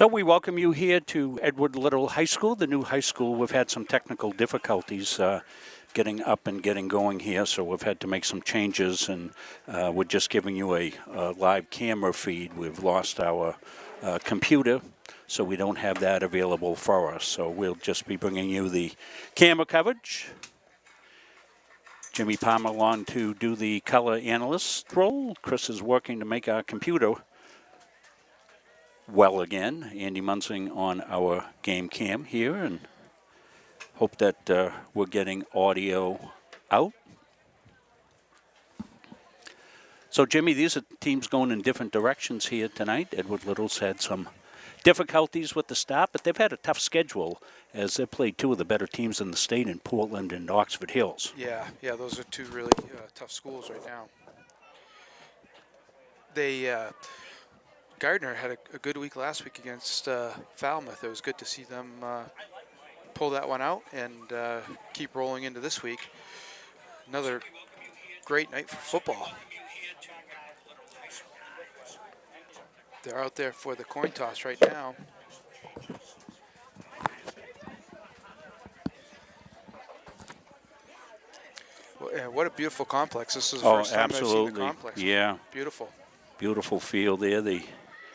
So we welcome you here to Edward Little High School, the new high school. We've had some technical difficulties getting up and getting going here, so we've had to make some changes, and we're just giving you a live camera feed. We've lost our computer, so we don't have that available for us. So we'll just be bringing you the camera coverage. Jimmy Palmer on to do the color analyst role. Chris is working to make our computer well again. Andy Munsing on our game cam here, and hope that we're getting audio out. So, Jimmy, these are teams going in different directions here tonight. Edward Little's had some difficulties with the start, but they've had a tough schedule as they've played two of the better teams in the state in Portland and Oxford Hills. Yeah, those are two really tough schools right now. Gardiner had a good week last week against Falmouth. It was good to see them pull that one out and keep rolling into this week. Another great night for football. They're out there for the coin toss right now. Well, what a beautiful complex. This is the first time I've seen the complex. Yeah. Beautiful. Beautiful field there. The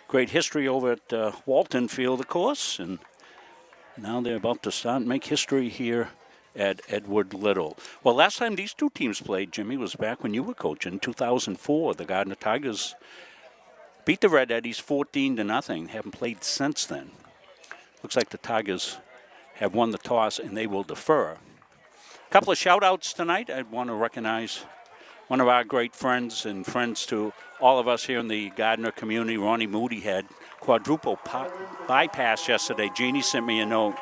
great history over at Walton Field, of course, and now they're about to start and make history here at Edward Little. Well, last time these two teams played, Jimmy, was back when you were coaching in 2004. The Gardiner Tigers beat the Red Eddies 14-0. Haven't played since then. Looks like the Tigers have won the toss and they will defer. A couple of shout-outs tonight. I want to recognize one of our great friends and friends to all of us here in the Gardiner community. Ronnie Moody had quadruple bypass yesterday. Jeannie sent me a note,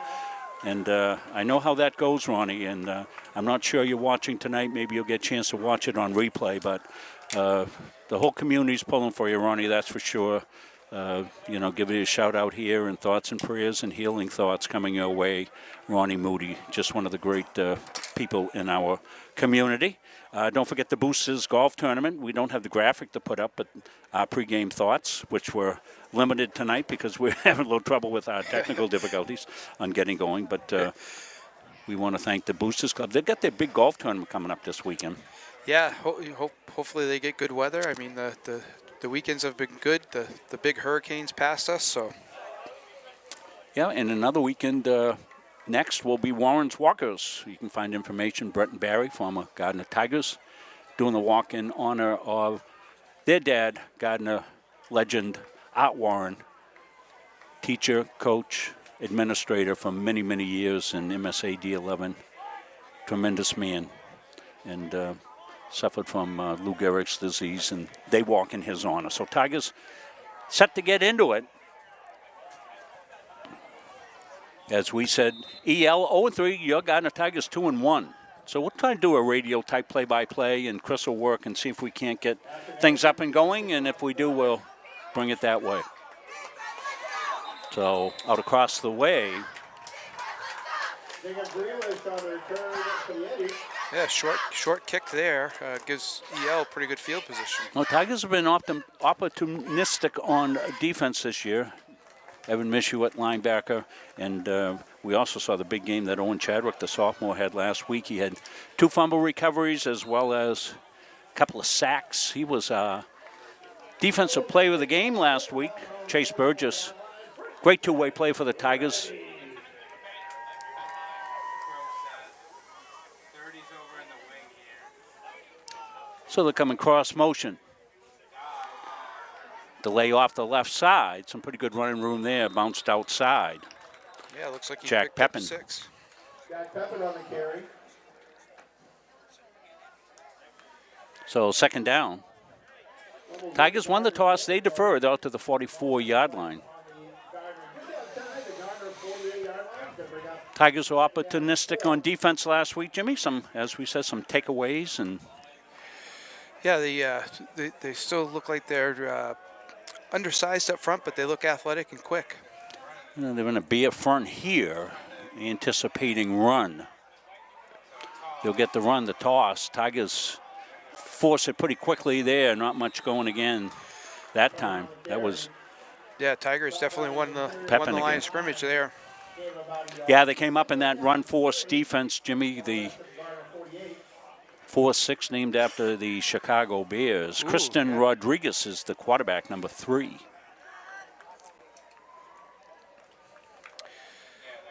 and I know how that goes, Ronnie, and I'm not sure you're watching tonight. Maybe you'll get a chance to watch it on replay, but the whole community's pulling for you, Ronnie, that's for sure. Give you a shout out here, and thoughts and prayers and healing thoughts coming your way. Ronnie Moody, just one of the great people in our community. Don't forget the Boosters Golf Tournament. We don't have the graphic to put up, but our pregame thoughts, which were limited tonight because we're having a little trouble with our technical difficulties on getting going. But we want to thank the Boosters Club. They've got their big golf tournament coming up this weekend. Yeah, hopefully they get good weather. I mean, the weekends have been good. The big hurricanes passed us, so. Yeah, and another weekend next will be Warren's Walkers. You can find information, Brett and Barry, former Gardiner Tigers, doing the walk in honor of their dad, Gardiner legend Art Warren, teacher, coach, administrator for many, many years in MSA D11. Tremendous man. And suffered from Lou Gehrig's disease, and they walk in his honor. So Tigers set to get into it. As we said, EL 0-3, your Gardiner Tigers 2-1. So we'll try to do a radio-type play-by-play, and Chris will work and see if we can't get things up and going, and if we do, we'll bring it that way. So out across the way. Yeah, short kick there gives EL pretty good field position. Well, Tigers have been opportunistic on defense this year. Evan Mishu at linebacker, and we also saw the big game that Owen Chadwick, the sophomore, had last week. He had 2 fumble recoveries as well as a couple of sacks. He was defensive player of the game last week. Chase Burgess, great two-way play for the Tigers. So they're coming cross motion. Delay off the left side. Some pretty good running room there. Bounced outside. Yeah, looks like he Jack picked Pepin. up 6. Jack Pepin on the carry. So second down. Tigers won the toss. They deferred out to the 44-yard line. Tigers were opportunistic on defense last week, Jimmy. As we said, some takeaways and. Yeah, they still look like they're undersized up front, but they look athletic and quick. They're going to be up front here, anticipating run. They'll get the run, the toss. Tigers force it pretty quickly there. Not much going again that time. That was Yeah, Tigers definitely won the line again. of scrimmage there. Yeah, they came up in that run force defense, Jimmy, the 4-6 named after the Chicago Bears. Kristen Rodriguez is the quarterback, number 3.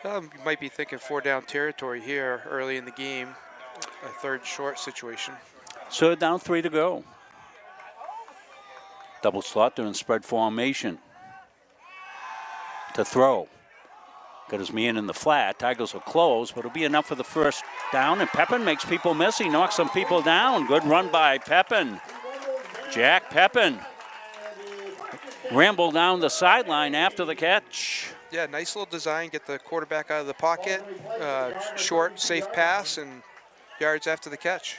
You might be thinking 4-down territory here early in the game, a third short situation. So down 3 to go. Double slot doing spread formation. To throw. Got his man in the flat. Tigers will close, but it'll be enough for the first down. And Pepin makes people miss. He knocks some people down. Good run by Pepin. Jack Pepin. Ramble down the sideline after the catch. Yeah, nice little design. Get the quarterback out of the pocket. Short, safe pass, and yards after the catch.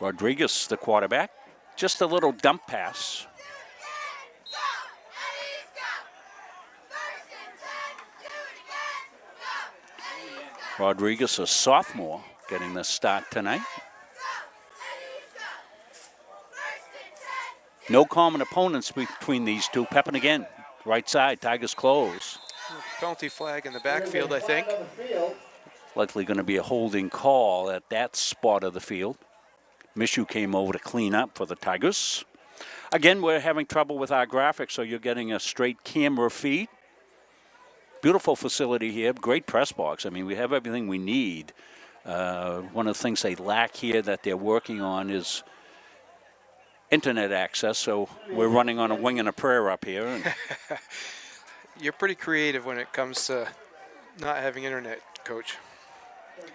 Rodriguez, the quarterback. Just a little dump pass. Rodriguez, a sophomore, getting the start tonight. No common opponents between these two. Pepin again, right side, Tigers close. Penalty flag in the backfield, I think. Likely going to be a holding call at that spot of the field. Mishu came over to clean up for the Tigers. Again, we're having trouble with our graphics, so you're getting a straight camera feed. Beautiful facility here, great press box. I mean, we have everything we need. One of the things they lack here that they're working on is internet access, so we're running on a wing and a prayer up here. You're pretty creative when it comes to not having internet, Coach.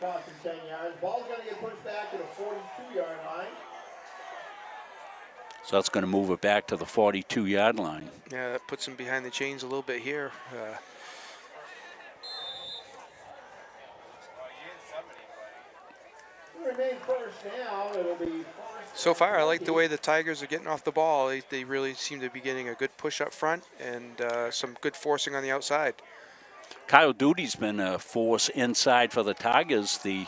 Ball's going to get pushed back to the 42-yard line. So that's going to move it back to the 42-yard line. Yeah, that puts him behind the chains a little bit here. So far, I like the way the Tigers are getting off the ball. They really seem to be getting a good push up front and some good forcing on the outside. Kyle Duty's been a force inside for the Tigers, the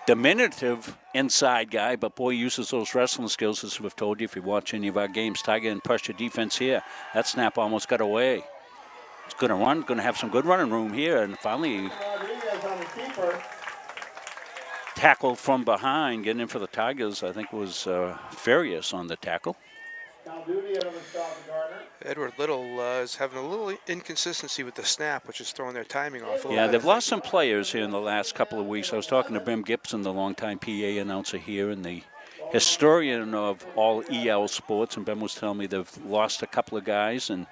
diminutive inside guy, but boy, uses those wrestling skills, as we've told you if you watch any of our games. Tiger in pressure defense here. That snap almost got away. It's going to run, going to have some good running room here, and finally tackle from behind, getting in for the Tigers, I think was Farias on the tackle. Edward Little is having a little inconsistency with the snap, which is throwing their timing off a little Yeah, bit. they've lost some players here in the last couple of weeks. I was talking to Bim Gibson, the longtime PA announcer here, and the historian of all EL sports, and Bim was telling me they've lost a couple of guys and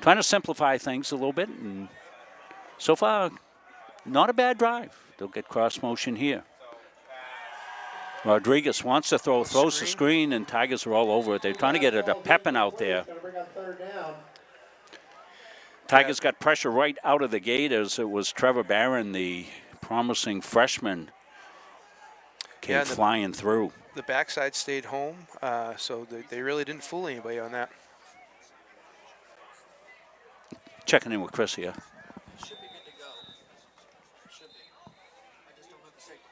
trying to simplify things a little bit. And so far, not a bad drive. They'll get cross motion here. Rodriguez wants to throw, throws the screen, and Tigers are all over it. They're trying to get it to Pepin out there. Tigers got pressure right out of the gate as it was Trevor Barron, the promising freshman, came flying through. The backside stayed home, so they really didn't fool anybody on that. Checking in with Chris here. Should be good to go. Should be. I just don't have a signal.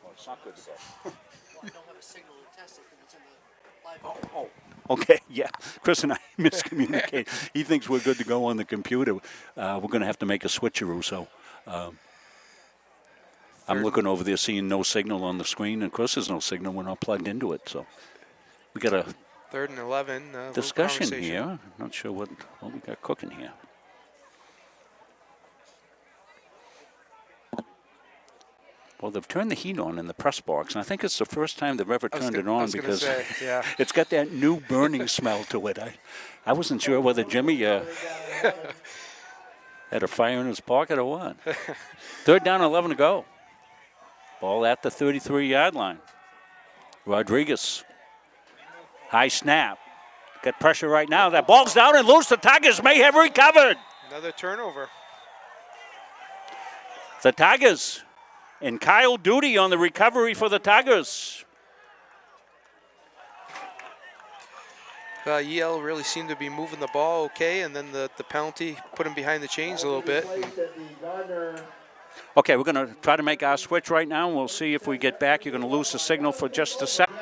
Well, it's not good to go. Well, I don't have a signal to test it because it's in the live. Oh, okay, yeah. Chris and I miscommunicate. He thinks we're good to go on the computer. We're going to have to make a switcheroo, so I'm looking over there seeing no signal on the screen, and Chris has no signal. We're not plugged into it, so we got a 3rd and 11. discussion here. I'm not sure what we got cooking here. Well, they've turned the heat on in the press box, and I think it's the first time they've ever turned it on because it's got that new burning smell to it. I wasn't sure whether Jimmy had a fire in his pocket or what. 3rd down, 11 to go. Ball at the 33-yard line. Rodriguez, high snap. Got pressure right now. That ball's down and loose. The Tigers may have recovered. Another turnover. The Tigers. And Kyle Duty on the recovery for the Tigers. Yale really seemed to be moving the ball okay, and then the penalty put him behind the chains a little bit. Okay, we're going to try to make our switch right now, and we'll see if we get back. You're going to lose the signal for just a second.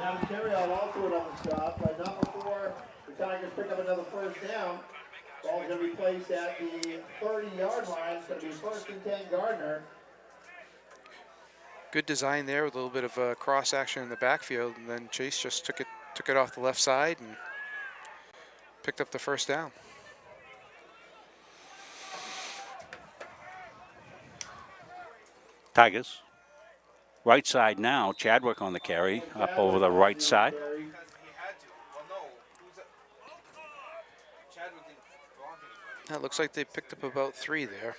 Now carry out also another stop, but not before the Tigers pick up another first down. Ball's going to be placed at the 30-yard line. It's going to be 1st and 10 Gardiner. Good design there with a little bit of cross action in the backfield, and then Chase just took it off the left side and picked up the first down. Tigers. Right side now. Chadwick on the carry, up over the right side. That looks like they picked up about 3 there.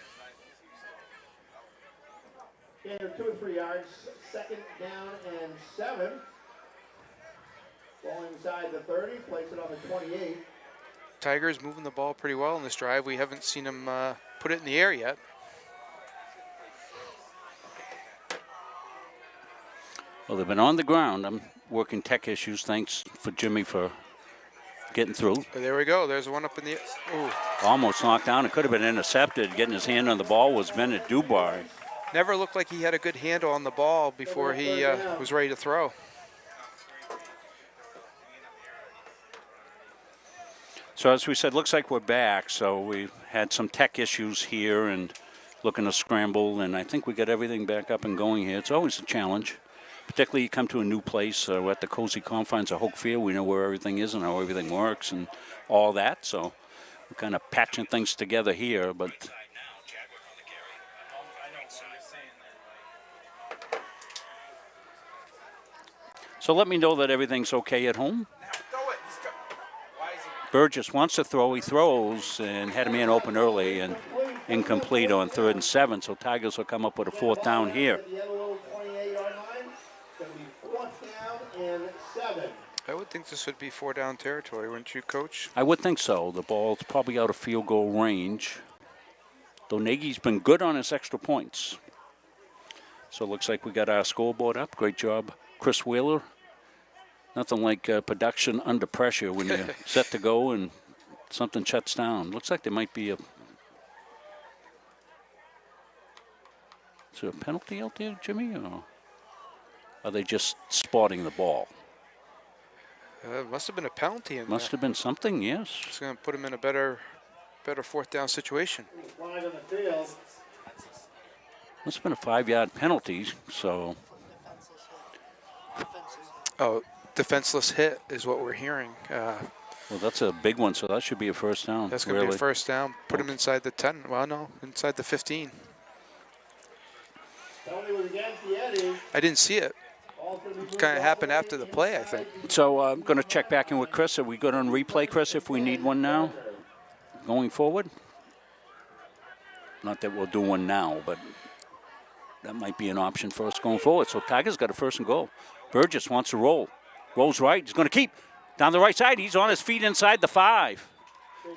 Gain of 2 or 3 yards. 2nd down and 7. Ball inside the 30. Place it on the 28. Tigers moving the ball pretty well in this drive. We haven't seen them put it in the air yet. Well, they've been on the ground. I'm working tech issues. Thanks for Jimmy for getting through. There we go. There's one up in the. Ooh. Almost knocked down. It could have been intercepted. Getting his hand on the ball was Bennett Dubar. Never looked like he had a good handle on the ball before he was ready to throw. So as we said, looks like we're back. So we've had some tech issues here and looking to scramble. And I think we got everything back up and going here. It's always a challenge. Particularly you come to a new place. We're at the cozy confines of Hoke Field. We know where everything is and how everything works and all that. So we're kind of patching things together here. But so let me know that everything's okay at home. Burgess wants to throw. He throws and had a man open early and incomplete on 3rd and 7. So Tigers will come up with a 4th down here. I would think this would be 4 down territory, wouldn't you, Coach? I would think so. The ball's probably out of field goal range. Though Nagy's been good on his extra points. So it looks like we got our scoreboard up. Great job, Chris Wheeler. Nothing like production under pressure when you're set to go and something shuts down. Looks like there might be a... Is there a penalty out there, Jimmy? Or are they just spotting the ball? Must have been a penalty in Must have been something, yes. It's going to put him in a better 4th down situation. Must have been a 5-yard penalty, so... Oh, defenseless hit is what we're hearing. Well, that's a big one, so that should be a first down. That's going to be a first down. Put him inside the 10. Well, no, inside the 15. I didn't see it. It kind of happened after the play, I think. So I'm going to check back in with Chris. Are we good on replay, Chris, if we need one now going forward? Not that we'll do one now, but that might be an option for us going forward. So Tigers got a 1st and goal. Burgess wants to roll. Rolls right. He's going to keep down the right side. He's on his feet inside the 5.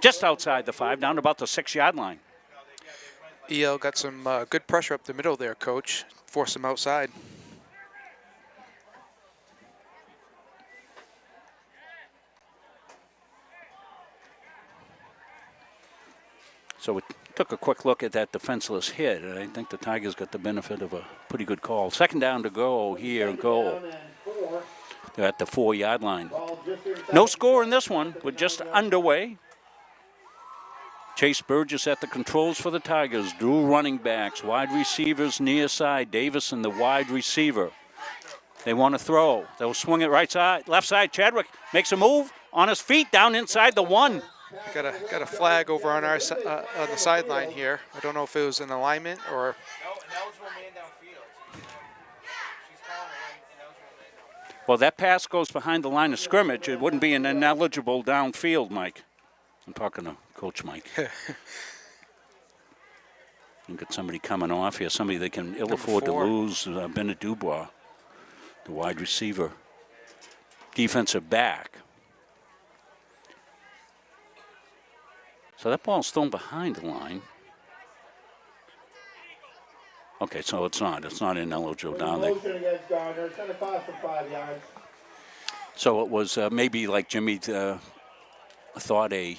Just outside the 5, down to about the 6-yard line. EL got some good pressure up the middle there, Coach. Forced him outside. So we took a quick look at that defenseless hit, and I think the Tigers got the benefit of a pretty good call. 2nd down to go here, goal. They're at the 4-yard line. No score in this one. We're just underway. Chase Burgess at the controls for the Tigers. Dual running backs, wide receivers near side. Davis and the wide receiver. They want to throw. They'll swing it right side, left side. Chadwick makes a move on his feet down inside the 1. Got a flag over on our on the sideline here. I don't know if it was an alignment or. Well, that pass goes behind the line of scrimmage. It wouldn't be an ineligible downfield, Mike. I'm talking to Coach Mike. You got somebody coming off here, somebody they can ill afford to lose. Bennett Dubois, the wide receiver, defensive back. So that ball's thrown behind the line. Okay, so it's not ineligible down there. So it was maybe like Jimmy thought a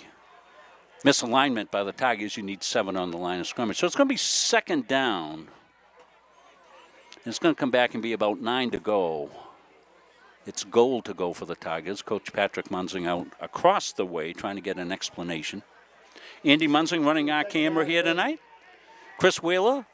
misalignment by the Tigers. You need 7 on the line of scrimmage. So it's going to be 2nd down. And it's going to come back and be about 9 to go It's gold to go for the Tigers. Coach Patrick Munzing out across the way trying to get an explanation. Andy Munzing running our camera here tonight. Chris Wheeler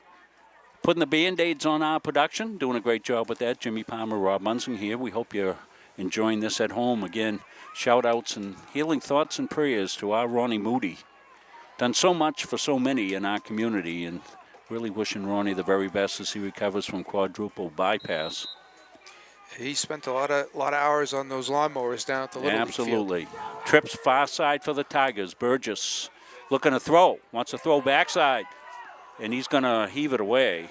putting the Band-Aids on our production, doing a great job with that. Jimmy Palmer, Rob Munzing here. We hope you're enjoying this at home. Again, shout-outs and healing thoughts and prayers to our Ronnie Moody. Done so much for so many in our community, and really wishing Ronnie the very best as he recovers from quadruple bypass. He spent a lot of hours on those lawnmowers down at the Little League field. Absolutely. Trips far side for the Tigers. Burgess looking to throw. Wants to throw backside. And he's going to heave it away.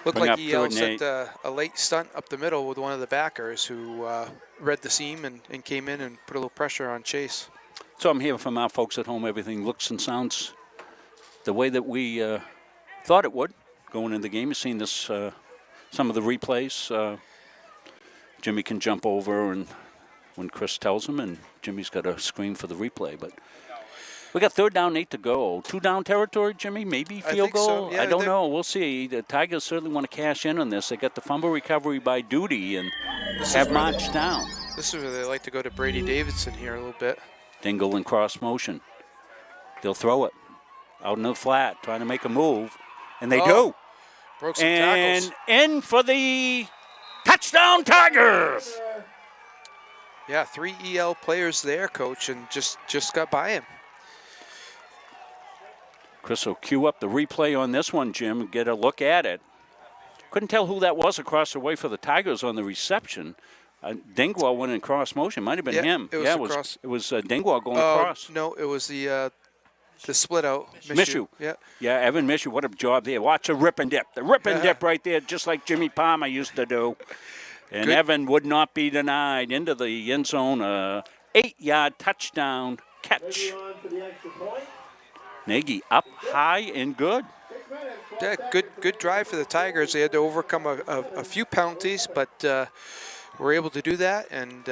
Looked like EL sent a late stunt up the middle with one of the backers who read the seam and came in and put a little pressure on Chase. So I'm hearing from our folks at home, everything looks and sounds the way that we thought it would going into the game. You've seen this, some of the replays. Jimmy can jump over and when Chris tells him, and Jimmy's got to scream for the replay. But we got 3rd down, 8 to go. 2 down territory, Jimmy, maybe field goal? So. Yeah, I don't know. We'll see. The Tigers certainly want to cash in on this. They got the fumble recovery by Duty and have marched down. This is where they like to go to Brady Davidson here a little bit. Dingle in cross motion. They'll throw it out in the flat, trying to make a move, and they do. Broke some tackles. And in for the touchdown Tigers! Yeah, 3 EL players there, Coach, and just got by him. Chris will cue up the replay on this one, Jim, and get a look at it. Couldn't tell who that was across the way for the Tigers on the reception. Dingwall went in cross motion. Might have been him. It was Dingwall going across. No, it was the split out. Mishu. Yeah, Evan Mishu. What a job there. Watch the rip and dip. The rip and dip right there, just like Jimmy Palmer used to do. And Good. Evan would not be denied into the end zone. 8-yard touchdown catch. Nagy up high and good. Yeah, good drive for the Tigers. They had to overcome a few penalties, but were able to do that. And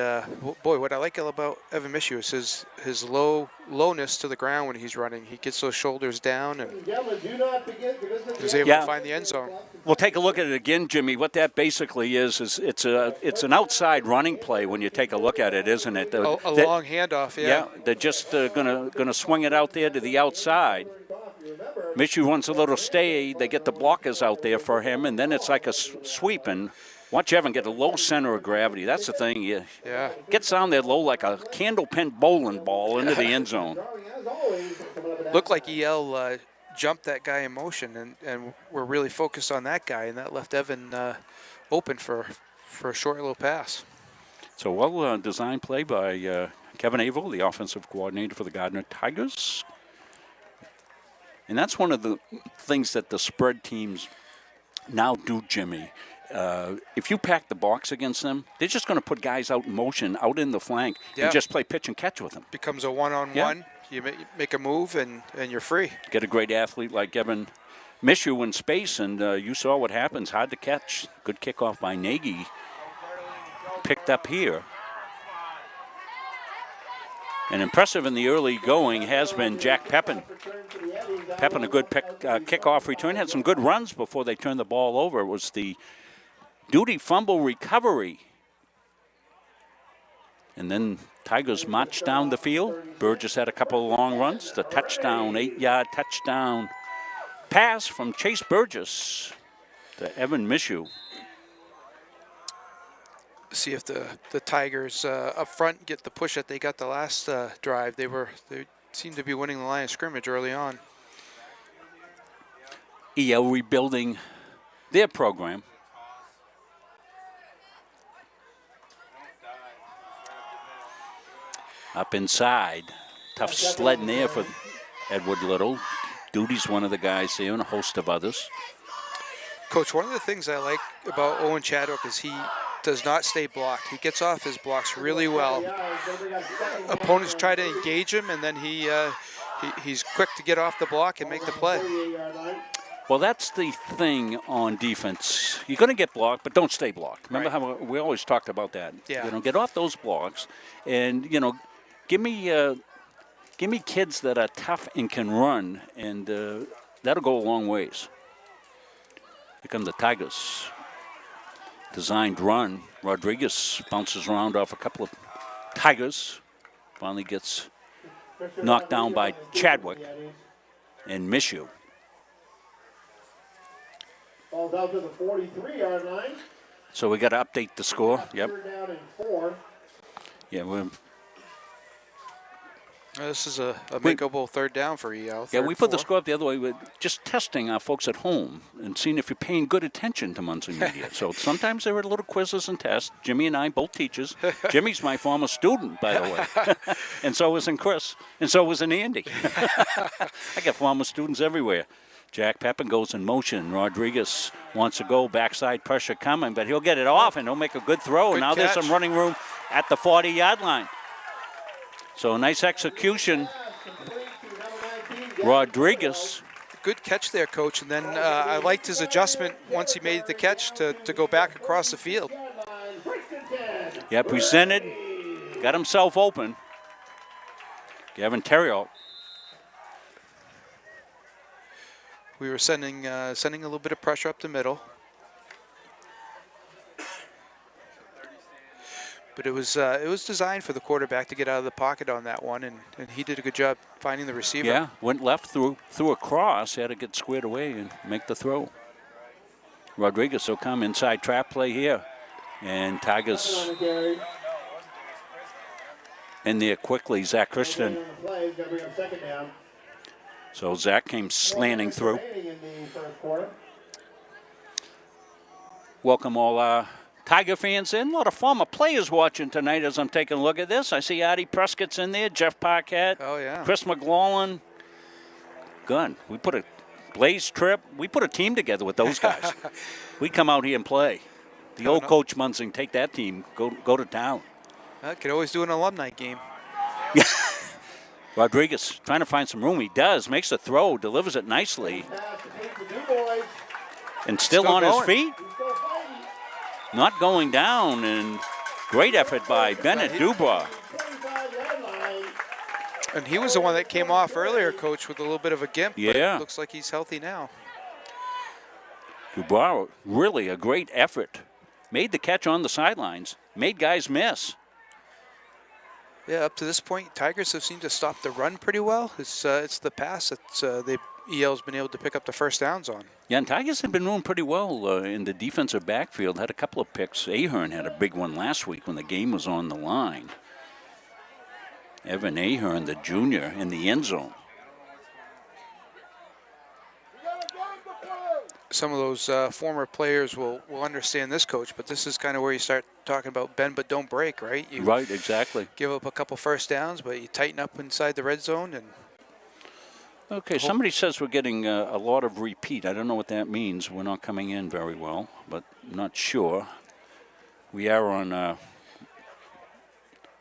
boy, what I like about Evan Mishu is his lowness to the ground when he's running. He gets those shoulders down and was able to find the end zone. We'll take a look at it again, Jimmy. What that basically is it's an outside running play when you take a look at it, isn't it? A long handoff, yeah. They're just gonna swing it out there to the outside. Mishu wants a little stay. They get the blockers out there for him, and then it's like a sweep. And watch Evan get a low center of gravity. That's the thing. Gets down there low like a candlepin bowling ball into the end zone. Looked like EL jumped that guy in motion, and we're really focused on that guy, and that left Evan open for a short little pass. So well designed play by Kevin Averill, the offensive coordinator for the Gardiner Tigers. And that's one of the things that the spread teams now do, Jimmy. If you pack the box against them, they're just going to put guys out in motion, out in the flank, and just play pitch and catch with them. Becomes a one-on-one. You make a move, and you're free. Get a great athlete like Evan Mishu in space, and you saw what happens. Hard to catch. Good kickoff by Nagy. Picked up here. And impressive in the early going has been Jack Pepin. Pepin, a good kickoff return. Had some good runs before they turned the ball over. It was the Duty fumble recovery. And then Tigers marched down the field. Burgess had a couple of long runs. The touchdown, 8-yard touchdown pass from Chase Burgess to Evan Mishu. See if the Tigers up front get the push that they got the last drive. They seemed to be winning the line of scrimmage early on. EL rebuilding their program. Up inside. Tough sledding there for Edward Little. Duty's one of the guys there and a host of others. Coach, one of the things I like about Owen Chadwick is he does not stay blocked. He gets off his blocks really well. Opponents try to engage him, and then he's quick to get off the block and make the play. Well, that's the thing on defense. You're going to get blocked, but don't stay blocked. Remember how we always talked about that? Yeah. Get off those blocks, and give me kids that are tough and can run, and that'll go a long ways. Here come the Tigers. designed run. Rodriguez bounces around off a couple of Tigers. Finally gets knocked down by Chadwick and Mishu. Falls out to the 43-yard line. So we got to update the score. Yep. Third down and 4. Yeah, we're This is a makeable third down for EL. Yeah, we put the 4. score up the other way. We're just testing our folks at home and seeing if you're paying good attention to Munson Media. So sometimes there are little quizzes and tests. Jimmy and I, both teachers. Jimmy's my former student, by the way. And so was Chris. And so was Andy. I got former students everywhere. Jack Pepin goes in motion. Rodriguez wants to go. Backside pressure coming, but he'll get it off and he'll make a good throw. Good Now there's catch. some running room at the 40-yard line. So a nice execution. Rodriguez. Good catch there, Coach. And then I liked his adjustment once he made the catch to go back across the field. Yeah, presented. Got himself open. Gavin Terrio. We were sending a little bit of pressure up the middle. But it was designed for the quarterback to get out of the pocket on that one, and he did a good job finding the receiver. Yeah, went left through a cross, had to get squared away and make the throw. Rodriguez will come inside trap play here. And Tigers in there quickly, Zach Christian. So Zach came slanting through. Welcome all our Tiger fans in. A lot of former players watching tonight as I'm taking a look at this. I see Artie Prescott's in there, Jeff Parkett, Oh, yeah. Chris McLaughlin. Good. We put a Blaze Tripp. We put a team together with those guys. We come out here and play. The old coach Munson, take that team, go to town. Could always do an alumni game. Rodriguez trying to find some room. He does, makes the throw, delivers it nicely. And still on his feet. Not going down, and great effort by Bennett Dubois. And he was the one that came off earlier, Coach, with a little bit of a gimp. But Yeah. it looks like he's healthy now. Dubois, really a great effort. Made the catch on the sidelines, made guys miss. Yeah, up to this point, Tigers have seemed to stop the run pretty well. It's the pass that EL's been able to pick up the first downs on. Yeah, and Tigers have been doing pretty well in the defensive backfield. Had a couple of picks. Ahern had a big one last week when the game was on the line. Evan Ahern, the junior, in the end zone. Some of those former players will understand this, Coach, but this is kind of where you start talking about bend but don't break, right? You Right, exactly. give up a couple first downs, but you tighten up inside the red zone. And Okay, somebody says we're getting a lot of repeat. I don't know what that means. We're not coming in very well, but I'm not sure. We are on our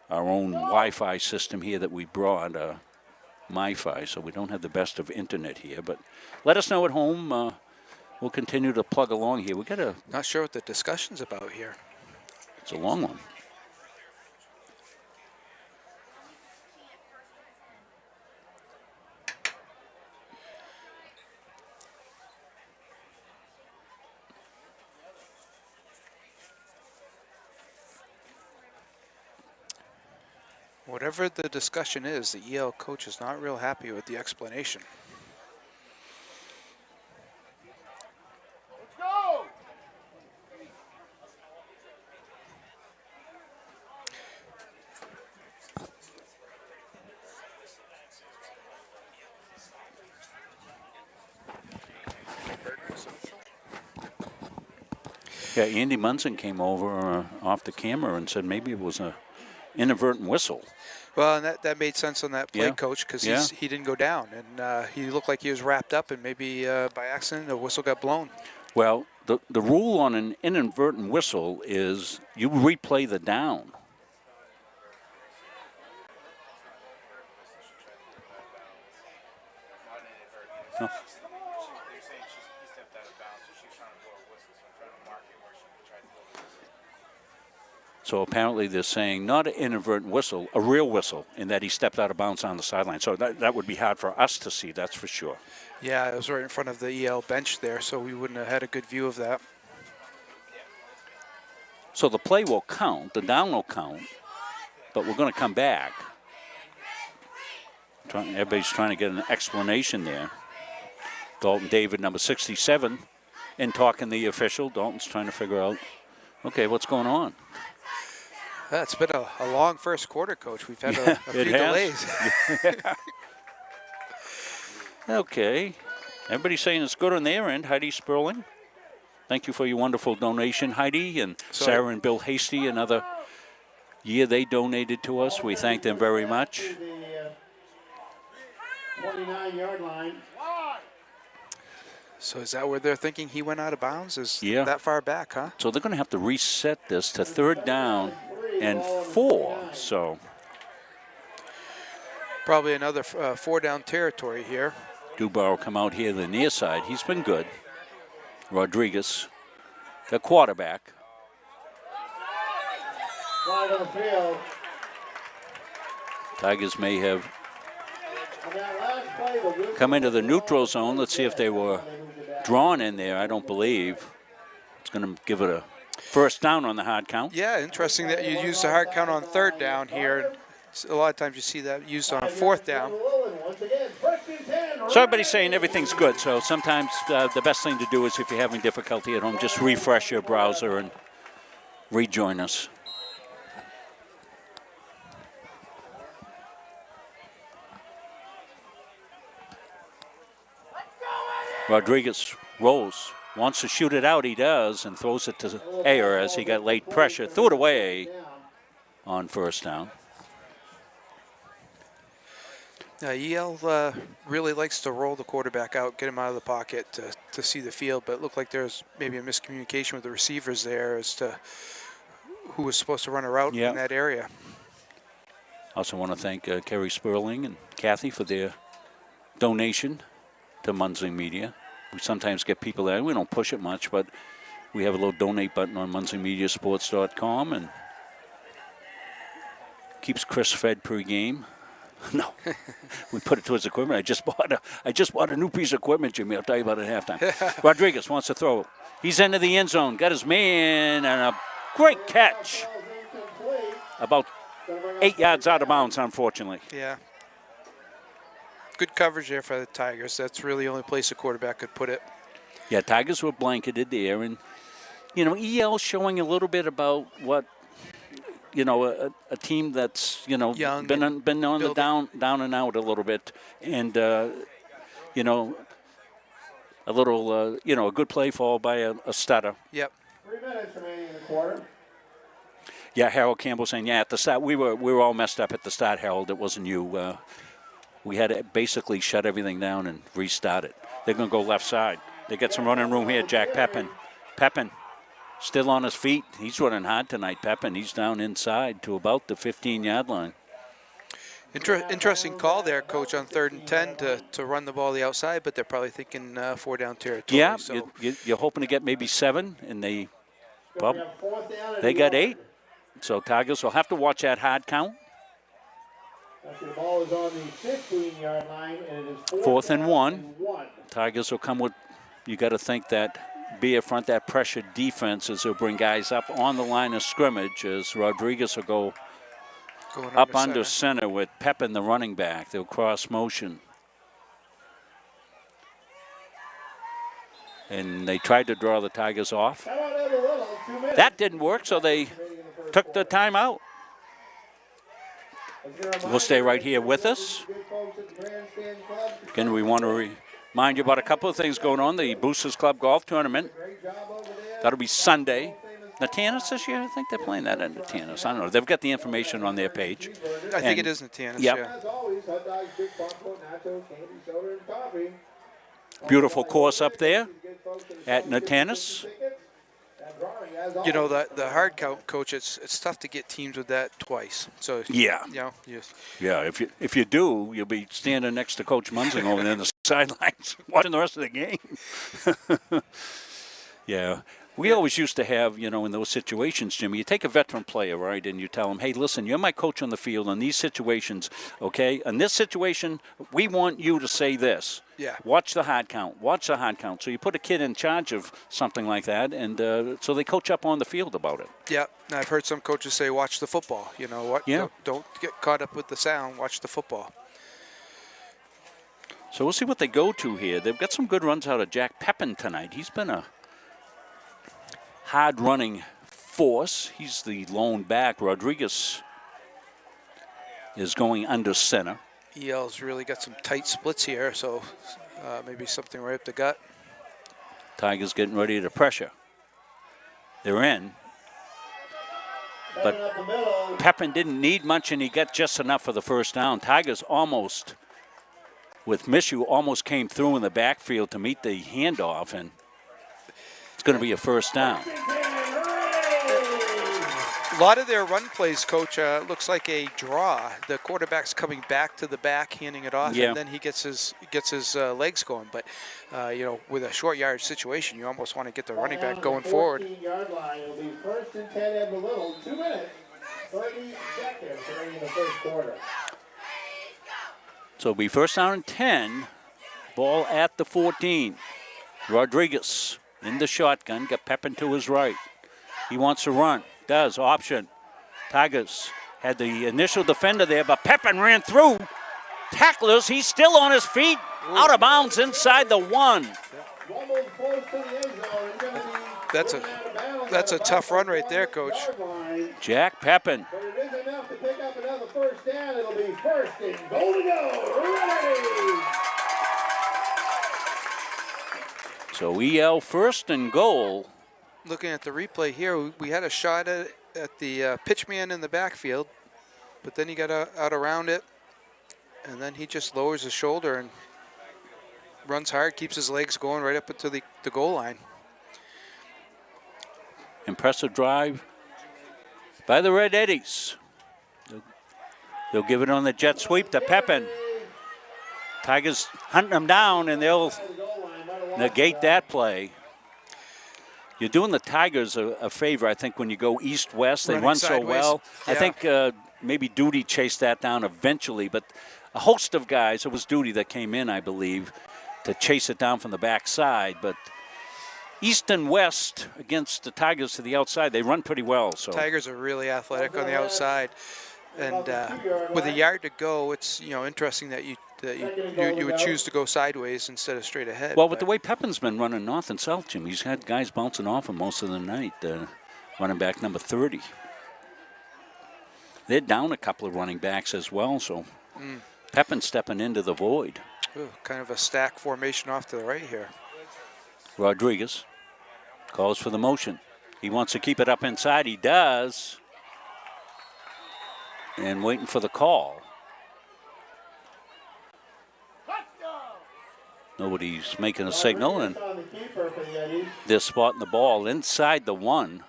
own Wi-Fi system here that we brought, MiFi, so we don't have the best of internet here. But let us know at home. We'll continue to plug along here. not sure what the discussion's about here. It's a long one. Whatever the discussion is, the EL coach is not real happy with the explanation. Yeah, Andy Munson came over off the camera and said maybe it was an inadvertent whistle. Well, and that made sense on that play, Yeah. Coach, because Yeah. he didn't go down, and he looked like he was wrapped up, and maybe by accident a whistle got blown. Well, the rule on an inadvertent whistle is you replay the down. No. So apparently they're saying not an inadvertent whistle, a real whistle, in that he stepped out of bounds on the sideline. So that would be hard for us to see, that's for sure. Yeah, it was right in front of the EL bench there, so we wouldn't have had a good view of that. So the play will count, the down will count, but we're going to come back. Everybody's trying to get an explanation there. Dalton David, number 67, and talking to the official. Dalton's trying to figure out, okay, what's going on? It's been a long first quarter, Coach. We've had a few delays. Okay. Everybody's saying it's good on their end. Heidi Sperling, thank you for your wonderful donation, Heidi. And Sarah and Bill Hasty, another year they donated to us. We thank them very much. 29-yard line. So is that where they're thinking he went out of bounds? Is Yeah. that far back, huh? So they're going to have to reset this to 3rd down and 4. So Probably another 4-down territory here. Dubar will come out here the near side. He's been good. Rodriguez, the quarterback. Flag on the field. Tigers may have On that last play, the whistle come into the neutral zone. Let's see if they were drawn in there. I don't believe. It's going to give it a first down on the hard count. Yeah, interesting that you use the hard count on 3rd down here. A lot of times you see that used on 4th down. So everybody's saying everything's good. So sometimes the best thing to do is, if you're having difficulty at home, just refresh your browser and rejoin us. Rodriguez rolls, wants to shoot it out, he does, and throws it to Ayer as he got late pressure. Threw it away on first down. EL really likes to roll the quarterback out, get him out of the pocket to see the field, but it looked like there's maybe a miscommunication with the receivers there as to who was supposed to run a route in that area. Also want to thank Kerry Sperling and Kathy for their donation to Munzing Media. We sometimes get people there. We don't push it much, but we have a little donate button on MunzingMediaSports.com, and keeps Chris fed pregame. No, we put it towards equipment. I just bought a new piece of equipment, Jimmy. I'll tell you about it at halftime. Rodriguez wants to throw. He's into the end zone. Got his man, and a great catch. About 8 yards out of bounds, unfortunately. Yeah. Good coverage there for the Tigers. That's really the only place a quarterback could put it. Yeah, Tigers were blanketed there, and EL showing a little bit about what a team that's young, been on building. the down and out a little bit, and a little a good play followed by a stutter. Yep. 3 minutes remaining in the quarter. Yeah, Harold Campbell saying, at the start we were all messed up at the start, Harold. It wasn't you. We had to basically shut everything down and restart it. They're going to go left side. They get some running room here. Jack Pepin. Pepin still on his feet. He's running hard tonight, Pepin. He's down inside to about the 15-yard line. Interesting call there, Coach, on 3rd and 10 to run the ball the outside, but they're probably thinking 4-down territory. Yeah, so. you're hoping to get maybe 7, and they got 8. So Tigers will have to watch that hard count. The ball is on the 15-yard line, and it is 4th and 1. Tigers will come with, you got to think that be a front, that pressure defense as they'll bring guys up on the line of scrimmage as Rodriguez will go up under center with Pepin, the running back. They'll cross motion. And they tried to draw the Tigers off. That didn't work, so they took the timeout. We'll stay right here with us. Again, we want to remind you about a couple of things going on. The Boosters Club Golf Tournament. That'll be Sunday. Natanis this year? I think they're playing that at Natanis. I don't know. They've got the information on their page. I think it is Natanis, yep. Yeah. Beautiful course up there at Natanis. The hard count, Coach, it's tough to get teams with that twice. So yeah, yeah. If you do, you'll be standing next to Coach Munzing over there on the sidelines watching the rest of the game. Yeah, we always used to have, in those situations, Jimmy, you take a veteran player, right, and you tell him, hey, listen, you're my coach on the field in these situations, okay? In this situation, we want you to say this. Yeah. Watch the hard count. Watch the hard count. So you put a kid in charge of something like that, and so they coach up on the field about it. Yeah, and I've heard some coaches say, watch the football. You know what? Yeah. Don't get caught up with the sound. Watch the football. So we'll see what they go to here. They've got some good runs out of Jack Pepin tonight. He's been a hard-running force. He's the lone back. Rodriguez is going under center. EL's really got some tight splits here, so maybe something right up the gut. Tigers getting ready to pressure. They're in. But Pepin didn't need much, and he got just enough for the first down. Tigers almost, with Mishu, almost came through in the backfield to meet the handoff, and it's going to be a first down. A lot of their run plays, Coach, looks like a draw. The quarterback's coming back to the back, handing it off, and then he gets his legs going. But you know, with a short yardage situation, you almost want to get the running back going forward. 14-yard line. It'll be first and 10 at the little. 2 minutes, 30 seconds remaining in the first quarter. So it'll be first down and 10. Ball at the 14. Rodriguez in the shotgun. Got Pepin to his right. He wants to run. Does. Option. Tigers had the initial defender there, but Pepin ran through tacklers. He's still on his feet. Ooh. Out of bounds inside the 1. That's a tough run right there, Coach. Jack Pepin. But it is enough to pick up another first down. It'll be first and goal to go. Ready. So EL first and goal. Looking at the replay here, we had a shot at the pitch man in the backfield, but then he got out around it, and then he just lowers his shoulder and runs hard, keeps his legs going right up into the goal line. Impressive drive by the Red Eddies. They'll give it on the jet sweep to Pepin. Tigers hunting them down, and they'll negate that play. You're doing the Tigers a favor, I think, when you go east-west. They run so well. Yeah. I think maybe Duty chased that down eventually, but a host of guys, it was Duty that came in, I believe, to chase it down from the backside. But east and west against the Tigers to the outside, they run pretty well. So Tigers are really athletic on the outside. And with a yard to go, it's interesting that you would choose to go sideways instead of straight ahead. Well, with the way Pepin's been running north and south, Jim, he's had guys bouncing off him most of the night. Running back number 30. They're down a couple of running backs as well, so Pepin stepping into the void. Ooh, kind of a stack formation off to the right here. Rodriguez calls for the motion. He wants to keep it up inside. He does. And waiting for the call. Nobody's making a signal, and they're spotting the ball inside the 1.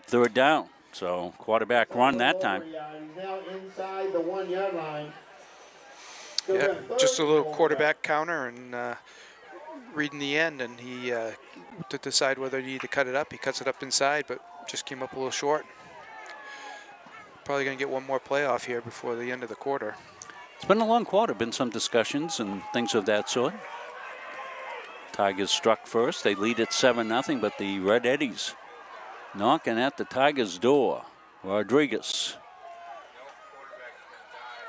Third down. So quarterback run that time. Now inside the 1-yard line. Yeah, just a little quarterback counter and reading the end, and he to decide whether he need to cut it up. He cuts it up inside, but just came up a little short. Probably going to get one more play off here before the end of the quarter. It's been a long quarter. Been some discussions and things of that sort. Tigers struck first. They lead at 7-0, but the Red Eddies knocking at the Tigers' door. Rodriguez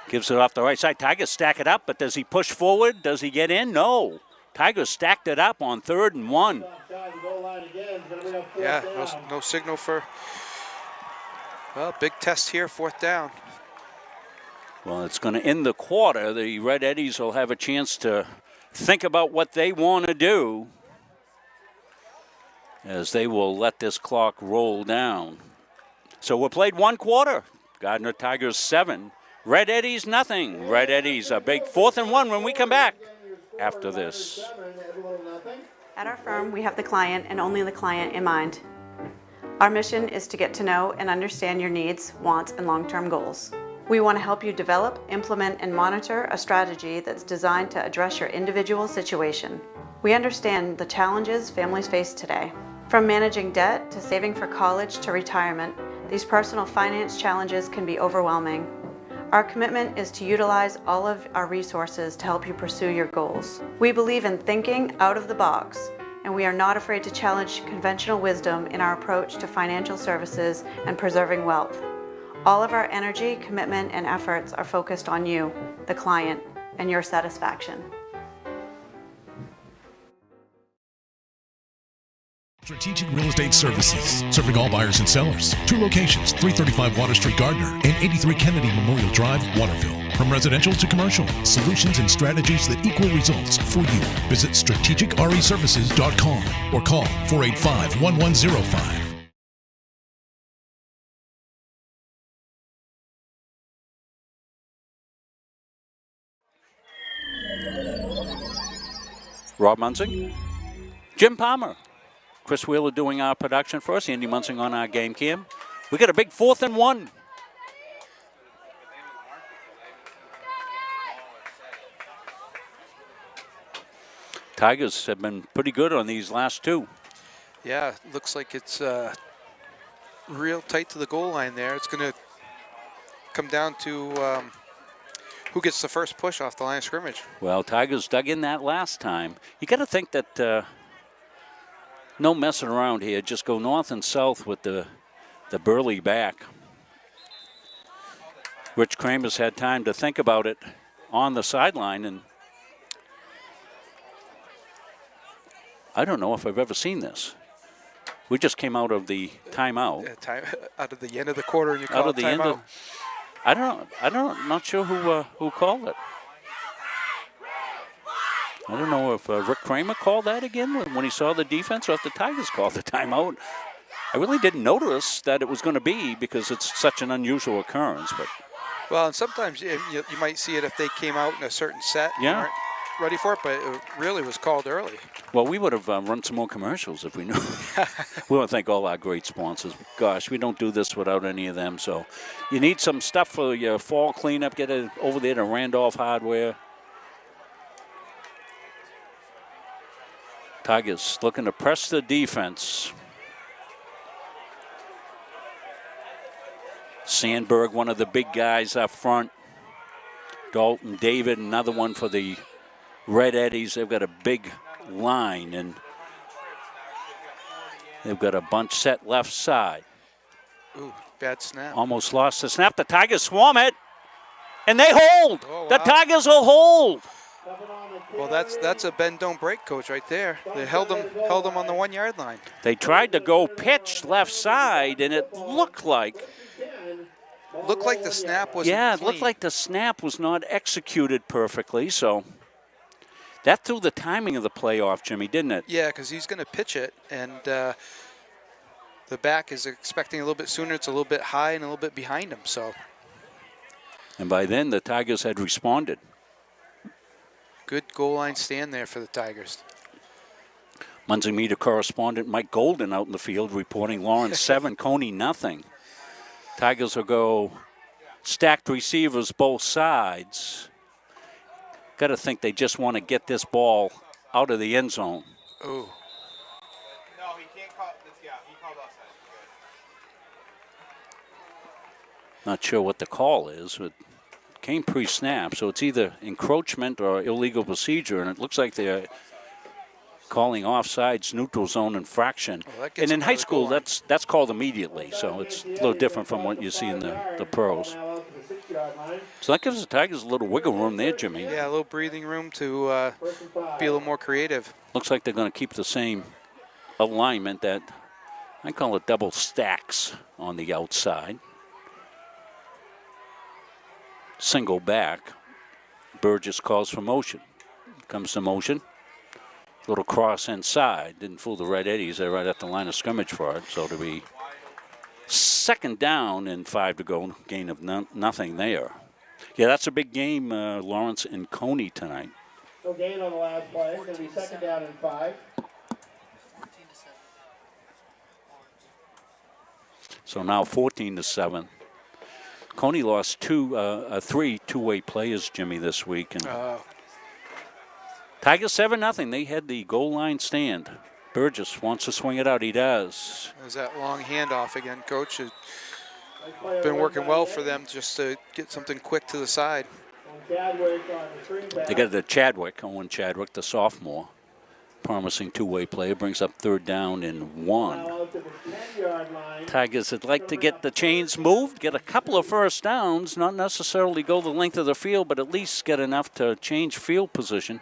gives it off the right side. Tigers stack it up, but does he push forward? Does he get in? No. Tigers stacked it up on 3rd and 1. Yeah, no signal for... Well, big test here, 4th down. Well, it's going to end the quarter. The Red Eddies will have a chance to think about what they want to do as they will let this clock roll down. So we played 1 quarter. Gardiner Tigers 7. Red Eddies nothing. Red Eddies a big 4th and 1 when we come back after this. At our firm, we have the client and only the client in mind. Our mission is to get to know and understand your needs, wants, and long-term goals. We want to help you develop, implement, and monitor a strategy that's designed to address your individual situation. We understand the challenges families face today. From managing debt to saving for college to retirement, these personal finance challenges can be overwhelming. Our commitment is to utilize all of our resources to help you pursue your goals. We believe in thinking out of the box, and we are not afraid to challenge conventional wisdom in our approach to financial services and preserving wealth. All of our energy, commitment, and efforts are focused on you, the client, and your satisfaction. Strategic Real Estate Services, serving all buyers and sellers. 2 locations, 335 Water Street, Gardiner, and 83 Kennedy Memorial Drive, Waterville. From residential to commercial, solutions and strategies that equal results for you. Visit strategicreservices.com or call 485-1105. Rob Munzing, Jim Palmer, Chris Wheeler doing our production for us, Andy Munzing on our game cam. We got a big 4th and 1. Tigers have been pretty good on these last 2. Yeah, looks like it's real tight to the goal line there. It's going to come down to who gets the first push off the line of scrimmage. Well, Tigers dug in that last time. You got to think that no messing around here. Just go north and south with the Burley back. Rich Kramer's had time to think about it on the sideline, and I don't know if I've ever seen this. We just came out of the timeout. Out of the end of the quarter, and you call it timeout. I'm not sure who called it. I don't know if Rick Kramer called that again when he saw the defense, or if the Tigers called the timeout. I really didn't notice that it was going to be, because it's such an unusual occurrence. But well, and sometimes you might see it if they came out in a certain set. Yeah. And aren't ready for it, but it really was called early. Well, we would have run some more commercials if we knew. We want to thank all our great sponsors. Gosh, we don't do this without any of them. So you need some stuff for your fall cleanup, get it over there to Randolph Hardware. Tigers looking to press the defense. Sandberg, one of the big guys up front. Dalton David, another one for the Red Eddies. They've got a big line, and they've got a bunch set left side. Ooh, bad snap. Almost lost the snap. The Tigers swarm it, and they hold. Oh, wow. The Tigers will hold. Well, that's a bend don't break, coach, right there. They held them on the 1 yard line. They tried to go pitch left side, and it looked like the snap was it looked like the snap was not executed perfectly. So that threw the timing of the play off, Jimmy, didn't it? Yeah, because he's going to pitch it, and the back is expecting a little bit sooner. It's a little bit high and a little bit behind him. So. And by then, the Tigers had responded. Good goal line stand there for the Tigers. Munzing media correspondent Mike Golden out in the field reporting Lawrence 7, Coney nothing. Tigers will go stacked receivers both sides. Got to think they just want to get this ball out of the end zone. Oh. No, he can't call. Yeah, he called offside. Not sure what the call is, but came pre-snap, so it's either encroachment or illegal procedure, and it looks like they're calling offsides, neutral zone infraction. Well, and in high school, that's called immediately, so it's a little different from what you see in the pros. So that gives the Tigers a little wiggle room there, Jimmy. Yeah, a little breathing room to be a little more creative. Looks like they're going to keep the same alignment that I call it double stacks on the outside. Single back. Burgess calls for motion. Comes to motion. Little cross inside. Didn't fool the Red Eddies. They're right at the line of scrimmage for it. So it'll be second down and 5 to go. Gain of nothing there. Yeah, that's a big game, Lawrence and Coney tonight. No gain on the last play. It's going to be second down and 5. So now 14-7. Coney lost three two-way players, Jimmy, this week. And Tigers 7-0. They had the goal line stand. Burgess wants to swing it out. He does. There's that long handoff again, Coach. been working well for them just to get something quick to the side. Chadwick on the screen They got the Chadwick, Owen Chadwick, the sophomore. Promising two-way player, brings up third down and 1. out to the 10-yard line. Tigers would like to get the chains moved, get a couple of first downs, not necessarily go the length of the field, but at least get enough to change field position.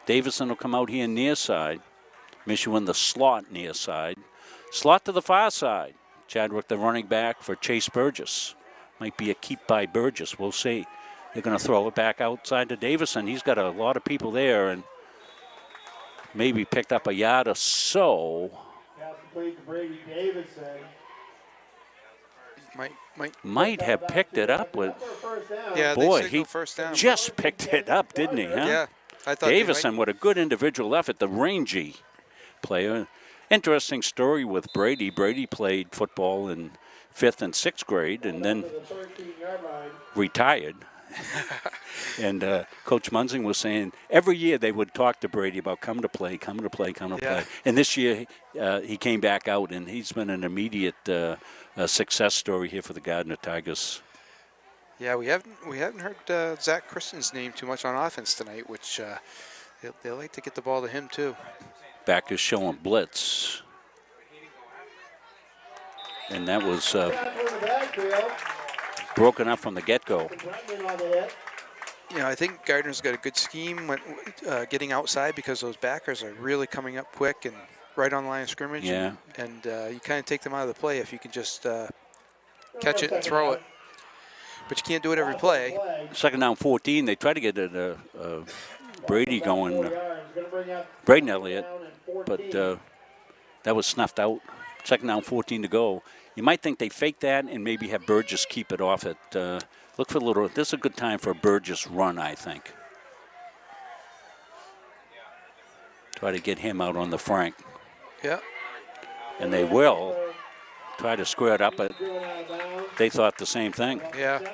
Davison will come out here near side. Michigan the slot near side. Slot to the far side. Chadwick the running back for Chase Burgess. Might be a keep by Burgess, we'll see. They're going to throw it back outside to Davison. He's got a lot of people there and maybe picked up a yard or so. Pass complete to Brady Davidson. Might have picked it up with. First down. Yeah, Boy, they he first down. just picked it up, didn't he? Huh? Yeah, I thought they Davison with a good individual effort, the rangy player. Interesting story with Brady. Brady played football in 5th and 6th grade and then To the 13-yard line. retired. And Coach Munzing was saying every year they would talk to Brady about come to play. Yeah. And this year he came back out, and he's been an immediate success story here for the Gardiner Tigers. Yeah, we haven't heard Zach Christen's name too much on offense tonight, which they like to get the ball to him too. Back is showing blitz. And that was Back from the backfield. broken up from the get-go. Brendan on the hit. You know, I think Gardiner's got a good scheme when getting outside because those backers are really coming up quick and right on the line of scrimmage. Yeah. And you kind of take them out of the play if you can just catch it and throw it. But you can't do it every play. Second down 14, they try to get Brady going, 4 yards. Gonna bring up Braden Elliott, down and but 14. that was snuffed out. Second down 14 to go. You might think they fake that and maybe have Burgess keep it off it. Look for a little. This is a good time for a Burgess run, I think. Try to get him out on the flank. Yeah. And they will try to square it up, but Driven out of bounds. they thought the same thing. Yeah. 7.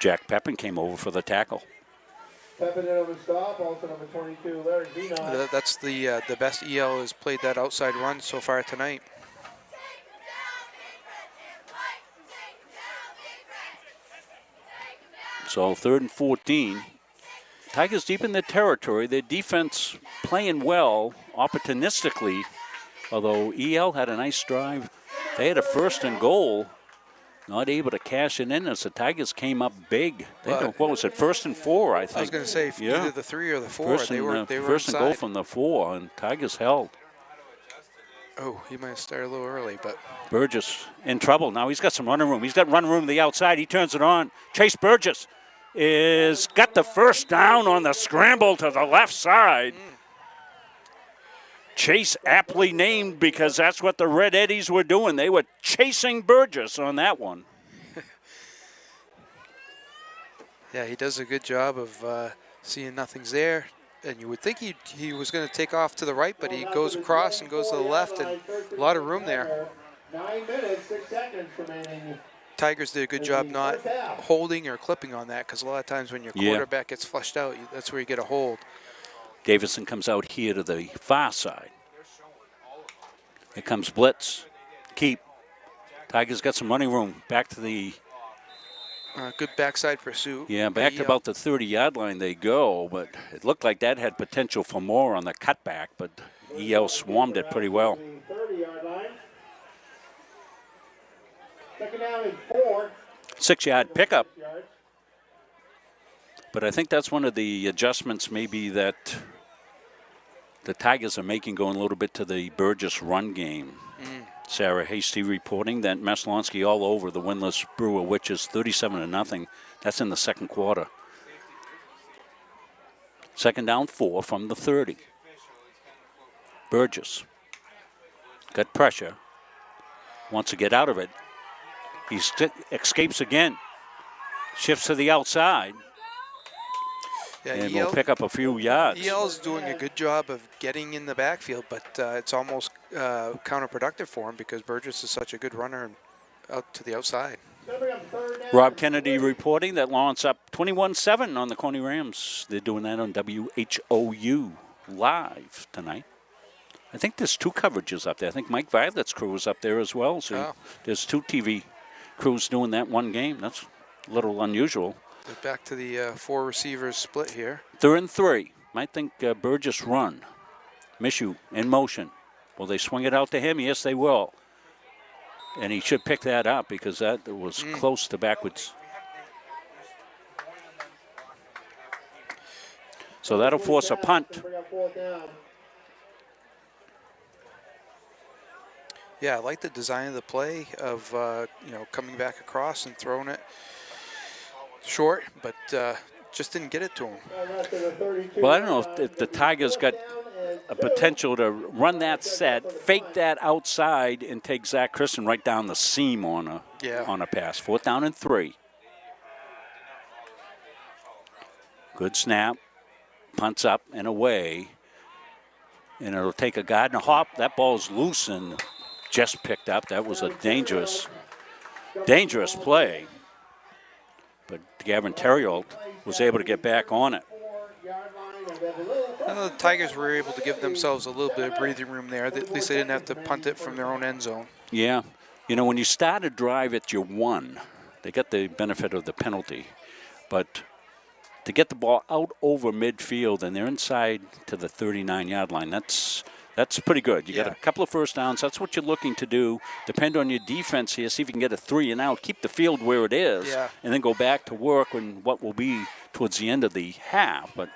Jack Pepin came over for the tackle. Peppin in over stop. Also number 22, Larry Vino. That's the best EL has played that outside run so far tonight. So 3rd and 14. Tigers deep in their territory. Their defense playing well, opportunistically. Although EL had a nice drive. They had a 1st and goal. Not able to cash it in as the Tigers came up big. They had, what was it, 1st and 4, I think. I was going to say Yeah. either the 3 or the 4. First They were and inside. goal from the 4, and Tigers held. Oh, he might have started a little early, but Burgess in trouble. Now he's got some running room. He's got running room to the outside. He turns it on. Chase Burgess is got the first down on the scramble to the left side. Chase aptly named because that's what the Red Eddies were doing. They were chasing Burgess on that one. yeah, he does a good job of seeing nothing's there. And you would think he was going to take off to the right, but he goes across and goes to the left, and a lot of room there. 9 minutes, 6 seconds remaining. Tigers did a good job not holding or clipping on that, because a lot of times when your quarterback gets flushed out, that's where you get a hold. Davison comes out here to the far side. Here comes blitz. Keep. Tigers got some running room. Back to the Good backside pursuit. Yeah, back to about the 30-yard line they go, but it looked like that had potential for more on the cutback, but EL swarmed it pretty well. 30-yard line. Second down and 4. 6-yard pickup, but I think that's one of the adjustments maybe that the Tigers are making, going a little bit to the Burgess run game. Sarah Hasty reporting that Maslonsky all over the winless Brewer Witches, 37-0. That's in the second quarter. Second down 4 from the 30. Burgess got pressure, wants to get out of it. He escapes again, shifts to the outside, Yeah, and will pick up a few yards. EL's doing a good job of getting in the backfield, but it's almost counterproductive for him because Burgess is such a good runner and out to the outside. Rob Kennedy reporting that Lawrence up 21-7 on the Coney Rams. They're doing that on WHOU live tonight. I think there's 2 coverages up there. I think Mike Violet's crew is up there as well. So there's 2 TV crews doing that one game. That's a little unusual. They're back to the 4 receivers split here. 3rd and 3. Might think Burgess run. Mishu in motion. Will they swing it out to him? Yes, they will. And he should pick that up because that was close to backwards. So that'll force a punt. Yeah, I like the design of the play of, coming back across and throwing it short, but just didn't get it to him. Well, I don't know if the Tigers got a potential to run that set, fake that outside, and take Zach Christian right down the seam on a pass. 4th down and 3. Good snap. Punts up and away. And it'll take a Gardiner hop. That ball's loose and just picked up. That was a dangerous play. But Gavin Terriolt was able to get back on it. The Tigers were able to give themselves a little bit of breathing room there. At least they didn't have to punt it from their own end zone. Yeah. You know, when you start a drive at your 1, they get the benefit of the penalty. But to get the ball out over midfield and they're inside to the 39-yard line, that's pretty good. You got a couple of first downs. That's what you're looking to do. Depend on your defense here. See if you can get a 3 and out. Keep the field where it is. And then go back to work on what will be towards the end of the half. But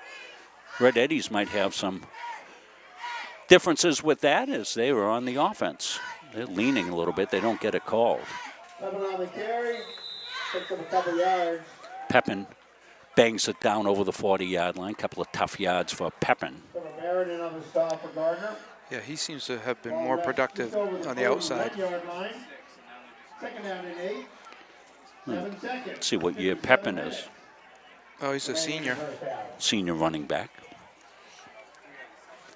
Red Eddies might have some differences with that as they were on the offense. They're leaning a little bit. They don't get it called. Coming on the carry, picks up a couple yards. Pepin bangs it down over the 40-yard line. Couple of tough yards for Pepin. Meriden on the stop for Gardiner. Yeah, he seems to have been more productive on the outside. 2nd down and 8. 7 seconds. Let's see what year Pepin is. Oh, he's a senior. Senior running back.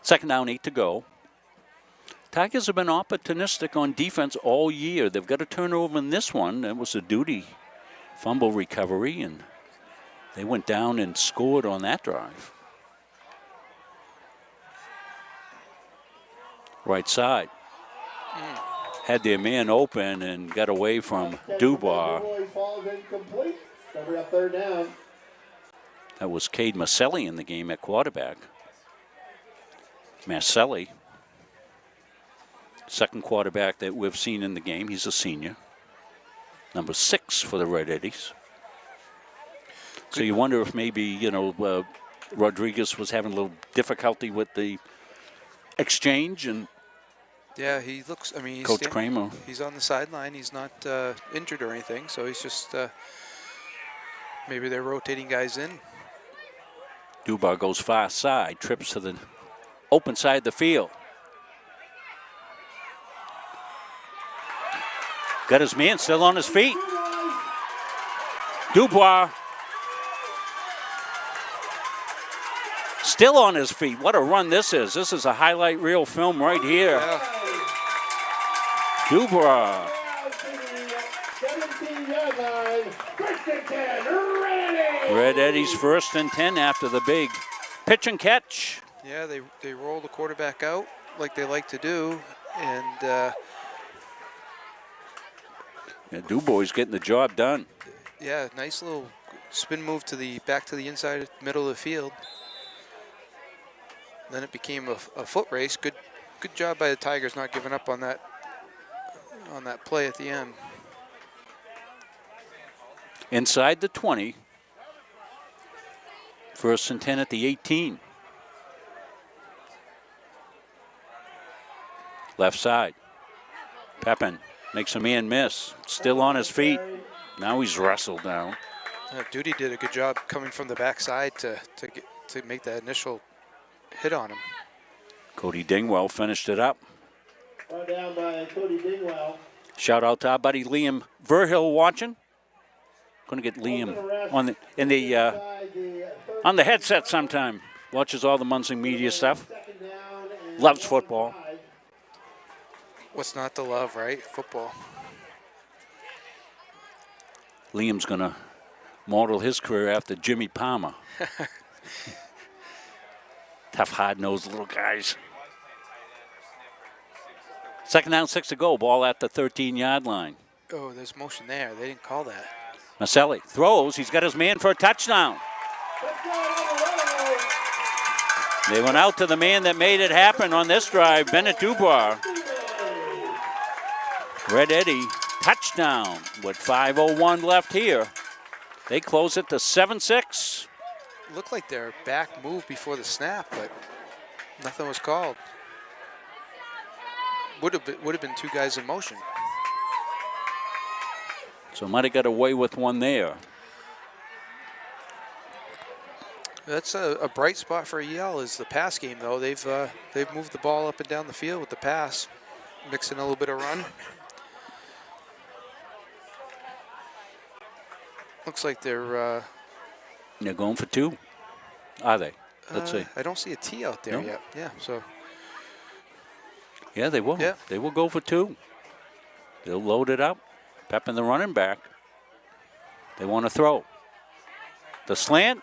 2nd down, 8 to go. Tigers have been opportunistic on defense all year. They've got a turnover in this one. That was a duty fumble recovery, and they went down and scored on that drive. Right side. Had their man open and got away from Dubois. That was Cade Maselli in the game at quarterback. Maselli, second quarterback that we've seen in the game. He's a senior. Number 6 for the Red Eddies. So you wonder if maybe, Rodriguez was having a little difficulty with the exchange, and yeah, he looks, he's Coach Kramer. He's on the sideline. He's not injured or anything, so he's just, maybe they're rotating guys in. Dubois goes far side, trips to the open side of the field. Got his man still on his feet. Dubois still on his feet. What a run this is. This is a highlight reel film right here. Yeah. Dubois. 17-yard line. 1st and 10. Red Eddies 1st and 10 after the big pitch and catch. Yeah, they roll the quarterback out like they like to do, and Dubois getting the job done. yeah, nice little spin move back to the inside middle of the field. Then it became a foot race. Good job by the Tigers not giving up on that play at the end. Inside the 20. 1st and 10 at the 18. Left side. Pepin makes a man miss. Still on his feet. Now he's wrestled down. Duty did a good job coming from the backside to make that initial hit on him. Cody Dingwell finished it up. Brought down by Cody Dingwell. Shout out to our buddy Liam Verhill watching. Going to get Liam on the headset sometime. Watches all the Munson media stuff. Loves football. What's not to love, right? Football. Liam's going to model his career after Jimmy Palmer. Tough, hard-nosed little guys. 2nd down, 6 to go. Ball at the 13-yard line. Oh, there's motion there. They didn't call that. Maselli throws. He's got his man for a touchdown. They went out to the man that made it happen on this drive, Bennett Dubois. Red Eddie, touchdown with 5:01 left here. They close it to 7-6. Looked like their back moved before the snap, but nothing was called. Would have been two guys in motion. So might have got away with one there. That's a bright spot for Yale is the pass game, though. They've moved the ball up and down the field with the pass, mixing a little bit of run. Looks like they're going for two. Are they? Let's see. I don't see a T out there yet. Yeah, so. Yeah, they will. Yeah. They will go for two. They'll load it up. Pepping the running back. They want to throw. The slant.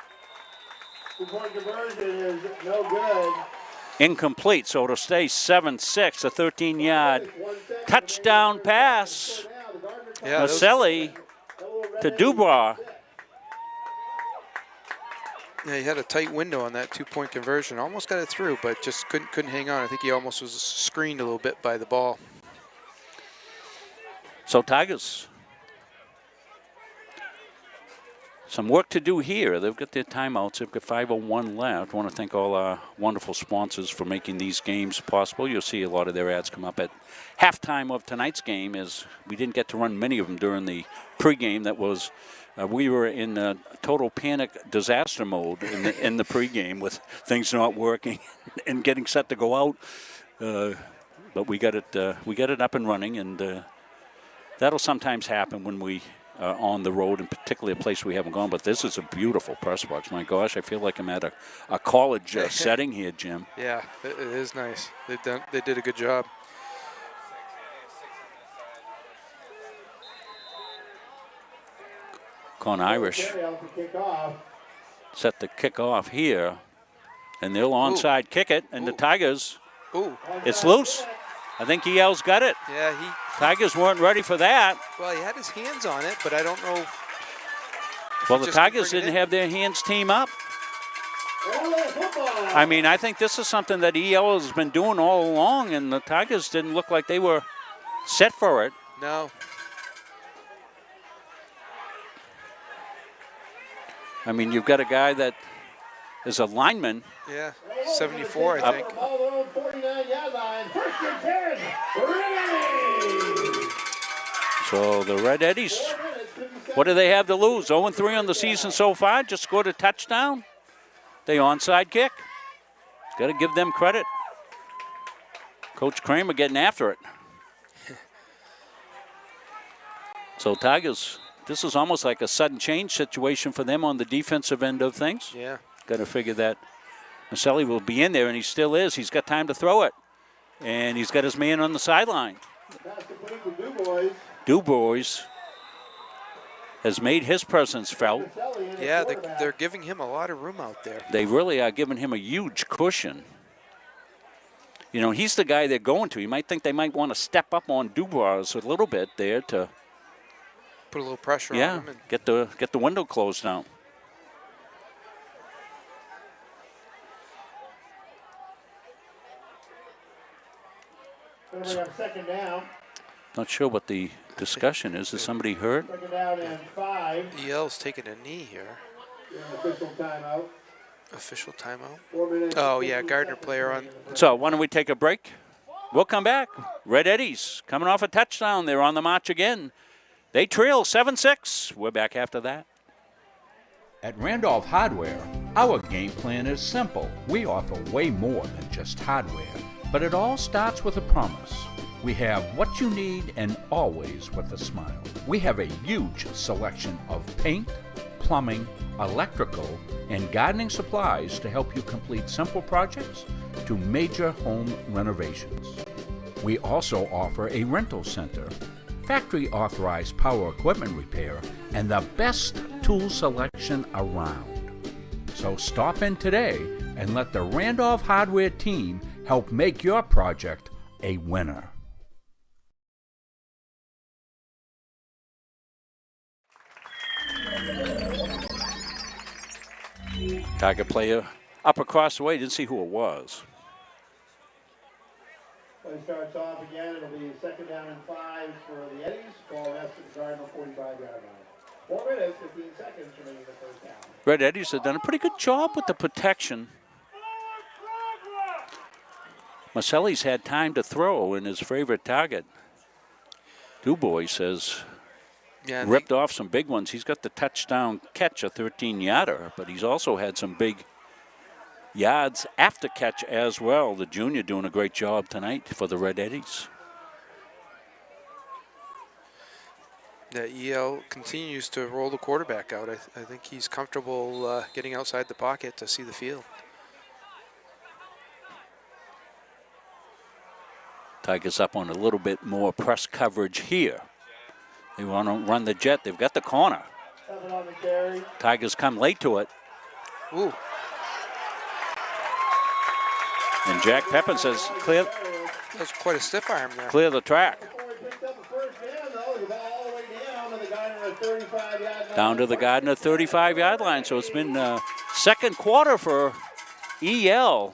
Two-point conversion is no good. Incomplete, so it'll stay 7-6, a 13-yard touchdown pass. Yeah, Maselli to Dubois. Yeah, he had a tight window on that two-point conversion. Almost got it through, but just couldn't hang on. I think he almost was screened a little bit by the ball. So Tigers, some work to do here. They've got their timeouts. They've got 5:01 left. I want to thank all our wonderful sponsors for making these games possible. You'll see a lot of their ads come up at halftime of tonight's game, as we didn't get to run many of them during the pregame. That was, we were in total panic disaster mode in the pregame with things not working and getting set to go out. But we got it up and running, and that'll sometimes happen when we are on the road, and particularly a place we haven't gone. But this is a beautiful press box. My gosh, I feel like I'm at a college setting here, Jim. Yeah, it is nice. They did a good job. Con Irish set the kick off here, and they'll onside kick it, and the Tigers, it's loose. I think EL's got it. Yeah, Tigers weren't ready for that. Well, he had his hands on it, but I don't know. Well, the Tigers didn't have their hands team up. I mean, I think this is something that EL has been doing all along, and the Tigers didn't look like they were set for it. No. I mean, you've got a guy that is a lineman. Yeah, 74, I think. So the Red Eddies, what do they have to lose? 0-3 on the season so far, just scored a touchdown. They onside kick. Got to give them credit. Coach Kramer getting after it. So Tigers, this is almost like a sudden change situation for them on the defensive end of things. Yeah. Got to figure that Maselli will be in there, and he still is. He's got time to throw it. And he's got his man on the sideline. Dubois has made his presence felt. Yeah, they're giving him a lot of room out there. They really are giving him a huge cushion. You know, he's the guy they're going to. You might think they might want to step up on Dubois a little bit there to put a little pressure on him. And get the window closed down. Second down. Not sure what the discussion is. Is somebody hurt? Second down and 5. EL's taking a knee here. Official timeout. Official timeout? 4 minutes. Oh, yeah, Gardiner player on. So why don't we take a break? We'll come back. Red Eddies coming off a touchdown. They're on the march again. They trail 7-6. We're back after that. At Randolph Hardware, our game plan is simple. We offer way more than just hardware, but it all starts with a promise. We have what you need and always with a smile. We have a huge selection of paint, plumbing, electrical, and gardening supplies to help you complete simple projects to major home renovations. We also offer a rental center, factory authorized power equipment repair, and the best tool selection around. So stop in today and let the Randolph Hardware team help make your project a winner. Tiger player up across the way. Didn't see who it was. Play starts off again. It'll be 2nd down and 5 for the Eddies. Ball rests at the Gardiner 45-yard line. 4 minutes, 15 seconds remaining in the first half. Red Eddies have done a pretty good job with the protection. Maselli's had time to throw in his favorite target. Dubois says ripped off some big ones. He's got the touchdown catch, a 13-yarder, but he's also had some big yards after catch as well. The junior doing a great job tonight for the Red Eddies. The EL continues to roll the quarterback out. I think he's comfortable getting outside the pocket to see the field. Tigers up on a little bit more press coverage here. They want to run the jet. They've got the corner. Tigers come late to it. Ooh. And Jack Pepin says, clear. That's quite a stiff arm there. Clear the track. Down to the Gardiner 35-yard line. So it's been second quarter for EL.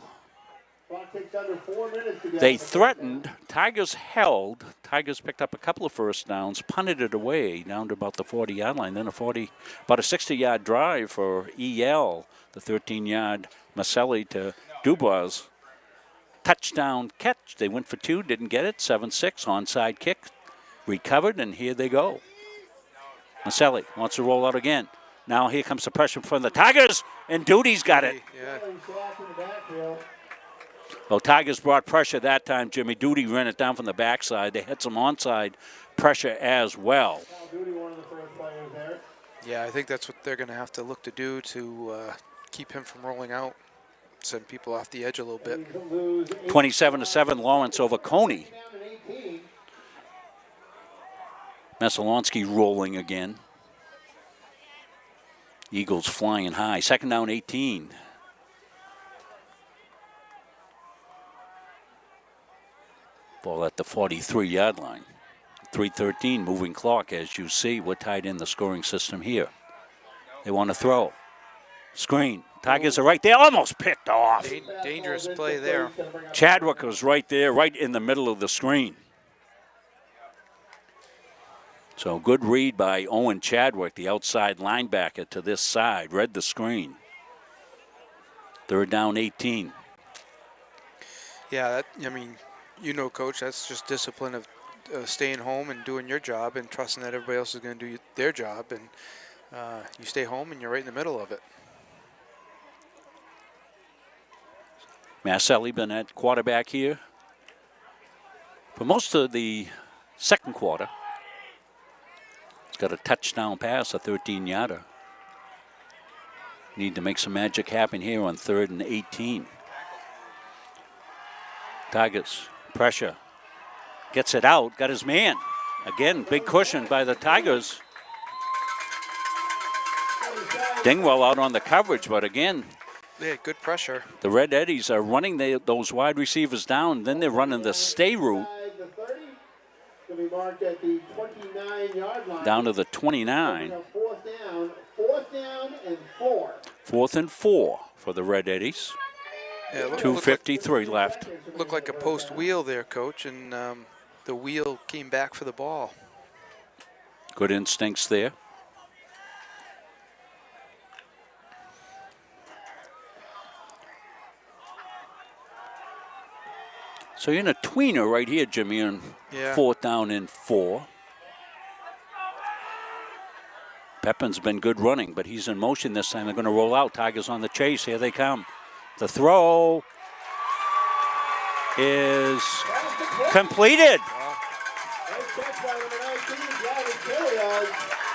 They threatened. Tigers held. Tigers picked up a couple of first downs, punted it away down to about the 40-yard line. Then about a 60-yard drive for EL. The 13-yard Maselli to Dubois. Touchdown catch. They went for 2, didn't get it. 7-6 onside kick. Recovered, and here they go. Maselli wants to roll out again. Now here comes the pressure from the Tigers, and Duty's got it. Yeah. Well, Tigers brought pressure that time, Jimmy. Duty ran it down from the backside. They had some onside pressure as well. Yeah, I think that's what they're going to have to look to do to keep him from rolling out. Send people off the edge a little bit. 27-7, Lawrence over Coney. Mesalonsky rolling again. Eagles flying high. 2nd down, 18. Ball at the 43-yard line. 3:13 moving clock, as you see. We're tied in the scoring system here. They want to throw. Screen. Tigers are right there, almost picked off. Dangerous play there. Chadwick was right there, right in the middle of the screen. So good read by Owen Chadwick, the outside linebacker to this side. Read the screen. 3rd down, 18. Yeah, you know, Coach, that's just discipline of staying home and doing your job and trusting that everybody else is going to do their job. And you stay home and you're right in the middle of it. Maselli been at quarterback here for most of the second quarter. He's got a touchdown pass, a 13-yarder. Need to make some magic happen here on 3rd and 18. Tigers, pressure. Gets it out, got his man. Again, big cushion by the Tigers. Dingwell out on the coverage, but again, yeah, good pressure. The Red Eddies are running those wide receivers down. Then they're running the stay route down to the 29. 4th and 4 for the Red Eddies. Yeah, 2:53 left. Looked like a post wheel there, Coach, and the wheel came back for the ball. Good instincts there. So you're in a tweener right here, Jimmy, on 4th down and 4. Pepin's been good running, but he's in motion this time. They're going to roll out. Tigers on the chase. Here they come. The throw is completed.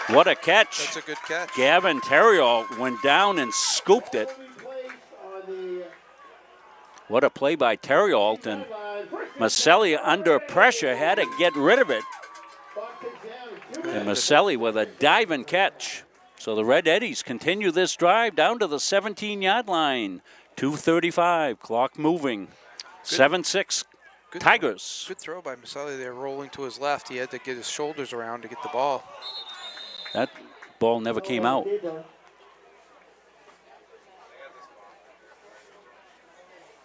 What a catch. That's a good catch. Gavin Terriol went down and scooped it. What a play by Terriol, and Maselli under pressure had to get rid of it. And Maselli with a diving catch. So the Red Eddies continue this drive down to the 17-yard line. 2:35, clock moving. 7-6 Tigers. Good throw by Maselli there, rolling to his left. He had to get his shoulders around to get the ball. That ball never came out.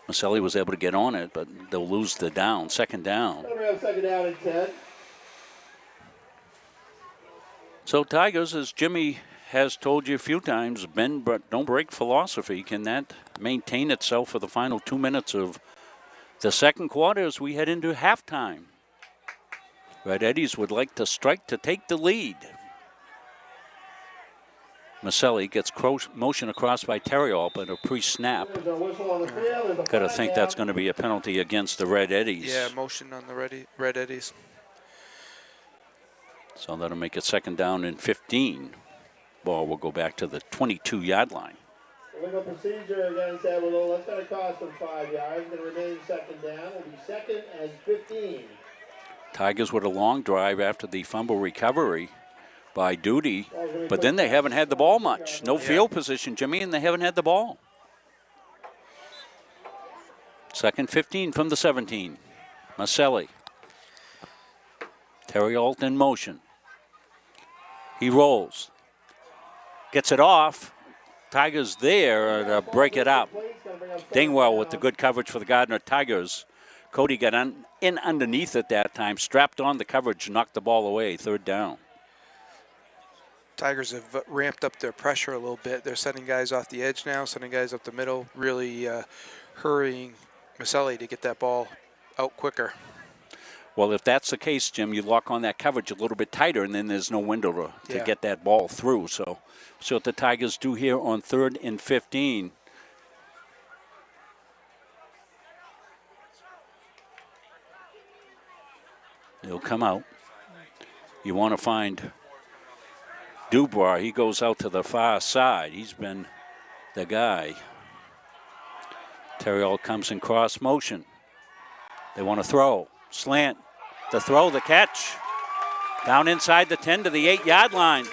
Maselli was able to get on it, but they'll lose the down, second down. We have second down and 10. So Tigers, as Jimmy has told you a few times, bend but don't break philosophy. Can that maintain itself for the final 2 minutes of the second quarter as we head into halftime? Red Eddies would like to strike to take the lead. Maselli gets motion across by Terriol, but a pre-snap. Got to think that's going to be a penalty against the Red Eddies. Yeah, motion on the Red Eddies. So that'll make it second down and 15. Ball will go back to the 22-yard line. Legal procedure against Edwards. That's going to cost them 5 yards. Going to remain second down. Will be second and 15. Tigers with a long drive after the fumble recovery by Duty, but then they haven't had the ball much. No field position, Jimmy, and they haven't had the ball. Second 15 from the 17. Maselli. Terriol in motion. He rolls. Gets it off. Tigers there to break it up. Dingwell with the good coverage for the Gardiner Tigers. Cody got in underneath at that time, strapped on the coverage, knocked the ball away, third down. Tigers have ramped up their pressure a little bit. They're sending guys off the edge now, sending guys up the middle, really hurrying Maselli to get that ball out quicker. Well, if that's the case, Jim, you lock on that coverage a little bit tighter, and then there's no window to get that ball through. So what the Tigers do here on third and 15. They'll come out. You want to find Dubois. He goes out to the far side. He's been the guy. Terriol comes in cross motion. They want to throw. Slant. The throw, the catch. Down inside the 10 to the 8-yard line.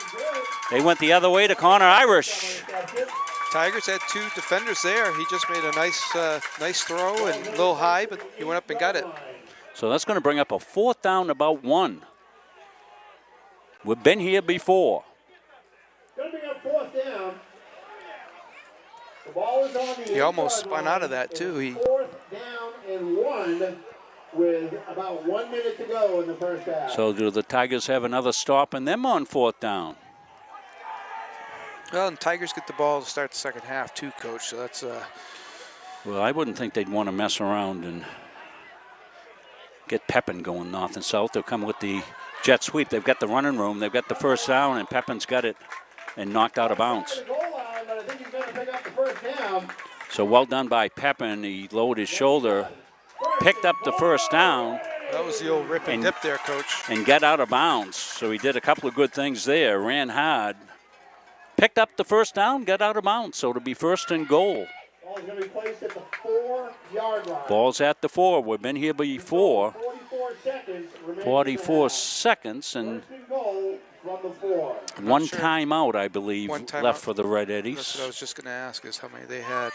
They went the other way to Connor Irish. Tigers had two defenders there. He just made a nice throw and a little high, but he went up and got it. So that's going to bring up a fourth down, about 1. We've been here before. Going to bring up fourth down. The ball is on the He almost spun out of that, too. He fourth down and 1 with about 1 minute to go in the first half. So do the Tigers have another stop and them on fourth down? Well, and Tigers get the ball to start the second half, too, Coach. So that's Well, I wouldn't think they'd want to mess around and get Pepin going north and south. They'll come with the jet sweep. They've got the running room. They've got the first down, and Pepin's got it and knocked out of bounds. So well done by Pepin. He lowered his shoulder, picked up the first down. That was the old rip and dip there, Coach. And got out of bounds. So he did a couple of good things there. Ran hard, picked up the first down, got out of bounds. So it'll be first and goal. Ball's going to be placed at the 4-yard line. Ball's at the 4. We've been here before. 44 seconds and one timeout, I believe, left for the Red Eddies. That's what I was just going to ask, is how many they had.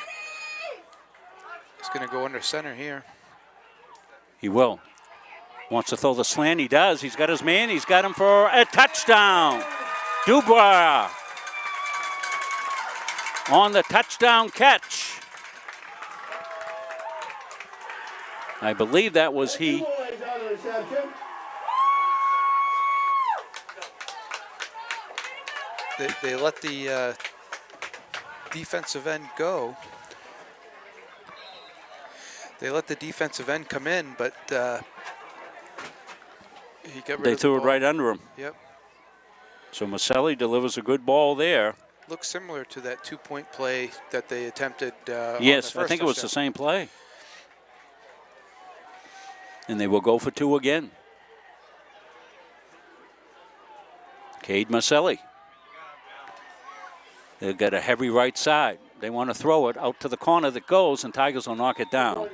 He's going to go under center here. He will. Wants to throw the slant. He does. He's got his man. He's got him for a touchdown. Dubois on the touchdown catch. I believe that was he. They let the defensive end go. They let the defensive end come in, but he got rid They of threw the it ball. right under him. Yep. So Maselli delivers a good ball there. Looks similar to that two-point play that they attempted. Yes, I think it was the same play. And they will go for 2 again. Cade Maselli. They've got a heavy right side. They want to throw it out to the corner that goes, and Tigers will knock it down.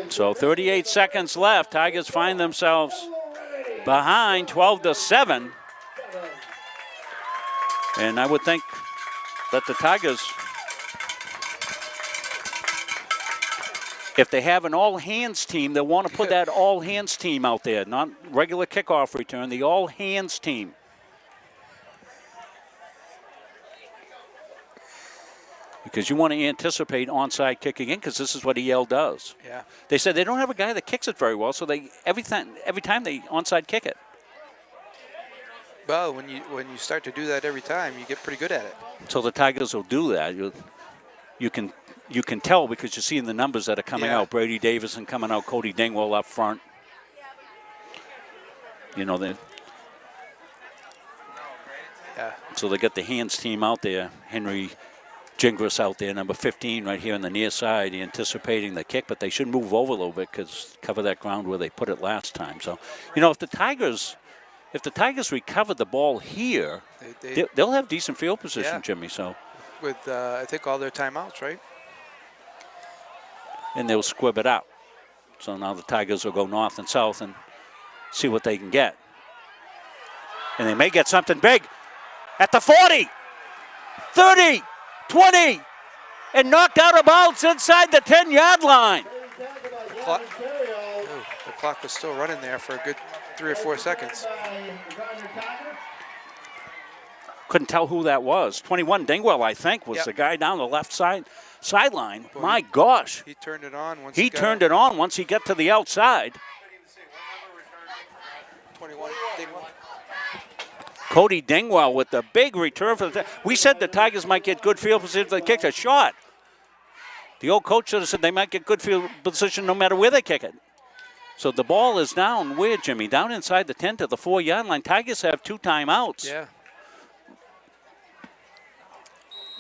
So 38 seconds left. Tigers find themselves behind 12-7. And I would think that the Tigers, if they have an all-hands team, they'll want to put that all-hands team out there, not regular kickoff return, the all-hands team. because you want to anticipate onside kicking in because this is what EL does. Yeah. They said they don't have a guy that kicks it very well, so they every time they onside kick it. Well, when you start to do that every time, you get pretty good at it. So the Tigers will do that. You can tell because you see in the numbers that are coming out. Brady Davison coming out, Cody Dingwall up front. You know, so they got the hands team out there. Henry Gingras out there, number 15 right here on the near side, anticipating the kick, but they should move over a little bit because cover that ground where they put it last time. So, you know, if the Tigers recover the ball here, they'll have decent field position, Jimmy. So, with I think all their timeouts, right? And they'll squib it out. So now the Tigers will go north and south and see what they can get. And they may get something big at the 40, 30, 20, and knocked out of bounds inside the 10-yard line. The clock was still running there for a good 3 or 4 seconds. Couldn't tell who that was. 21 Dingwell, I think, was the guy down the left sideline. Well, My gosh. He turned it on once he turned it on once he got to the outside. 21 Dingwell. Cody Dingwell with the big return for the. We said the Tigers might get good field position if they kicked a shot. The old coach should have said they might get good field position no matter where they kick it. So the ball is down where, Jimmy? Down inside the 10 to the 4-yard line. Tigers have 2 timeouts. Yeah.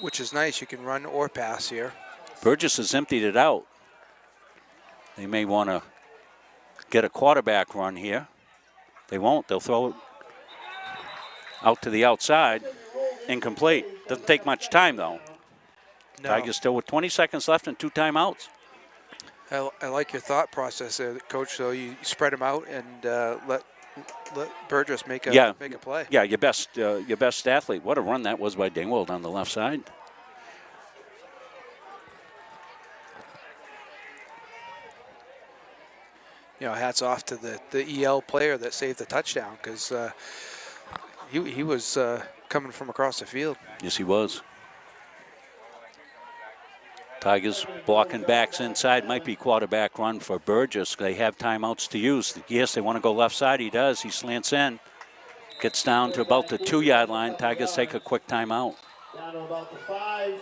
Which is nice. You can run or pass here. Burgess has emptied it out. They may want to get a quarterback run here. They won't. They'll throw it out to the outside. Incomplete. Doesn't take much time, though. No. Tigers still with 20 seconds left and 2 timeouts. I like your thought process there, Coach. So you spread them out and let Burgess make a play. Yeah, your best athlete. What a run that was by Dingwall down the left side. You know, hats off to the EL player that saved the touchdown because he was coming from across the field. Yes, he was. Tigers blocking backs inside. Might be quarterback run for Burgess. They have timeouts to use. Yes, they want to go left side. He does. He slants in. Gets down to about the 2-yard line. Tigers take a quick timeout. Down to about the 5.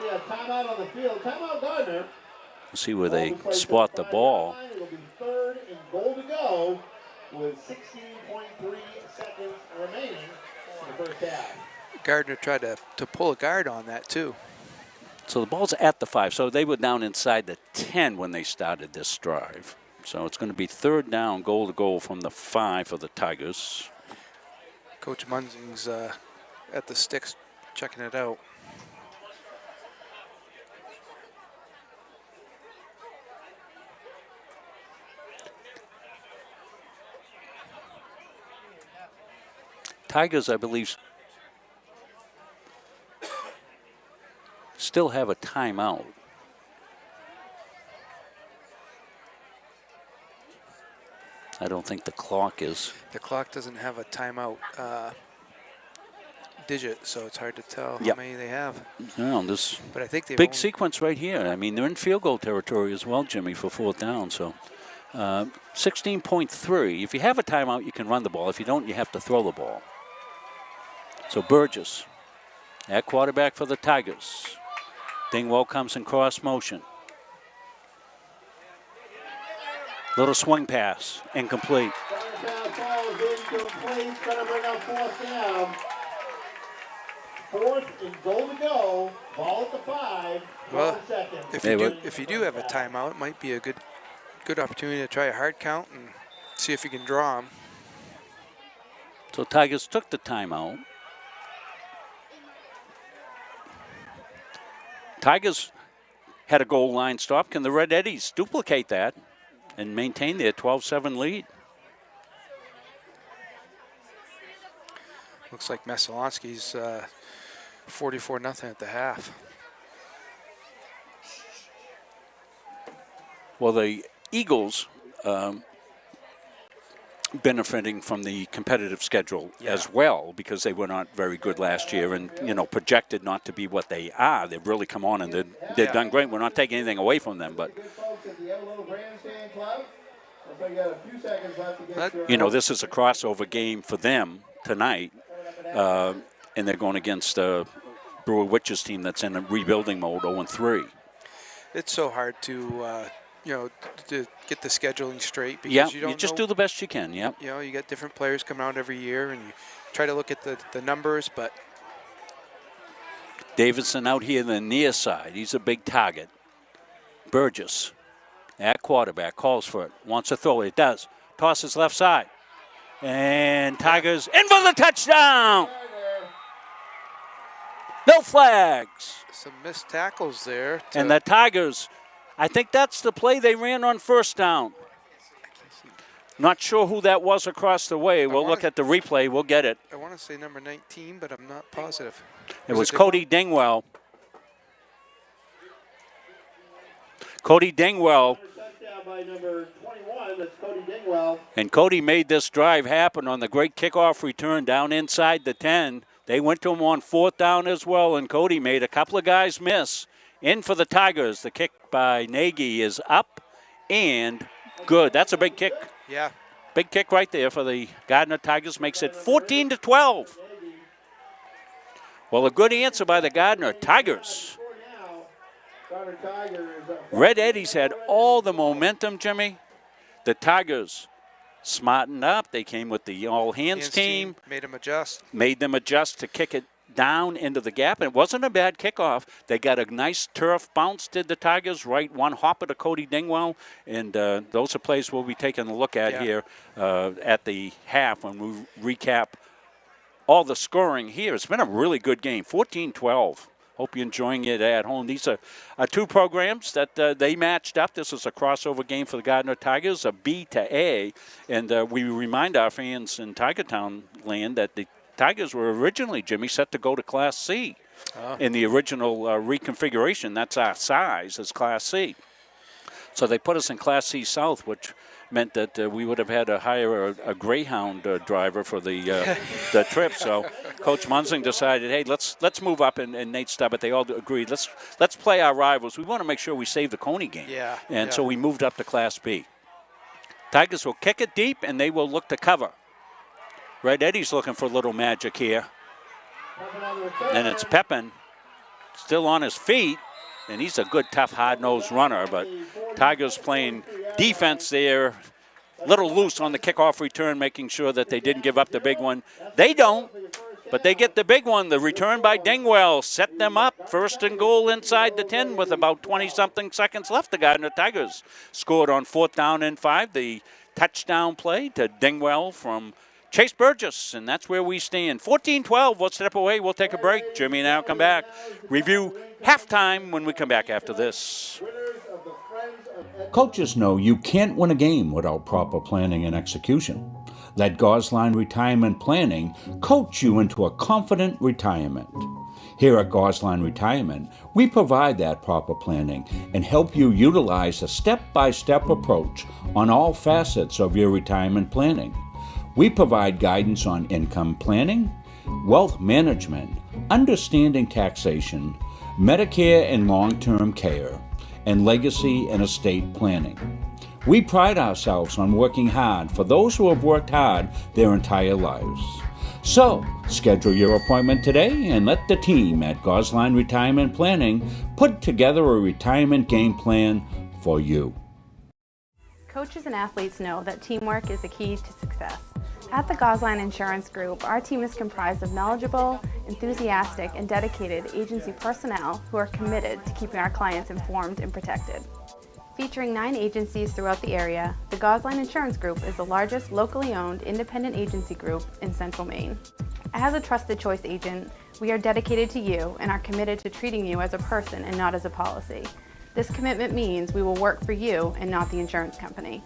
We have timeout on the field. Timeout Gardiner. We'll see where they spot the ball. It'll be 3rd and goal to go with 16.3 seconds remaining in the first half. Gardiner tried to pull a guard on that too. So the ball's at the 5. So they were down inside the 10 when they started this drive. So it's going to be 3rd down, goal to goal from the 5 for the Tigers. Coach Munzing's at the sticks checking it out. Tigers, I believe, still have a timeout. I don't think the clock is. The clock doesn't have a timeout digit, so it's hard to tell how many they have. No, this but I think big sequence right here. I mean, they're in field goal territory as well, Jimmy, for 4th down. So 16.3. If you have a timeout, you can run the ball. If you don't, you have to throw the ball. So Burgess at quarterback for the Tigers. Dingwall comes in cross motion. Little swing pass, incomplete. Ball is incomplete. Going to bring up 4th down. 4th and goal to go. Ball at the 5. Well, seconds. if you do have a timeout, it might be a good opportunity to try a hard count and see if you can draw them. So Tigers took the timeout. Tigers had a goal line stop. Can the Red Eddies duplicate that and maintain their 12-7 lead? Looks like Mesolonsky's 44-0 at the half. Well, the Eagles benefiting from the competitive schedule as well, because they were not very good last year and, projected not to be what they are. They've really come on and they've done great. We're not taking anything away from them, but, this is a crossover game for them tonight, and they're going against Brewer Witches team that's in a rebuilding mode, 0-3. It's so hard to to get the scheduling straight, because you just do the best you can. You got different players coming out every year, and you try to look at the numbers. But Davidson out here in the near side, he's a big target. Burgess at quarterback, calls for it, wants to throw it, it does, tosses left side, and Tigers in for the touchdown. No flags. Some missed tackles there. And the Tigers, I think that's the play they ran on first down. Not sure who that was across the way. We'll look at the replay. We'll get it. I want to say number 19, but I'm not positive. It was Cody Dingwell. Cody Dingwell. By number 21, that's Cody Dingwell. And Cody made this drive happen on the great kickoff return down inside the 10. They went to him on fourth down as well, and Cody made a couple of guys miss. In for the Tigers. The kick by Nagy is up and good. That's a big kick. Yeah. Big kick right there for the Gardiner Tigers. Makes it 14-12. Well, a good answer by the Gardiner Tigers. Red Eddies had all the momentum, Jimmy. The Tigers smartened up. They came with the all-hands team. Made them adjust. Made them adjust to kick it down into the gap. And it wasn't a bad kickoff. They got a nice turf bounce, did the Tigers, right? One hopper to Cody Dingwell. And those are plays we'll be taking a look at here at the half when we recap all the scoring here. It's been a really good game, 14-12. Hope you're enjoying it at home. These are two programs that they matched up. This is a crossover game for the Gardiner Tigers, a B to A. And we remind our fans in Tigertown land that the Tigers were originally, Jimmy, set to go to Class C in the original reconfiguration. That's our size as Class C. So they put us in Class C South, which meant that we would have had to hire a Greyhound driver for the trip. So Coach Munsing decided, hey, let's move up, and Nate Stubbett, they all agreed, let's play our rivals. We want to make sure we save the Coney game. And so we moved up to Class B. Tigers will kick it deep, and they will look to cover. Red Eddie's looking for a little magic here. And it's Pepin, still on his feet. And he's a good, tough, hard-nosed runner, but Tigers playing defense there, a little loose on the kickoff return, making sure that they didn't give up the big one. They don't, but they get the big one. The return by Dingwell set them up. First and goal inside the 10 with about 20-something seconds left. The Gardiner Tigers scored on 4th down and 5. The touchdown play to Dingwell from Chase Burgess, and that's where we stand. 14-12, we'll step away, we'll take a break. Jimmy and I will come back. Review halftime when we come back after this. Coaches know you can't win a game without proper planning and execution. Let Gosline Retirement Planning coach you into a confident retirement. Here at Gosline Retirement, we provide that proper planning and help you utilize a step-by-step approach on all facets of your retirement planning. We provide guidance on income planning, wealth management, understanding taxation, Medicare and long-term care, and legacy and estate planning. We pride ourselves on working hard for those who have worked hard their entire lives. So, schedule your appointment today and let the team at Gosline Retirement Planning put together a retirement game plan for you. Coaches and athletes know that teamwork is the key to success. At the Gosline Insurance Group, our team is comprised of knowledgeable, enthusiastic, and dedicated agency personnel who are committed to keeping our clients informed and protected. Featuring 9 agencies throughout the area, the Gosline Insurance Group is the largest locally owned independent agency group in Central Maine. As a trusted choice agent, we are dedicated to you and are committed to treating you as a person and not as a policy. This commitment means we will work for you and not the insurance company.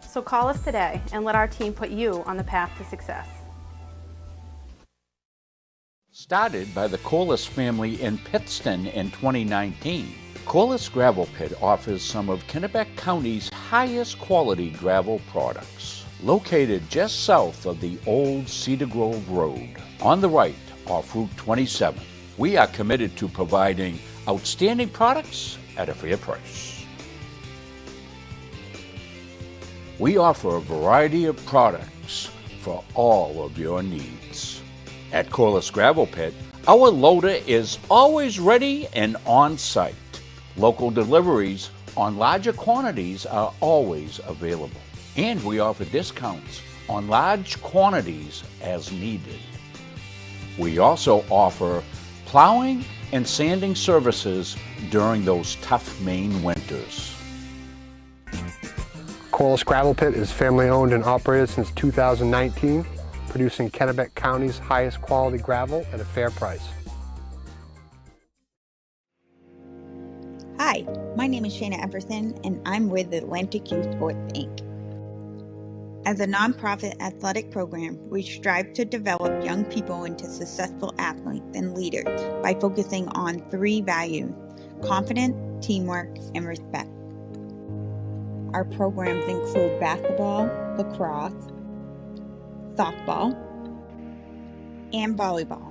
So call us today and let our team put you on the path to success. Started by the Corliss family in Pittston in 2019, Corliss Gravel Pit offers some of Kennebec County's highest quality gravel products. located just south of the old Cedar Grove Road, on the right off Route 27. We are committed to providing outstanding products at a fair price. We offer a variety of products for all of your needs. At Corliss Gravel Pit, our loader is always ready and on site. Local deliveries on larger quantities are always available. And we offer discounts on large quantities as needed. We also offer plowing and sanding services during those tough Maine winters. Corliss Gravel Pit is family owned and operated since 2019, producing Kennebec County's highest quality gravel at a fair price. Hi, my name is Shayna Everson and I'm with Atlantic Youth Sports Inc. As a nonprofit athletic program, we strive to develop young people into successful athletes and leaders by focusing on 3 values: confidence, teamwork, and respect. Our programs include basketball, lacrosse, softball, and volleyball.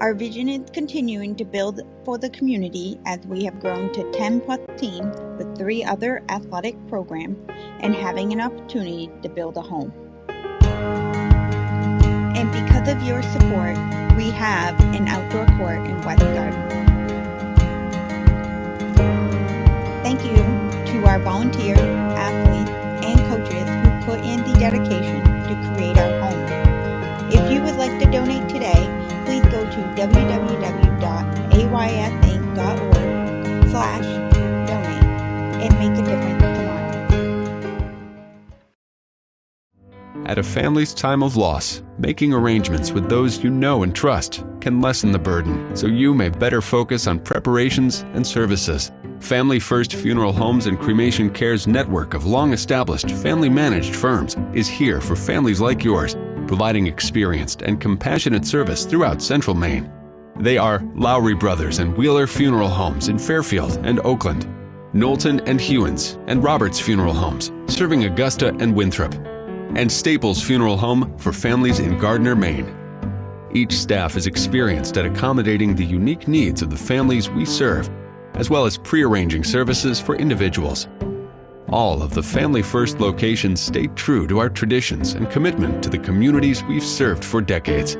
Our vision is continuing to build for the community as we have grown to 10+ teams with 3 other athletic programs and having an opportunity to build a home. And because of your support, we have an outdoor court in West Gardiner. Thank you to our volunteers, athletes, and coaches who put in the dedication to create our home. If you would like to donate today, please go to www.aysinc.org/donate and make a difference tomorrow. At a family's time of loss, making arrangements with those you know and trust can lessen the burden, so you may better focus on preparations and services. Family First Funeral Homes and Cremation Care's network of long-established, family-managed firms is here for families like yours, providing experienced and compassionate service throughout Central Maine. They are Lowry Brothers and Wheeler Funeral Homes in Fairfield and Oakland, Knowlton and Hewins and Roberts Funeral Homes, serving Augusta and Winthrop, and Staples Funeral Home for families in Gardiner, Maine. Each staff is experienced at accommodating the unique needs of the families we serve, as well as pre-arranging services for individuals. All of the Family First locations stay true to our traditions and commitment to the communities we've served for decades.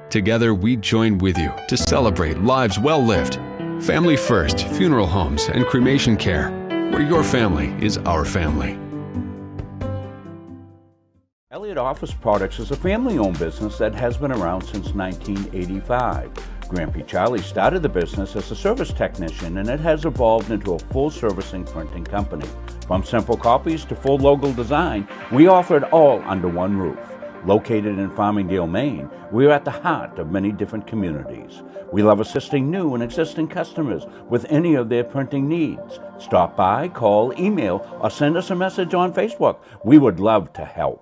Together, we join with you to celebrate lives well lived. Family First Funeral Homes and Cremation Care, where your family is our family. Elliott Office Products is a family-owned business that has been around since 1985. Grampy Charlie started the business as a service technician, and it has evolved into a full-servicing printing company. From simple copies to full logo design, we offer it all under one roof. Located in Farmingdale, Maine, we are at the heart of many different communities. We love assisting new and existing customers with any of their printing needs. Stop by, call, email, or send us a message on Facebook. We would love to help.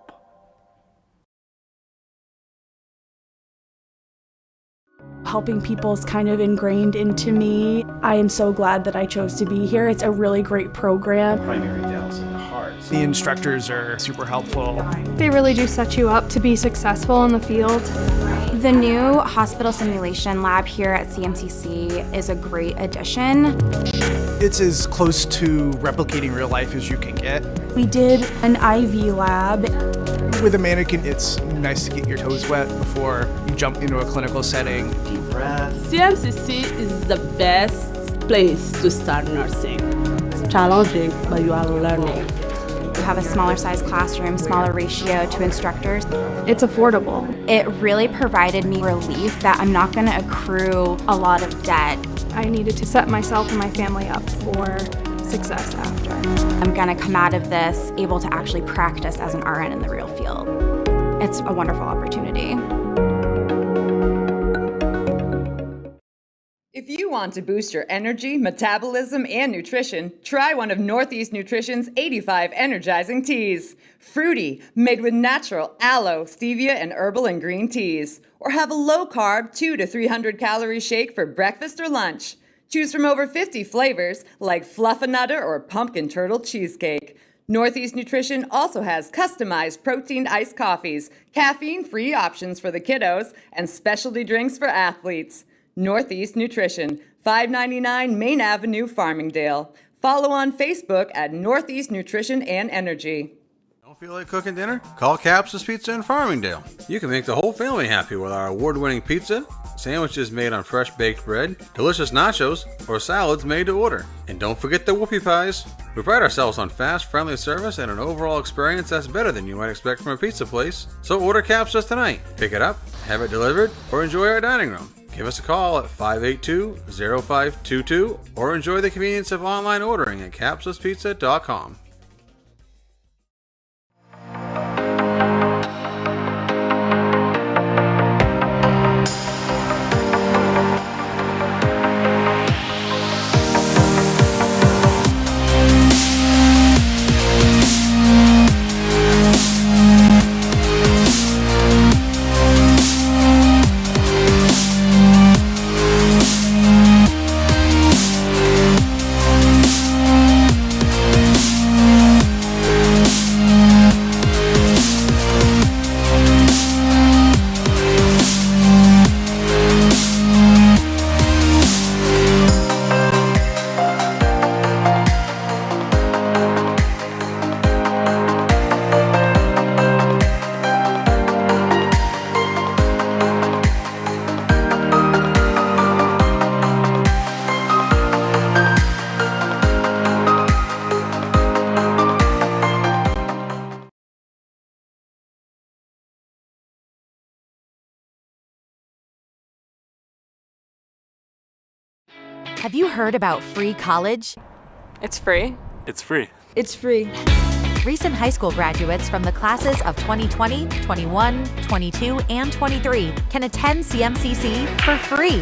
Helping people is kind of ingrained into me. I am so glad that I chose to be here. It's a really great program. Primary downs in the heart. The instructors are super helpful. They really do set you up to be successful in the field. The new hospital simulation lab here at CMCC is a great addition. It's as close to replicating real life as you can get. We did an IV lab. With a mannequin, it's nice to get your toes wet before you jump into a clinical setting. Deep breath. CMCC is the best place to start nursing. It's challenging, but you are learning. You have a smaller size classroom, smaller ratio to instructors. It's affordable. It really provided me relief that I'm not going to accrue a lot of debt. I needed to set myself and my family up for success after. I'm going to come out of this able to actually practice as an RN in the real field. It's a wonderful opportunity. If you want to boost your energy, metabolism, and nutrition, try one of Northeast Nutrition's 85 energizing teas. Fruity, made with natural aloe, stevia, and herbal and green teas. Or have a low-carb 200 to 300 calorie shake for breakfast or lunch. Choose from over 50 flavors like Fluffernutter or Pumpkin Turtle Cheesecake. Northeast Nutrition also has customized protein iced coffees, caffeine-free options for the kiddos, and specialty drinks for athletes. Northeast Nutrition, 599 Main Avenue, Farmingdale. Follow on Facebook at Northeast Nutrition and Energy. Don't feel like cooking dinner? Call Capsa's Pizza in Farmingdale. You can make the whole family happy with our award-winning pizza, sandwiches made on fresh baked bread, delicious nachos, or salads made to order. And don't forget the whoopie pies. We pride ourselves on fast, friendly service and an overall experience that's better than you might expect from a pizza place. So order Capsa's tonight. Pick it up, have it delivered, or enjoy our dining room. Give us a call at 582-0522 or enjoy the convenience of online ordering at capsaspizza.com. Have you heard about free college? It's free. It's free. It's free. Recent high school graduates from the classes of 2020, 21, 22, and 23 can attend CMCC for free.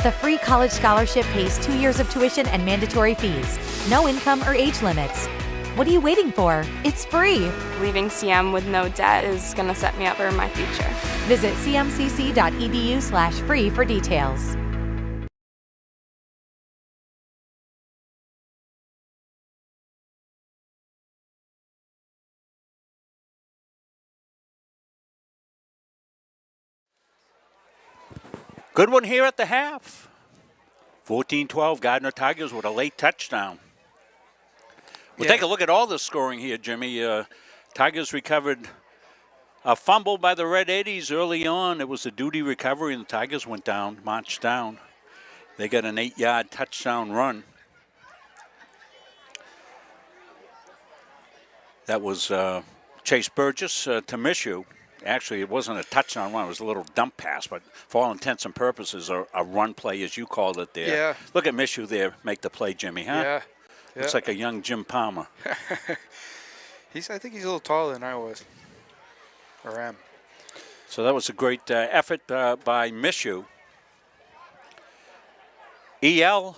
The free college scholarship pays 2 years of tuition and mandatory fees. No income or age limits. What are you waiting for? It's free. Leaving CM with no debt is going to set me up for my future. Visit cmcc.edu/free for details. Good one here at the half. 14-12, Gardiner Tigers with a late touchdown. We'll take a look at all the scoring here, Jimmy. Tigers recovered a fumble by the Red 80s early on. It was a duty recovery, and the Tigers went down, marched down. They got an 8-yard touchdown run. That was Chase Burgess to Mishu. Actually, it wasn't a touchdown run. It was a little dump pass, but for all intents and purposes, a run play, as you called it there. Yeah. Look at Mishu there make the play, Jimmy, huh? Yeah. Looks like a young Jim Palmer. I think he's a little taller than I was, or am. So that was a great effort by Mishu. EL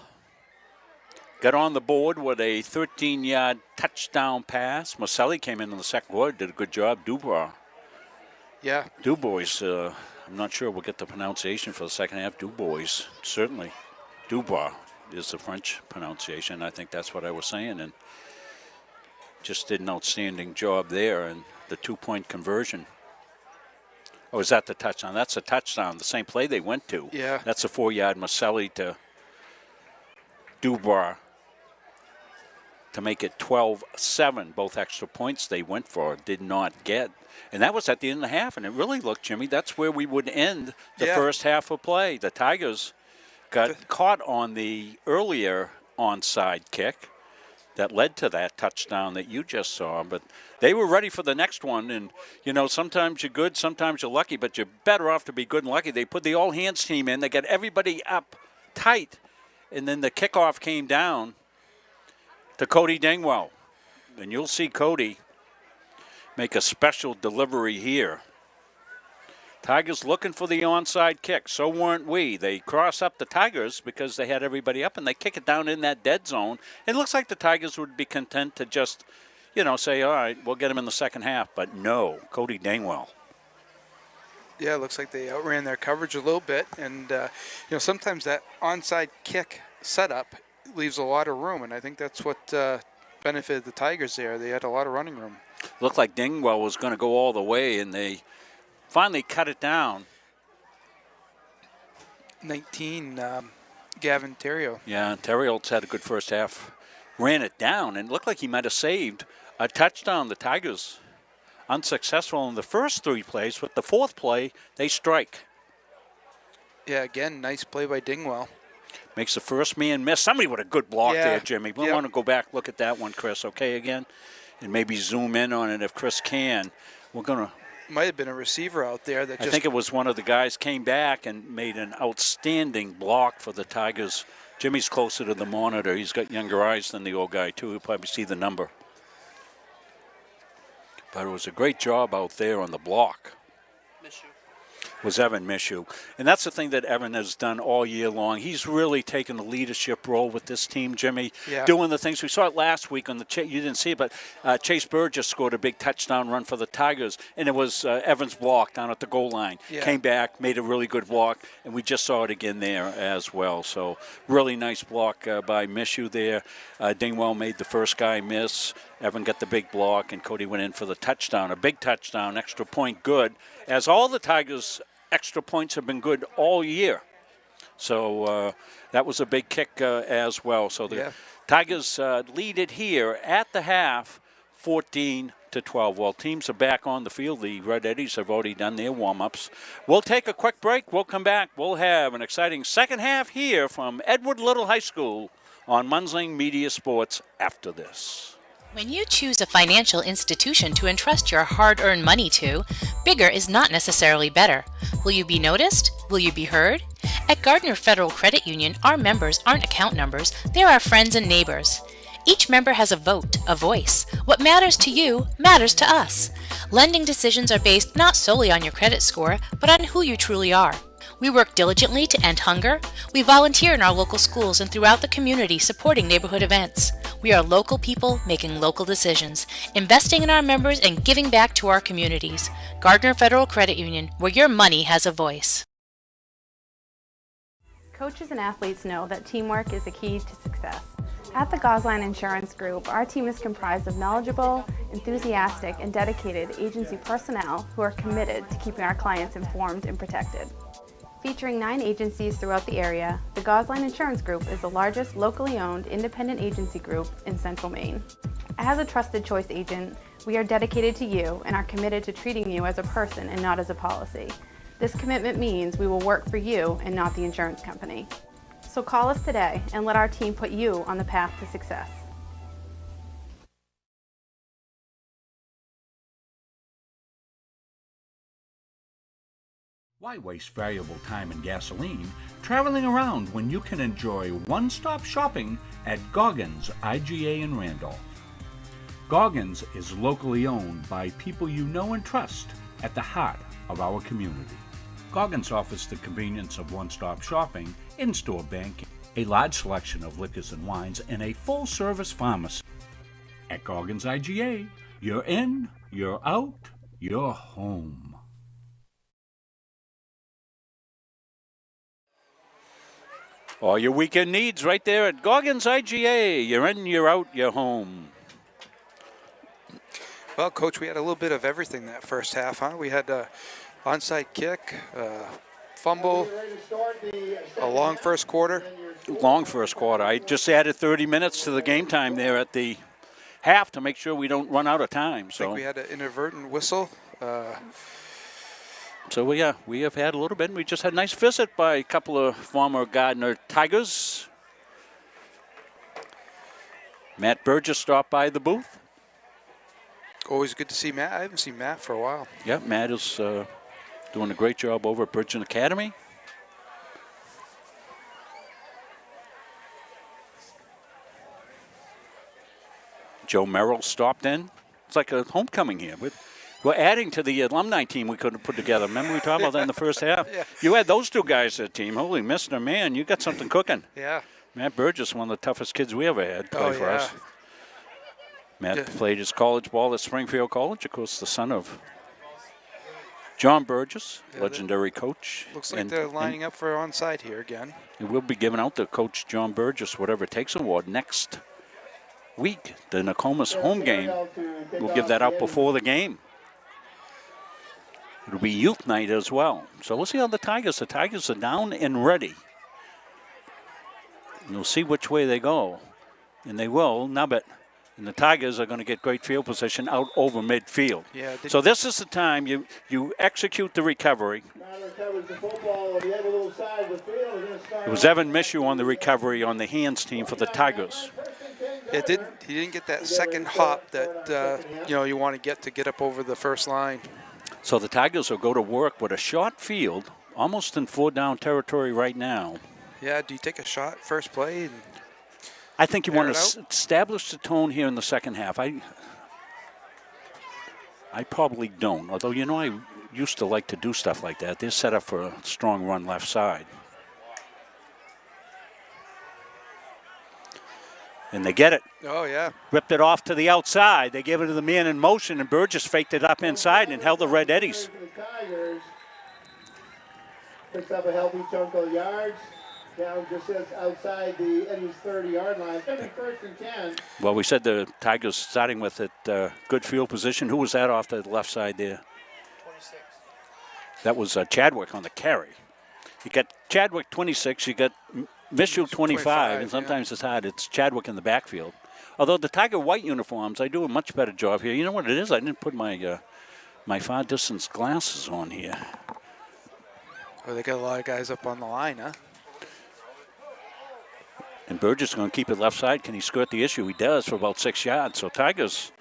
got on the board with a 13-yard touchdown pass. Maselli came in the second quarter, did a good job. Dubois. Yeah. Dubois, I'm not sure we'll get the pronunciation for the second half. Dubois, certainly. Dubois is the French pronunciation. I think that's what I was saying. And just did an outstanding job there. And the 2-point conversion. Oh, is that the touchdown? That's a touchdown. The same play they went to. Yeah. That's a 4-yard Maselli to Dubois to make it 12-7. Both extra points they went for did not get. And that was at the end of the half, and it really looked, Jimmy, that's where we would end the first half of play. The Tigers got caught on the earlier onside kick that led to that touchdown that you just saw, but they were ready for the next one. And, you know, sometimes you're good, sometimes you're lucky, but you're better off to be good and lucky. They put the all-hands team in. They got everybody up tight, and then the kickoff came down to Cody Dingwell. And you'll see Cody make a special delivery here. Tigers looking for the onside kick. So weren't we. They cross up the Tigers because they had everybody up, and they kick it down in that dead zone. It looks like the Tigers would be content to just, you know, say, all right, we'll get them in the second half. But no, Cody Dingwell. Yeah, it looks like they outran their coverage a little bit. And, you know, sometimes that onside kick setup leaves a lot of room, and I think that's what benefited the Tigers there. They had a lot of running room. Looked like Dingwell was going to go all the way, and they finally cut it down. 19, Gavin Terrio. Yeah, Terriol's had a good first half. Ran it down, and looked like he might have saved a touchdown. The Tigers unsuccessful in the first 3 plays, but the 4th play, they strike. Yeah, again, nice play by Dingwell. Makes the first man miss. Somebody with a good block there, Jimmy. We want to go back, look at that one, Chris, okay, again? And maybe zoom in on it if Chris can. We're going to... Might have been a receiver out there that I think it was one of the guys came back and made an outstanding block for the Tigers. Jimmy's closer to the monitor. He's got younger eyes than the old guy, too. He'll probably see the number. But it was a great job out there on the block. Was Evan Mishu. And that's the thing that Evan has done all year long. He's really taken a leadership role with this team, Jimmy, doing the things. We saw it last week on the you didn't see it, but Chase Burgess scored a big touchdown run for the Tigers, and it was Evan's block down at the goal line. Came back, made a really good block, and we just saw it again there as well. So really nice block by Mishu there. Dingwell made the first guy miss. Evan got the big block, and Cody went in for the touchdown. A big touchdown, extra point good, as all the Tigers' extra points have been good all year. So that was a big kick as well. So the Tigers lead it here at the half, 14-12. Well, teams are back on the field. The Red Eddies have already done their warm-ups. We'll take a quick break. We'll come back. We'll have an exciting second half here from Edward Little High School on Munsling Media Sports after this. When you choose a financial institution to entrust your hard-earned money to, bigger is not necessarily better. Will you be noticed? Will you be heard? At Gardiner Federal Credit Union, our members aren't account numbers, they're our friends and neighbors. Each member has a vote, a voice. What matters to you matters to us. Lending decisions are based not solely on your credit score, but on who you truly are. We work diligently to end hunger. We volunteer in our local schools and throughout the community supporting neighborhood events. We are local people making local decisions, investing in our members and giving back to our communities. Gardiner Federal Credit Union, where your money has a voice. Coaches and athletes know that teamwork is the key to success. At the Gosline Insurance Group, our team is comprised of knowledgeable, enthusiastic, and dedicated agency personnel who are committed to keeping our clients informed and protected. Featuring 9 agencies throughout the area, the Gosline Insurance Group is the largest locally owned independent agency group in Central Maine. As a trusted choice agent, we are dedicated to you and are committed to treating you as a person and not as a policy. This commitment means we will work for you and not the insurance company. So call us today and let our team put you on the path to success. Why waste valuable time and gasoline traveling around when you can enjoy one-stop shopping at Goggins IGA in Randolph? Goggins is locally owned by people you know and trust at the heart of our community. Goggins offers the convenience of one-stop shopping, in-store banking, a large selection of liquors and wines, and a full-service pharmacy. At Goggins IGA, you're in, you're out, you're home. All your weekend needs right there at Goggins IGA. You're in, you're out, you're home. Well, Coach, we had a little bit of everything that first half, huh? We had an onside kick, fumble, a long first quarter. Long first quarter. I just added 30 minutes to the game time there at the half to make sure we don't run out of time. I think we had an inadvertent whistle. So, we have had a little bit. We just had a nice visit by a couple of former Gardiner Tigers. Matt Burgess stopped by the booth. Always good to see Matt. I haven't seen Matt for a while. Yeah, Matt is doing a great job over at Bridgeton Academy. Joe Merrill stopped in. It's like a homecoming here. We're adding to the alumni team we couldn't put together. Remember we talked about that in the first half? Yeah. You had those 2 guys at the team. Holy Mr. Man, you got something cooking. Yeah. Matt Burgess, one of the toughest kids we ever had play for us. Matt played his college ball at Springfield College, of course, the son of John Burgess, legendary coach. Looks like they're lining up for onside here again. And we'll be giving out the Coach John Burgess Whatever It Takes award next week, the Nokomis home game. We'll give that out before the game. It'll be youth night as well. So we'll see how the Tigers are down and ready. And we'll see which way they go. And they will. Nubbet and the Tigers are going to get great field position out over midfield. Yeah, so this is the time you execute the recovery. It was Evan Mishu on the recovery on the hands team for the Tigers. He didn't get that second hop that you want to get up over the first line. So the Tigers will go to work with a short field, almost in 4-down territory right now. Yeah, do you take a shot first play? I think you want to establish the tone here in the second half. I probably don't, although, I used to like to do stuff like that. They're set up for a strong run left side. And they get it. Oh, yeah. Ripped it off to the outside. They gave it to the man in motion, and Burgess faked it up inside and held the Red Eddies. Picks up a healthy chunk of yards. Down just outside the Eddies 30-yard line. It's going to be 1st and 10. Well, we said the Tigers starting with it, good field position. Who was that off the left side there? 26. That was Chadwick on the carry. You got Chadwick 26. You got Mishu 25, and sometimes it's hard. It's Chadwick in the backfield. Although the Tiger white uniforms, I do a much better job here. You know what it is? I didn't put my my far distance glasses on here. Oh, they got a lot of guys up on the line, huh? And Burgess is going to keep it left side. Can he skirt the issue? He does for about 6 yards. So Tigers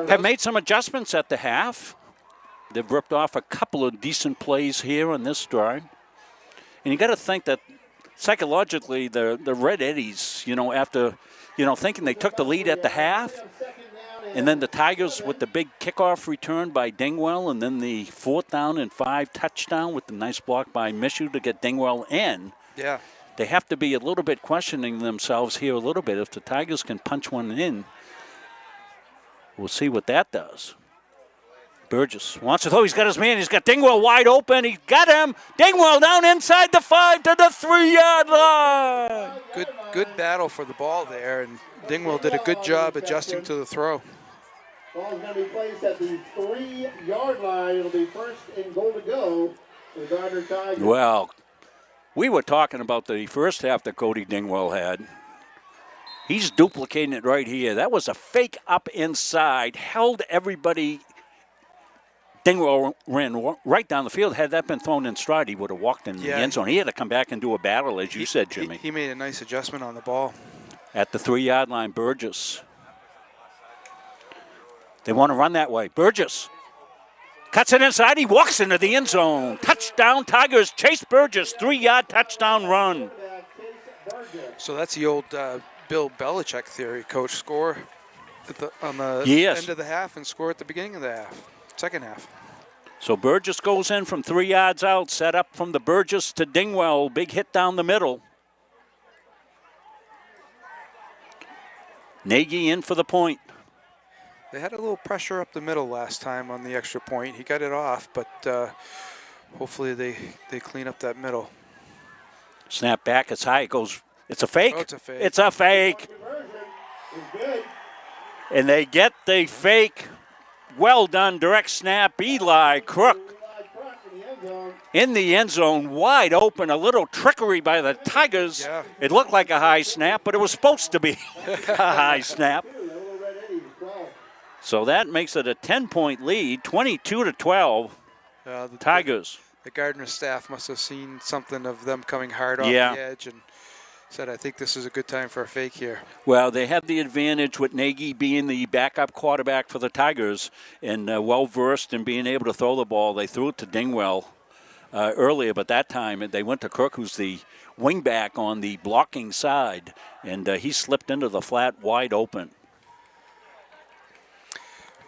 have made some adjustments at the half. They've ripped off a couple of decent plays here on this drive. And you got to think that psychologically the Red Eddies, after, thinking they took the lead at the half, and then the Tigers with the big kickoff return by Dingwell, and then the 4th down and 5 touchdown with the nice block by Mishu to get Dingwell in. Yeah. They have to be a little bit questioning themselves here a little bit. If the Tigers can punch one in, we'll see what that does. Burgess wants to throw. He's got his man. He's got Dingwell wide open. He got him. Dingwell down inside the 5 to the 3-yard line. Good battle for the ball there, and Dingwell did a good job adjusting to the throw. Ball's going to be placed at the 3-yard line. It'll be 1st and goal to go for the Gardiner Tigers. Well, we were talking about the first half that Cody Dingwell had. He's duplicating it right here. That was a fake up inside, held everybody. Dingwell ran right down the field. Had that been thrown in stride, he would have walked in the end zone. He had to come back and do a battle, as you said, Jimmy. He made a nice adjustment on the ball. At the 3-yard line, Burgess. They want to run that way. Burgess cuts it inside. He walks into the end zone. Touchdown, Tigers. Chase Burgess, 3-yard touchdown run. So that's the old Bill Belichick theory, coach. Score on the end of the half and score at the beginning of the half. Second half. So Burgess goes in from 3 yards out, set up from the Burgess to Dingwell. Big hit down the middle. Nagy in for the point. They had a little pressure up the middle last time on the extra point. He got it off, but hopefully they clean up that middle. Snap back, it's high, it goes, it's a fake. Oh, it's a fake. It's a fake. And they get the fake. Well done, direct snap, Eli Crook in the end zone, wide open. A little trickery by the Tigers. Yeah. It looked like a high snap, but it was supposed to be a high snap. So that makes it a 10-point lead, 22-12, Tigers. The Gardiner staff must have seen something of them coming hard off the edge and said, I think this is a good time for a fake here. Well, they have the advantage with Nagy being the backup quarterback for the Tigers and well-versed in being able to throw the ball. They threw it to Dingwell earlier, but that time they went to Crook, who's the wingback on the blocking side, and he slipped into the flat wide open.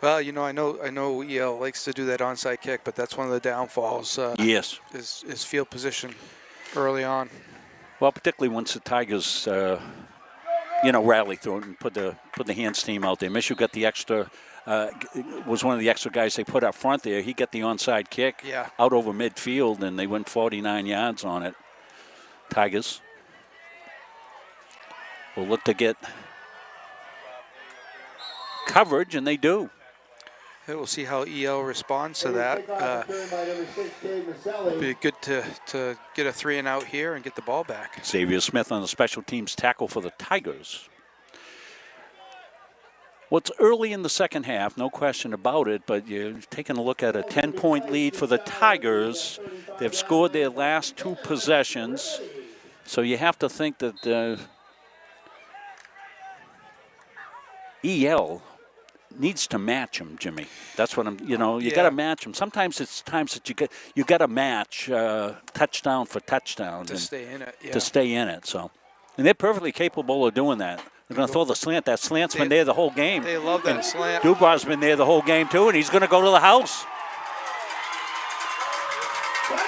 Well, I know EL likes to do that onside kick, but that's one of the downfalls. Yes. Is field position early on. Well, particularly once the Tigers, rally through it and put the hands team out there. Mishu got the extra, was one of the extra guys they put up front there. He got the onside kick out over midfield, and they went 49 yards on it. Tigers will look to get coverage, and they do. Yeah, we'll see how EL responds to that. Be good to get a 3-and-out here and get the ball back. Xavier Smith on the special teams tackle for the Tigers. Well, it's early in the second half, no question about it, but you're taking a look at a 10-point lead for the Tigers. They've scored their last 2 possessions, so you have to think that EL needs to match them, Jimmy. That's what you got to match them. Sometimes it's times that you got to match touchdown for touchdown to stay in it. Yeah. To stay in it. So, and they're perfectly capable of doing that. They're going to throw the slant. That slant's been there the whole game. They love that slant. Dubois been there the whole game too, and he's going to go to the house.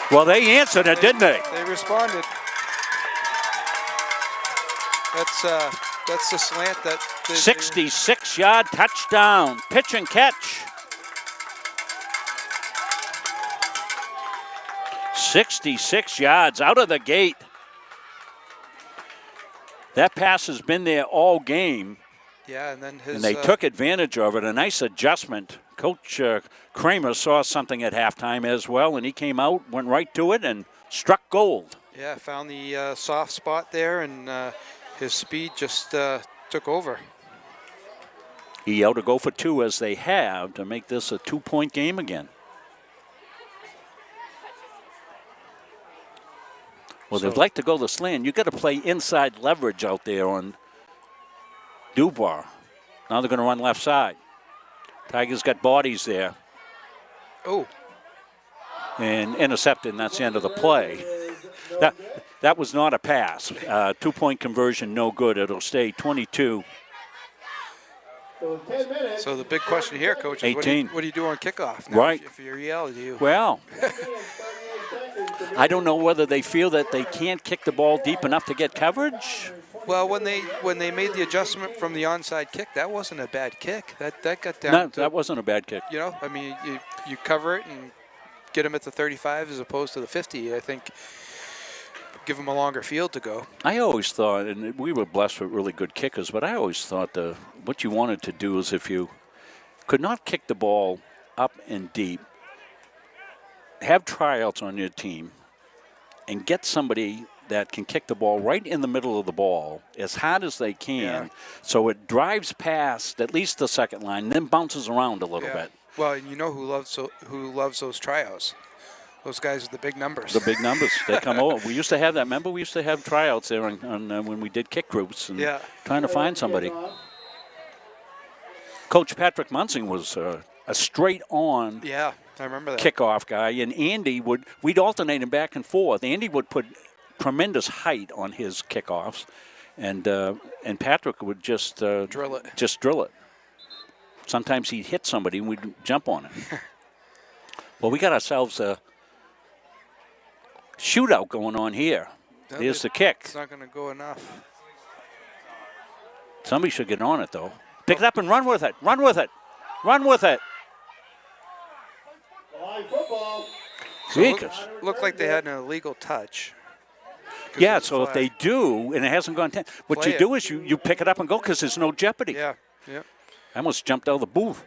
Well, they answered it, didn't they? They responded. That's the slant that... 66-yard touchdown. Pitch and catch. 66 yards out of the gate. That pass has been there all game. Yeah, and then his... And they took advantage of it. A nice adjustment. Coach Kramer saw something at halftime as well, and he came out, went right to it, and struck gold. Yeah, found the soft spot there, and his speed just took over. EL to go for 2 as they have to make this a 2-point game again. Well, they'd like to go the slant. You've got to play inside leverage out there on Dubois. Now they're going to run left side. Tigers got bodies there. Oh. And intercepted, and that's the end of the play. That was not a pass. 2-point conversion, no good. It'll stay 22. So the big question here, Coach, is 18. What do you do on kickoff? Now, right. If you're EL, do you? Well, I don't know whether they feel that they can't kick the ball deep enough to get coverage. Well, when they made the adjustment from the onside kick, that wasn't a bad kick. That got down. No, that wasn't a bad kick. You know, I mean, you cover it and get them at the 35 as opposed to the 50. I think give them a longer field to go. I always thought, and we were blessed with really good kickers, but I always thought what you wanted to do is if you could not kick the ball up and deep, have tryouts on your team and get somebody that can kick the ball right in the middle of the ball as hard as they can, so it drives past at least the second line and then bounces around a little bit. Well, and you know who loves those tryouts? Those guys with the big numbers. The big numbers. They come over. We used to have that. Remember, we used to have tryouts there on when we did kick groups and trying to find somebody. Coach Patrick Munsing was a straight-on I remember that. kickoff guy, and Andy we'd alternate him back and forth. Andy would put tremendous height on his kickoffs, and Patrick would just drill it. Just drill it. Sometimes he'd hit somebody and we'd jump on it. Well, we got ourselves a shootout going on here. There's the kick. It's not going to go enough. Somebody should get on it, though. Pick it up and run with it. Run with it. Run with it. So looked like they had an illegal touch. Yeah, so if they do, and it hasn't gone 10, what you do is you pick it up and go because there's no jeopardy. Yeah. I almost jumped out of the booth.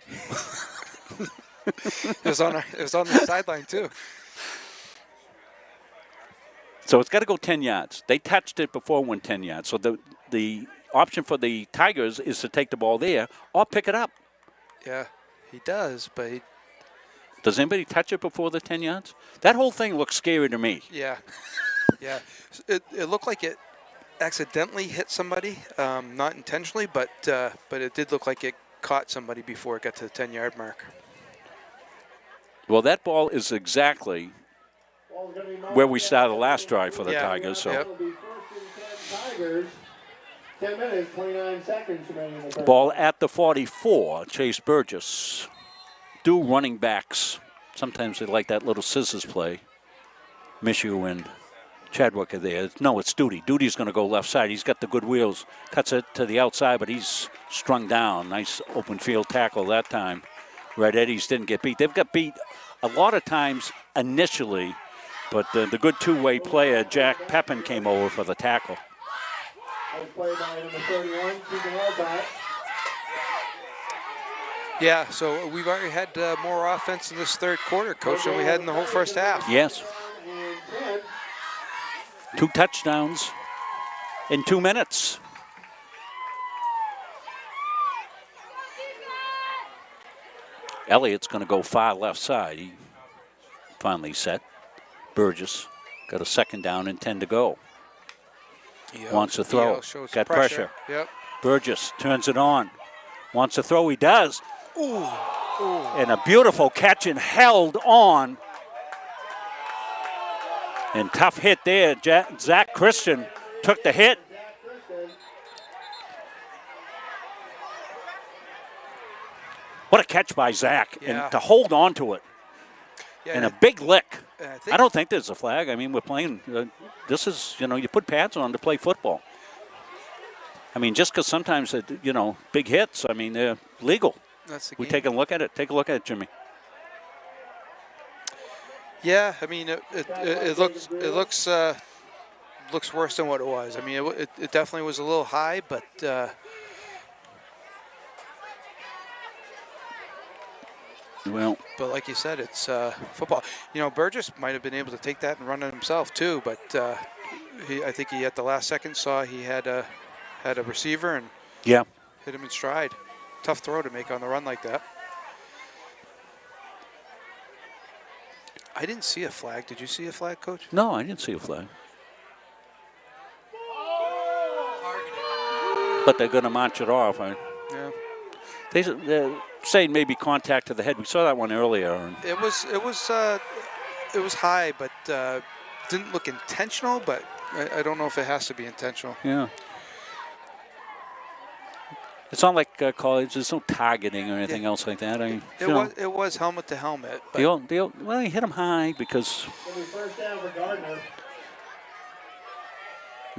It was on the sideline, too. So it's got to go 10 yards. They touched it before, went 10 yards. So the option for the Tigers is to take the ball there or pick it up. Yeah, he does, but does anybody touch it before the 10 yards? That whole thing looks scary to me. Yeah. It looked like it accidentally hit somebody, not intentionally, but it did look like it caught somebody before it got to the 10-yard mark. Well, that ball is exactly where we started the last drive for the Tigers. So. Tigers, 10 minutes, 29 seconds remaining. Ball at the 44, Chase Burgess. Do running backs. Sometimes they like that little scissors play. Mishu and Chadwick are there. No, it's Duty. Duty's going to go left side. He's got the good wheels. Cuts it to the outside, but he's strung down. Nice open field tackle that time. Red Eddies didn't get beat. They've got beat a lot of times initially, but the good two-way player, Jack Pepin, came over for the tackle. Play by number 31, Yeah, so we've already had more offense in this third quarter, Coach, than we had in the whole first half. Yes. 2 touchdowns in 2 minutes. Elliott's going to go far left side. He finally set. Burgess got a 2nd down and 10 to go. Wants to throw. Got pressure. Yep. Burgess turns it on. Wants to throw. He does. Ooh. Ooh. And a beautiful catch and held on. And tough hit there. Zach Christian took the hit. What a catch by Zach. Yeah. And to hold on to it. Yeah, and a big lick. I don't think there's a flag. I mean, we're playing. This is, you put pads on to play football. I mean, just because sometimes, big hits, I mean, they're legal. That's the We game. take a look at it. Take a look at it, Jimmy. Yeah, I mean, it looks worse than what it was. I mean, it definitely was a little high, but but like you said, it's football. Burgess might have been able to take that and run it himself too, but I think he at the last second saw he had a receiver and hit him in stride. Tough throw to make on the run like that. I didn't see a flag. Did you see a flag, Coach? No, I didn't see a flag. But they're going to march it off. Yeah. They're saying maybe contact to the head. We saw that one earlier. It was high, but didn't look intentional. But I don't know if it has to be intentional. Yeah. It's not like college. There's no targeting or anything else like that. I mean, it was helmet to helmet. But they hit him high because First down for Gardiner.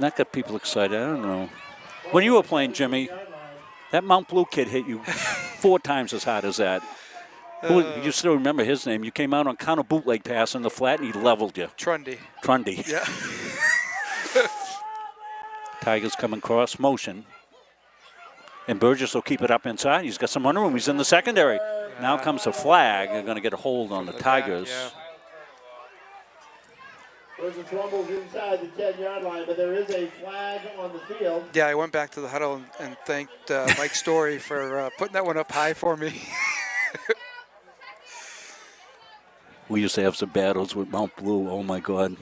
that got people excited. I don't know. When you were playing, Jimmy, that Mount Blue kid hit you 4 times as hard as that. You still remember his name. You came out on counter bootleg pass in the flat, and he leveled you. Trundy. Yeah. Tigers coming cross motion. And Burgess will keep it up inside. He's got some running room. He's in the secondary. Now comes a flag. They're going to get a hold on the Tigers. Burgess rumbles inside the 10-yard line, but there is a flag on the field. Yeah, I went back to the huddle and thanked Mike Story for putting that one up high for me. We used to have some battles with Mount Blue. Oh, my God.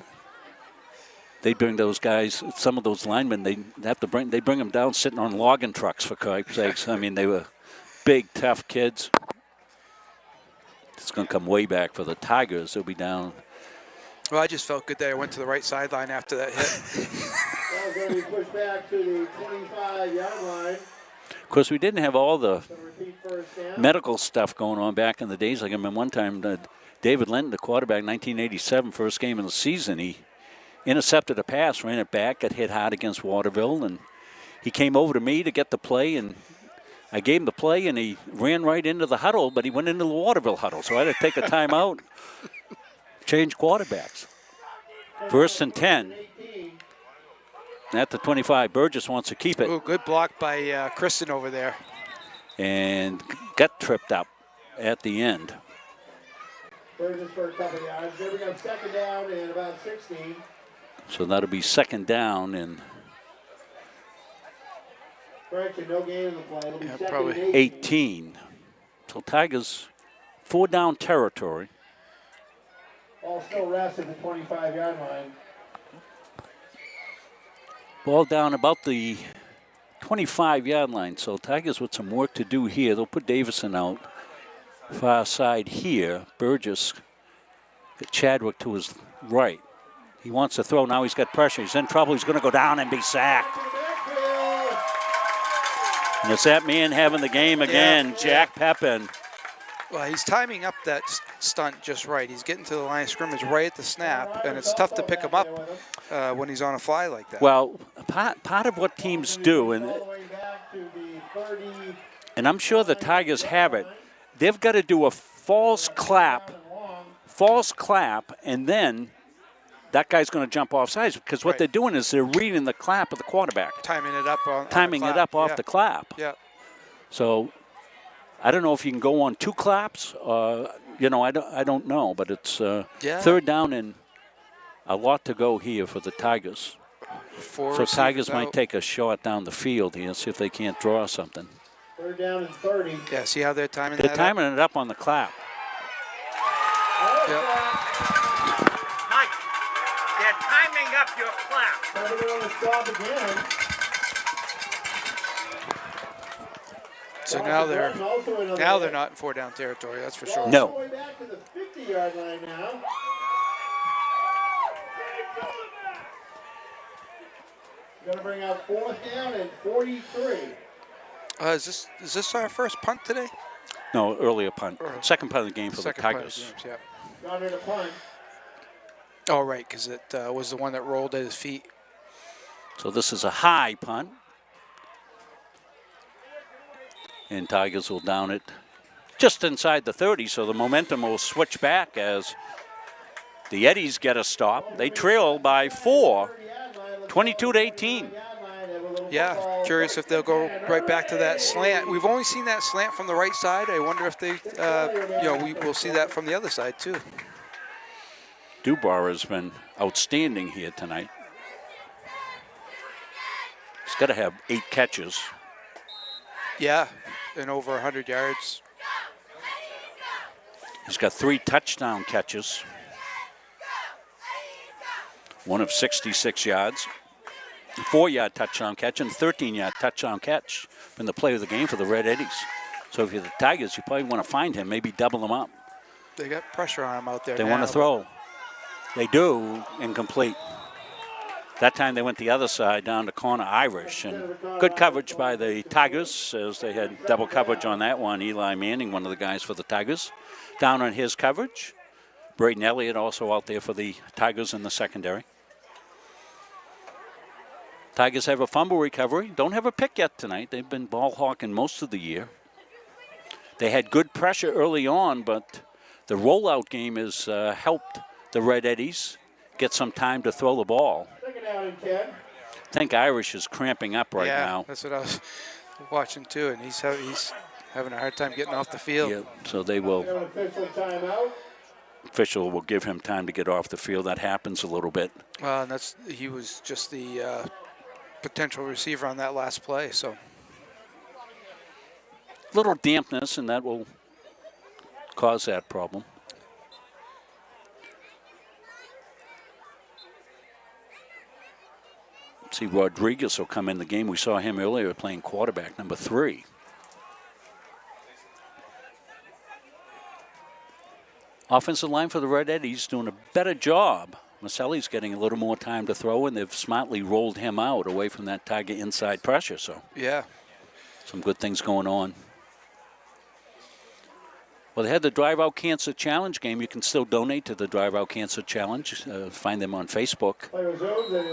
They bring those guys, some of those linemen, they bring them down sitting on logging trucks, for Christ's sakes. I mean, they were big, tough kids. It's going to come way back for the Tigers. They'll be down. Well, I just felt good that I went to the right sideline after that hit. That was going to be pushed back to the 25-yard line. Of course, we didn't have all the medical stuff going on back in the days. Like I remember one time, David Linton, the quarterback, 1987, first game of the season, he intercepted a pass, ran it back, got hit hard against Waterville, and he came over to me to get the play, and I gave him the play, and he ran right into the huddle, but he went into the Waterville huddle, so I had to take a timeout, change quarterbacks. 1st and 10. At the 25, Burgess wants to keep it. Ooh, good block by Kristen over there. And got tripped up at the end. Burgess for a couple yards. Then we got 2nd down and about 16. So that'll be 2nd down and Correction, no gain in the play. It'll be probably 18. So Tigers 4 down territory. Ball still rests at the 25-yard line. Ball down about the 25-yard line. So Tigers with some work to do here. They'll put Davison out far side here. Burgess, Chadwick to his right. He wants to throw. Now he's got pressure. He's in trouble. He's going to go down and be sacked. And it's that man having the game again, Jack Pepin. Well, he's timing up that stunt just right. He's getting to the line of scrimmage right at the snap, and it's tough to pick him up when he's on a fly like that. Well, part of what teams do, and I'm sure the Tigers have it, they've got to do a false clap, and then that guy's going to jump off sides, because what they're doing is they're reading the clap of the quarterback. Timing it up off the clap. Yeah. So I don't know if you can go on 2 claps. You know, I don't know, but it's Yeah. 3rd down and a lot to go here for the Tigers. 4 So Tigers receivers might out. take a shot down the field here and see if they can't draw something. 3rd down and 30. Yeah, see how they're timing They're that timing it up on the clap. Yep. Mike, they're timing up your clap. Trying to go on the stop again. So now they're not in 4-down territory, that's for sure. No. All the way back to the 50-yard line now. Going to bring out 4th down and 43. Is this our first punt today? No, earlier punt. Second punt of the game for the Second punt of Tigers. the games, yeah. Gardiner to punt. Oh, right, because it was the one that rolled at his feet. So this is a high punt. And Tigers will down it just inside the 30, so the momentum will switch back as the Eddies get a stop. They trail by 4, 22-18. Yeah, curious if they'll go right back to that slant. We've only seen that slant from the right side. I wonder if they, we will see that from the other side too. Dubar has been outstanding here tonight. He's got to have 8 catches. Yeah, and over 100 yards. He's got 3 touchdown catches. One of 66 yards. A 4-yard touchdown catch and a 13-yard touchdown catch. Been the play of the game for the Red Eddies. So if you're the Tigers, you probably want to find him, maybe double him up. They got pressure on him out there. They want to throw. They do, incomplete. That time they went the other side down to corner Irish. And good coverage by the Tigers as they had double coverage on that one. Eli Manning, one of the guys for the Tigers, down on his coverage. Braden Elliott also out there for the Tigers in the secondary. Tigers have a fumble recovery. Don't have a pick yet tonight. They've been ball hawking most of the year. They had good pressure early on, but the rollout game has helped the Red Eddies get some time to throw the ball. I think Irish is cramping up right now. Yeah, that's what I was watching too, and he's having a hard time getting off the field. Yeah, so they will. Official will give him time to get off the field. That happens a little bit. And he was just the potential receiver on that last play, so. Little dampness, and that will cause that problem. See, Rodriguez will come in the game. We saw him earlier playing quarterback, number 3. Offensive line for the Red Eddies doing a better job. Maselli's getting a little more time to throw, and they've smartly rolled him out away from that Tiger inside pressure. So yeah, some good things going on. Well, they had the Drive Out Cancer Challenge game. You can still donate to the Drive Out Cancer Challenge. Find them on Facebook.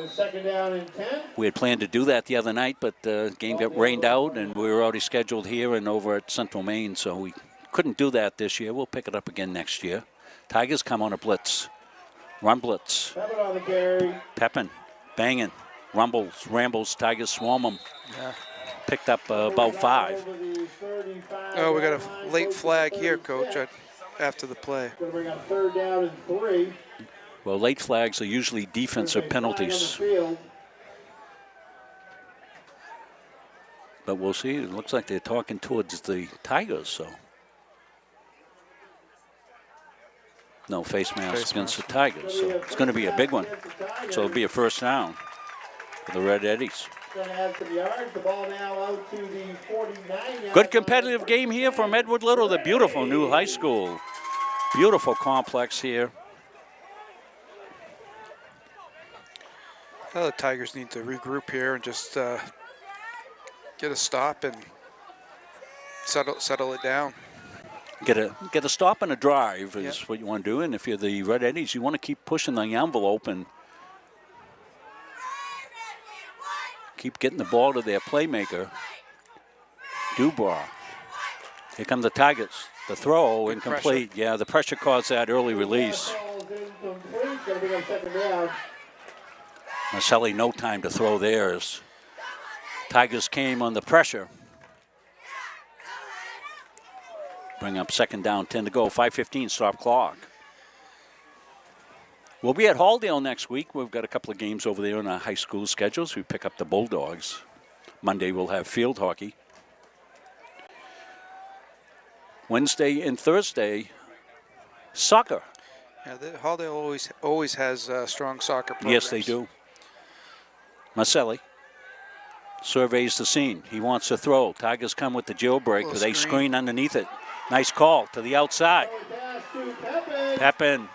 Second down and 10. We had planned to do that the other night, but the game got rained out, and we were already scheduled here and over at Central Maine, so we couldn't do that this year. We'll pick it up again next year. Tigers come on a blitz. Run blitz. Pepin on the carry. Pepin, banging, rumbles, rambles, Tigers swarm them. Yeah. Picked up about 5. Oh, we got a late flag here, Coach, after the play. Going to bring up 3rd down and 3. Well, late flags are usually defensive penalties. But we'll see. It looks like they're talking towards the Tigers, so. No face mask against the Tigers, so it's going to be a big one. So it'll be a first down for the Red Eddies. Good competitive game here from Edward Little, the beautiful new high school. Beautiful complex here. Well, the Tigers need to regroup here and just get a stop and settle it down. Get a stop and a drive is what you want to do. And if you're the Red Eddies, you want to keep pushing the envelope and keep getting the ball to their playmaker, Dubar. Here come the Tigers. The throw, incomplete. Yeah, the pressure caused that early release. Maselli, no time to throw theirs. Tigers came on the pressure. Bring up second down, 10 to go, 5:15 stop clock. We'll be at Halldale next week. We've got a couple of games over there on our high school schedules. We pick up the Bulldogs. Monday we'll have field hockey. Wednesday and Thursday, soccer. Yeah, Halldale always has strong soccer programs. Yes, they do. Maselli surveys the scene. He wants to throw. Tigers come with the jailbreak, but they screen underneath it. Nice call to the outside. Pepin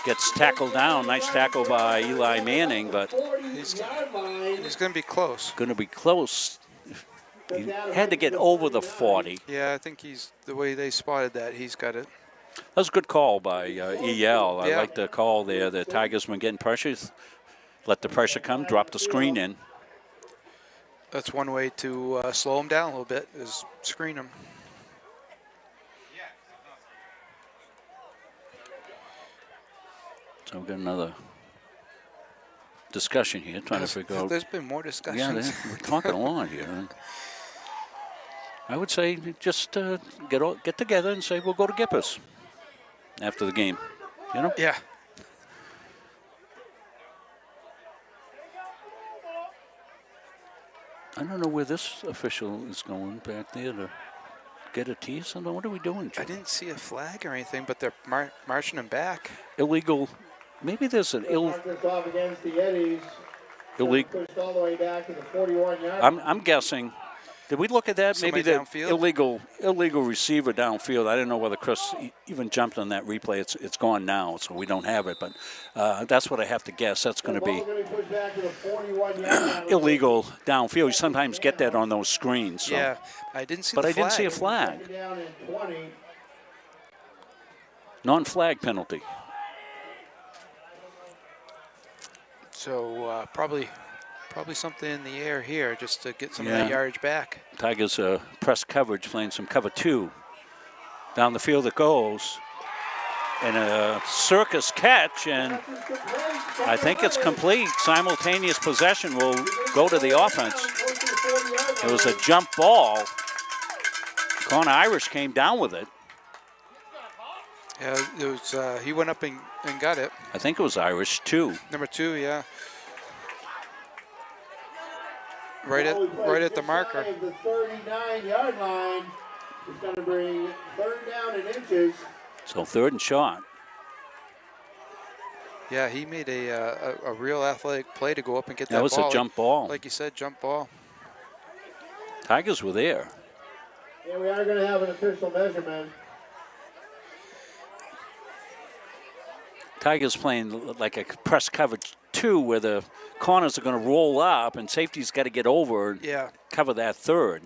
gets tackled down. Nice tackle by Eli Manning, but he's going to be close. Going to be close. He had to get over the 40. Yeah, I think the way they spotted that, he's got it. That was a good call by EL. I like the call there. The Tigers were getting pressures. Let the pressure come, drop the screen in. That's one way to slow him down a little bit, is screen him. So we've got another discussion here, trying to figure out. There's been more discussions. Yeah, we're talking a lot here. I would say just get together and say we'll go to Gippers after the game. You know? Yeah. I don't know where this official is going back there to get a tee. So what are we doing, Joe? I didn't see a flag or anything, but they're marching him back. Illegal. Maybe there's an illegal. Pushed all the way back to the 41-yard. I'm guessing. Did we look at that? Somebody Maybe the downfield? illegal receiver downfield. I didn't know whether Chris even jumped on that replay. It's gone now, so we don't have it. But that's what I have to guess. That's going to be illegal downfield. You sometimes get that on those screens. So. Yeah, I didn't see. But the I flag. didn't see a flag. Non-flag penalty. So probably something in the air here just to get some of that yardage back. Tigers press coverage, playing some cover 2. Down the field it goes. And a circus catch, and I think it's complete. Simultaneous possession will go to the offense. It was a jump ball. Connor Irish came down with it. Yeah, it was. He went up and got it. I think it was Irish, too. Number 2, yeah. Right at the marker. The 39-yard line is going to bring third down and inches. So third and short. Yeah, he made a real athletic play to go up and get that ball. That was a jump ball. Like you said, jump ball. Tigers were there. Yeah, we are going to have an official measurement. Tigers playing like a press coverage 2 where the corners are going to roll up and safety's got to get over and cover that third.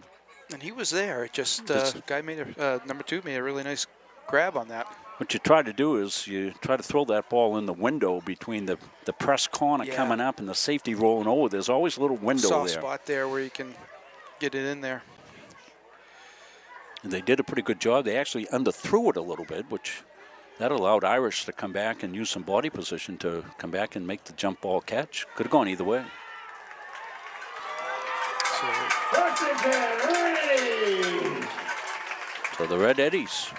And he was there. Just guy made number 2 made a really nice grab on that. What you try to do is you try to throw that ball in the window between the press corner coming up and the safety rolling over. There's always a little window soft there. Spot there where you can get it in there. And they did a pretty good job. They actually underthrew it a little bit, which that allowed Irish to come back and use some body position to come back and make the jump ball catch. Could have gone either way. So the Red Eddies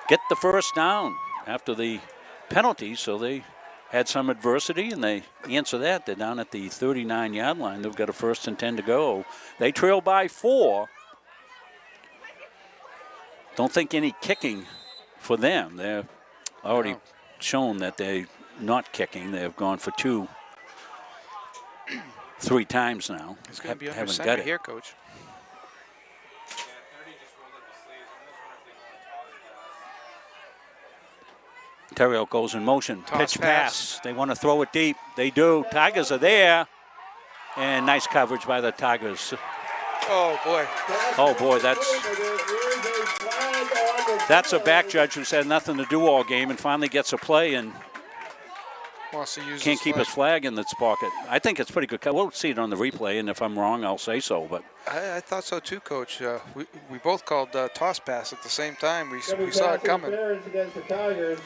get the first down after the penalty, so they had some adversity, and they answer that. They're down at the 39-yard line. They've got a 1st and 10 to go. They trail by 4. Don't think any kicking for them. They're already shown that they're not kicking. They've gone for 2, 3 times now. It's going to be under haven't center got it here, Coach. Terrell goes in motion. Toss Pitch pass. They want to throw it deep. They do. Tigers are there. And nice coverage by the Tigers. Oh, boy. Oh, boy, that's a back judge who's had nothing to do all game and finally gets a play and wants to use can't keep his flag in its pocket. I think it's pretty good. We'll see it on the replay, and if I'm wrong, I'll say so. But I thought so too, Coach. We both called toss pass at the same time. We saw it coming. Against the Tigers.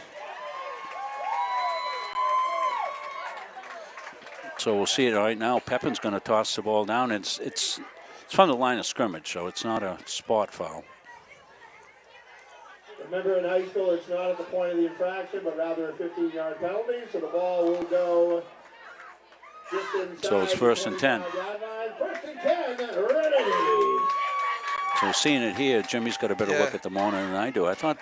So we'll see it right now. Pepin's going to toss the ball down. It's from the line of scrimmage, so it's not a spot foul. Remember, in high school, it's not at the point of the infraction, but rather a 15-yard penalty, so the ball will go just inside. So it's 1st and 10. 1st and 10, ready. So seeing it here, Jimmy's got a better look at the monitor than I do. I thought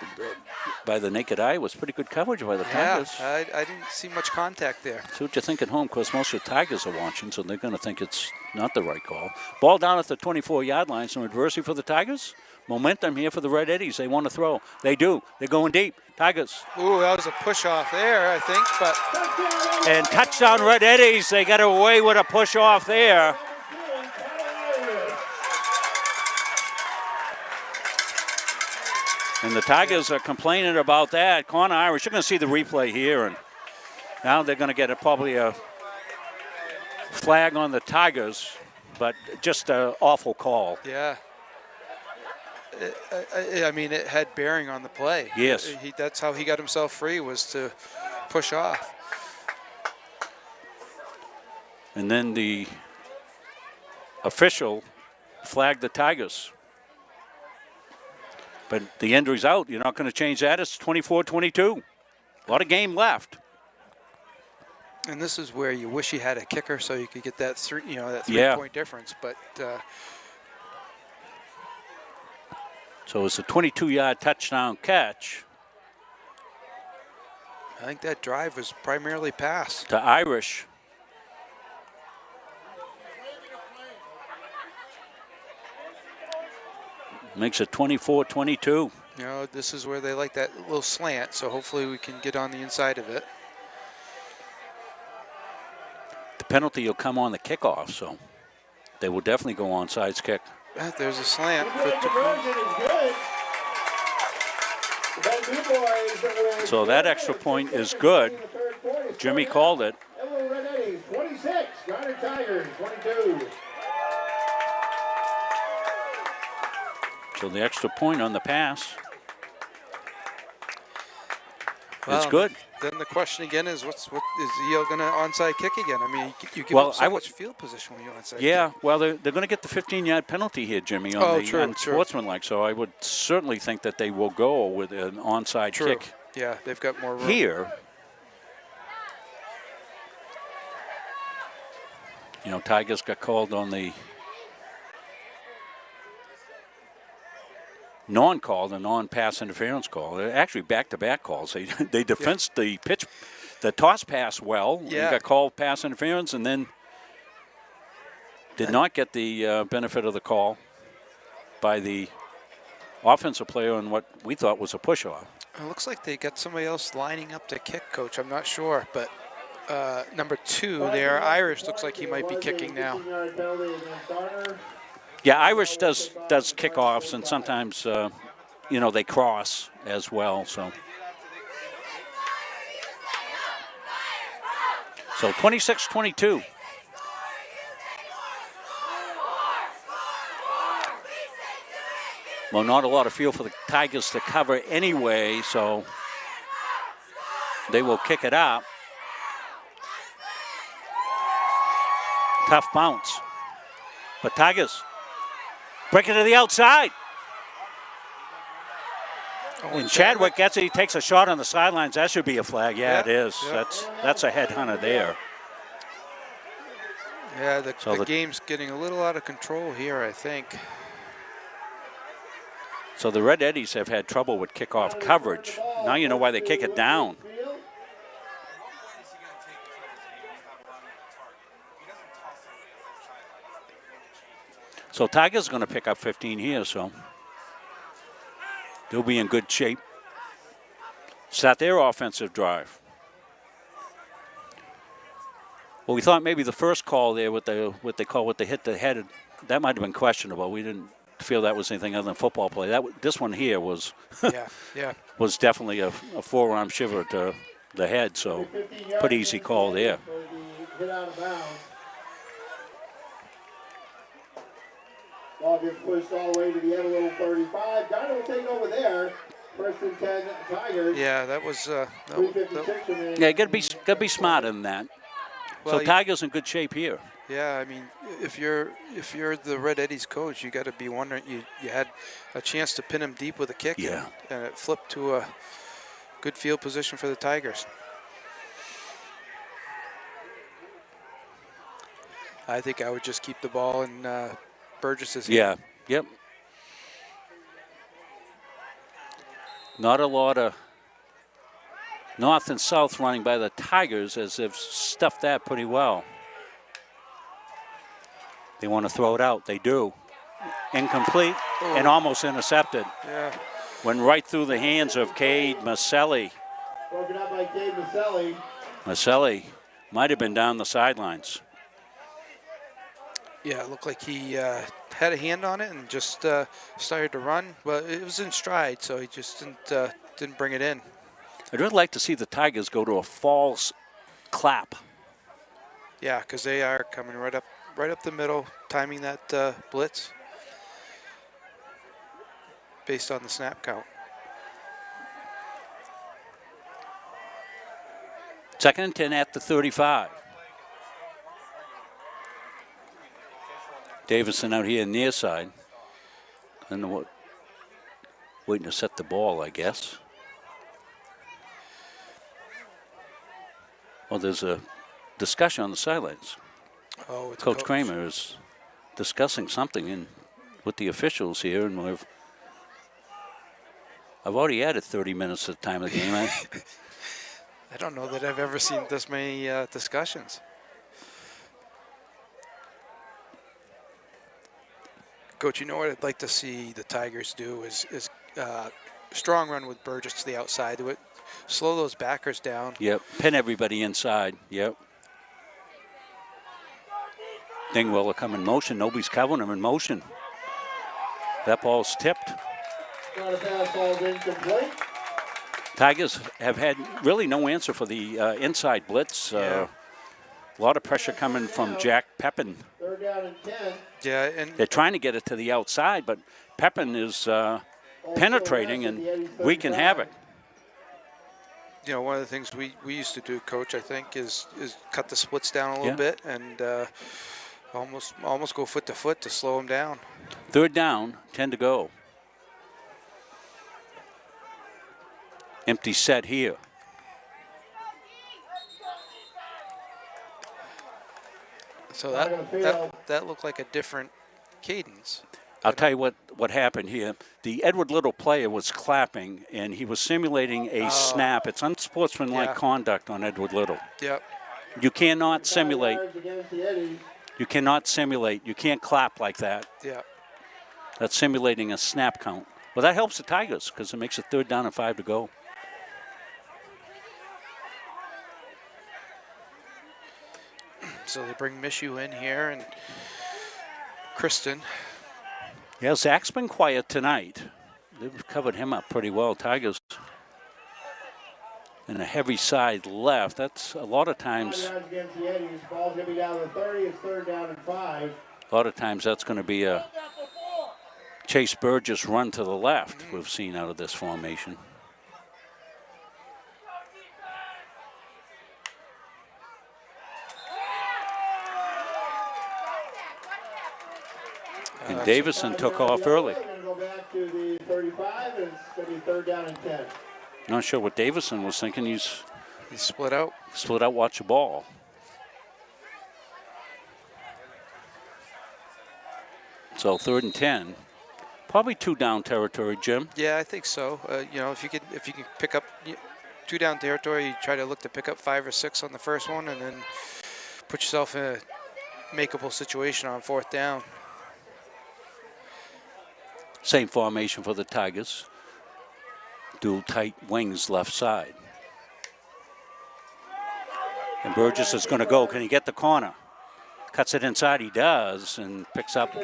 by the naked eye it was pretty good coverage by the Tigers. I didn't see much contact there. See what you think at home, because most of the Tigers are watching, so they're going to think it's not the right call. Ball down at the 24-yard line. Some adversity for the Tigers. Momentum here for the Red Eddies. They want to throw. They do. They're going deep. Tigers. Ooh, that was a push off there, I think, but. And touchdown Red Eddies. They got away with a push off there. And the Tigers are complaining about that. Connor Irish, you're going to see the replay here, and now they're going to get probably a flag on the Tigers, but just an awful call. Yeah. I mean, it had bearing on the play. Yes. That's how he got himself free, was to push off. And then the official flagged the Tigers. But the injury's out. You're not going to change that. It's 24-22. A lot of game left. And this is where you wish you had a kicker so you could get that three-point difference. But so it's a 22-yard touchdown catch. I think that drive was primarily pass to Irish. Makes it 24-22. You know, this is where they like that little slant, so hopefully we can get on the inside of it. The penalty will come on the kickoff, so they will definitely go onside kick. There's a slant. So that extra point is good. Jimmy called it. 26, Gardiner Tigers, 22. So the extra point on the pass is good. Then the question again is, what is Yale going to onside kick again? I mean, you give up so much field position when you onside kick. Well, they're going to get the 15-yard penalty here, Jimmy, on the unsportsmanlike. So I would certainly think that they will go with an onside kick. Yeah, they've got more room. Here, you know, Tigers got called on the non-call, the non-pass interference call. They're actually back-to-back calls. They defensed the pitch, the toss pass well. Yeah. Got called pass interference and then did not get the benefit of the call by the offensive player on what we thought was a push-off. It looks like they got somebody else lining up to kick, Coach. I'm not sure, but number 2 there, Irish, looks like he might be kicking now. Yeah, Irish does kickoffs, and sometimes, you know, they cross as well. So 26-22. Well, not a lot of field for the Tigers to cover anyway, so they will kick it out. Tough bounce. But Tigers break it to the outside. And Chadwick gets it. He takes a shot on the sidelines. That should be a flag. Yeah, it is. Yeah. That's a headhunter there. Yeah, the game's getting a little out of control here, I think. So the Red Eddies have had trouble with kickoff coverage. Now you know why they kick it down. So Tigers are going to pick up 15 here, so they'll be in good shape. Start their offensive drive. Well, we thought maybe the first call there with the hit the head, that might have been questionable. We didn't feel that was anything other than football play. This one here was was definitely a forearm shiver to the head, so pretty easy call there. Hit out of bounds. Ball gets pushed all the way to the end of little 35. Gardiner will take over there. 1st and 10 Tigers. Yeah, that was. Yeah, you got to be smarter than that. Well, so Tigers in good shape here. Yeah, I mean, if you're the Red Eddies coach, you got to be wondering. You had a chance to pin him deep with a kick, Yeah. and it flipped to a good field position for the Tigers. I think I would just keep the ball in Burgess's hand. Yeah. Yep. Not a lot of north and south running by the Tigers, as they've stuffed that pretty well. They want to throw it out. They do. Incomplete and almost intercepted. Yeah. Went right through the hands of Cade Maselli. Broken up by Cade Maselli. Maselli might have been down the sidelines. Yeah, it looked like he had a hand on it and just started to run. Well, it was in stride, so he just didn't bring it in. I'd really like to see the Tigers go to a false clap. Yeah, because they are coming right up the middle, timing that blitz based on the snap count. Second and 10 at the 35. Davison out here near side. I don't know what. Waiting to set the ball, I guess. Well, there's a discussion on the sidelines. Oh, it's Coach Kramer is discussing something with the officials here, and I've already added 30 minutes at the time of the game. I don't know that I've ever seen this many discussions. Coach, you know what I'd like to see the Tigers do is strong run with Burgess to the outside. Slow those backers down. Yep, pin everybody inside. Yep. Dingwell will come in motion. Nobody's covering him in motion. That ball's tipped. Ball's incomplete. Tigers have had really no answer for the inside blitz. A lot of pressure coming from Jack Pepin. Third down and 10. Yeah, and they're trying to get it to the outside, but Pepin is penetrating and wreaking havoc. You know, one of the things we used to do, Coach, I think, is cut the splits down a little bit and almost go foot to foot to slow them down. Third down, 10 to go. Empty set here. So that looked like a different cadence. I'll tell you what happened here. The Edward Little player was clapping, and he was simulating a snap. It's unsportsmanlike conduct on Edward Little. Yep. You cannot simulate. You cannot simulate. You can't clap like that. Yeah. That's simulating a snap count. Well, that helps the Tigers because it makes it third down and 5 to go. So they bring Mishu in here and Kristen. Yeah, Zach's been quiet tonight. They've covered him up pretty well. Tigers in a heavy side left. That's a lot of times. Ball's going to be down to 30. It's third down and 5. A lot of times that's going to be a Chase Burgess run to the left we've seen out of this formation. And Davison took off early. Go back to the 35, and it's going to be third down and 10. Not sure what Davison was thinking. He's split out. Split out, watch the ball. So third and 10. Probably 2 down territory, Jim. Yeah, I think so. You know, if you can pick up 2 down territory, you try to look to pick up 5 or 6 on the first one, and then put yourself in a makeable situation on fourth down. Same formation for the Tigers. Dual tight wings left side. And Burgess is going to go. Can he get the corner? Cuts it inside. He does, and picks up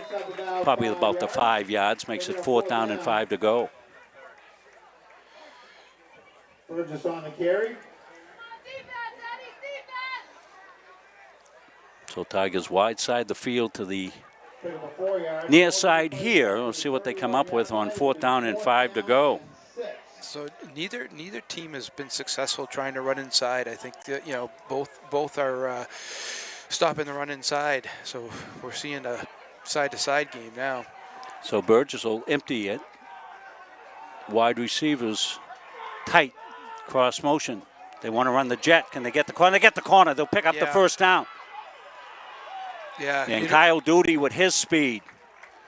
probably about the 5 yards. Makes it fourth down and 5 to go. Burgess on the carry. So Tigers wide side the field to the near side here. We'll see what they come up with on fourth down and 5 to go. So neither team has been successful trying to run inside. I think that, you know, both are stopping the run inside. So we're seeing a side-to-side game now. So Burgess will empty it. Wide receivers tight, cross motion. They want to run the jet. Can they get the corner? They get the corner. They'll pick up the first down. Yeah. And Kyle Duty with his speed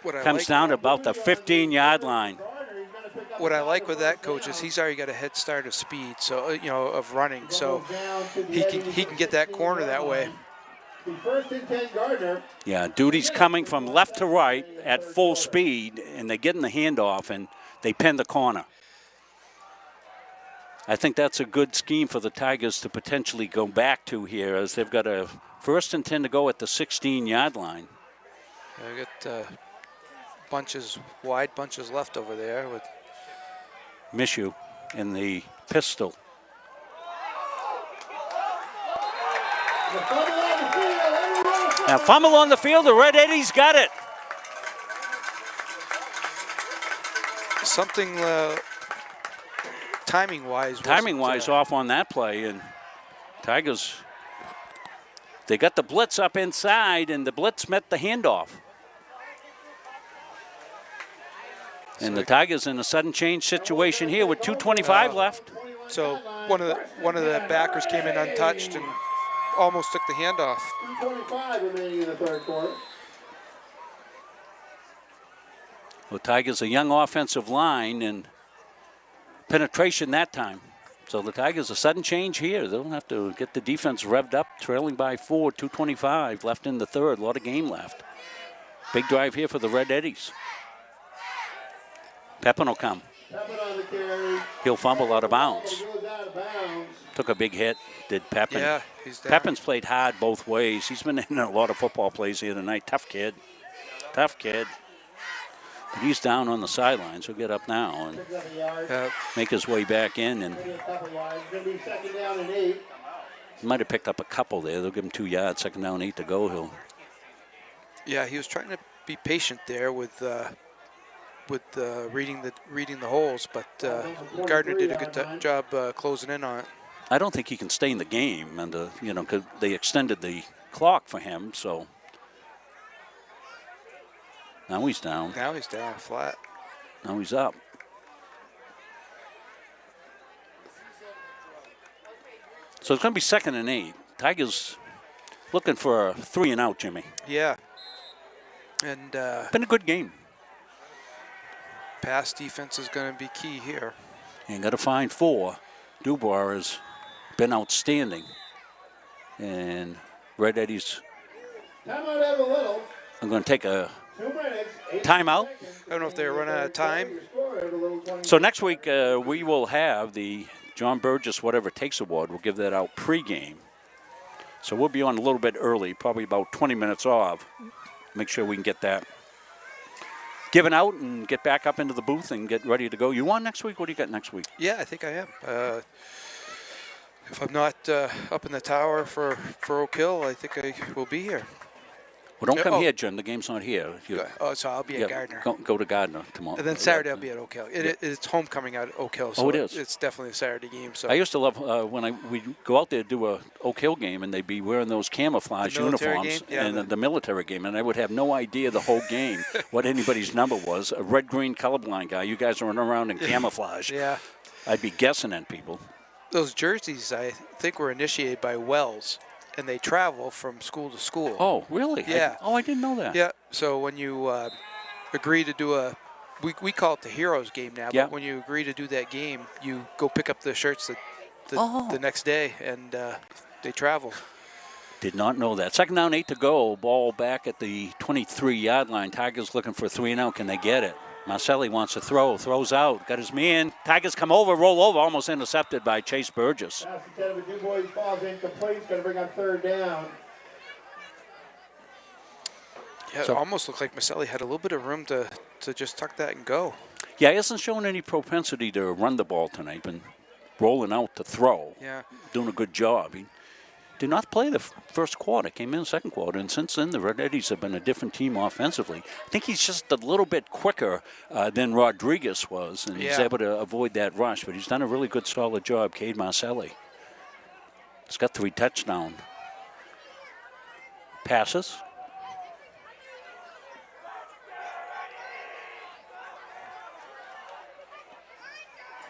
What I comes like- down to about the 15-yard line. What I like with that, coach, is he's already got a head start of speed, so of running, so he can get that corner that way. First and 10, Gardiner. Yeah, Duty's coming from left to right at full speed, and they're getting the handoff, and they pin the corner. I think that's a good scheme for the Tigers to potentially go back to here, as they've got a first and 10 to go at the 16-yard line. I got wide bunches left over there with Mishu in the pistol. Now fumble on the field, the Red Eddie's got it. something timing-wise. Timing-wise off on that play, and Tigers, they got the blitz up inside, and the blitz met the handoff. And the Tigers in a sudden change situation here with 2:25 left. So one of the backers came in untouched and almost took the handoff. 2:25 remaining in the third quarter. Well, Tigers a young offensive line and penetration that time. So the Tigers a sudden change here. They'll have to get the defense revved up, trailing by 4, 2:25 left in the third. A lot of game left. Big drive here for the Red Eddies. Pepin will come. He'll fumble out of bounds. Took a big hit, did Pepin. Yeah, he's down. Pepin's played hard both ways. He's been in a lot of football plays here tonight. Tough kid. Tough kid. But he's down on the sidelines. He'll get up now and make his way back in. And he might have picked up a couple there. They'll give him 2 yards. Second down, 8 to go. Yeah, he was trying to be patient there with reading the holes, but Gardner did a good job closing in on it. I don't think he can stay in the game, and because they extended the clock for him. So now he's down. Now he's down flat. Now he's up. So it's going to be 2nd and 8. Tigers looking for a 3 and out, Jimmy. Yeah, and been a good game. Pass defense is going to be key here. And got to find 4. Dubois has been outstanding. And Red Eddies are going to take a timeout. I don't know if they're running out of time. So next week we will have the John Burgess Whatever It Takes Award. We'll give that out pregame. So we'll be on a little bit early, probably about 20 minutes off. Make sure we can get that given out and get back up into the booth and get ready to go. You on next week? What do you got next week? Yeah, I think I am. If I'm not up in the tower for Oak Hill, I think I will be here. Well, don't come here, Jim. The game's not here. So I'll be at Gardiner. Go to Gardiner tomorrow. And then Saturday I'll be at Oak Hill. It's homecoming out at Oak Hill. So it is. It's definitely a Saturday game. So I used to love when we'd go out there to do a Oak Hill game, and they'd be wearing those camouflage uniforms and the military game, and I would have no idea the whole game what anybody's number was. A red-green colorblind guy. You guys are running around in camouflage. Yeah. I'd be guessing at people. Those jerseys, I think, were initiated by Wells, and they travel from school to school. Oh, really? Yeah. I didn't know that. Yeah. So when you agree to do we call it the Heroes game now, Yeah. but when you agree to do that game, you go pick up the shirts the next day, and they travel. Did not know that. 2nd down, 8 to go. Ball back at the 23-yard line. Tigers looking for a 3 and out. Can they get it? Marcelli wants to throw. Throws out. Got his man. Tigers come over, roll over. Almost intercepted by Chase Burgess. Pass intended, but Dubois falls incomplete. It's going to bring up 3rd down. Yeah, it almost looked like Maselli had a little bit of room to just tuck that and go. Yeah, he hasn't shown any propensity to run the ball tonight. Been rolling out to throw. Yeah. Doing a good job. He did not play the first quarter. Came in second quarter. And since then, the Red Eddies have been a different team offensively. I think he's just a little bit quicker than Rodriguez was. And he's able to avoid that rush. But he's done a really good, solid job, Cade Marcelli. He's got 3 touchdowns. passes.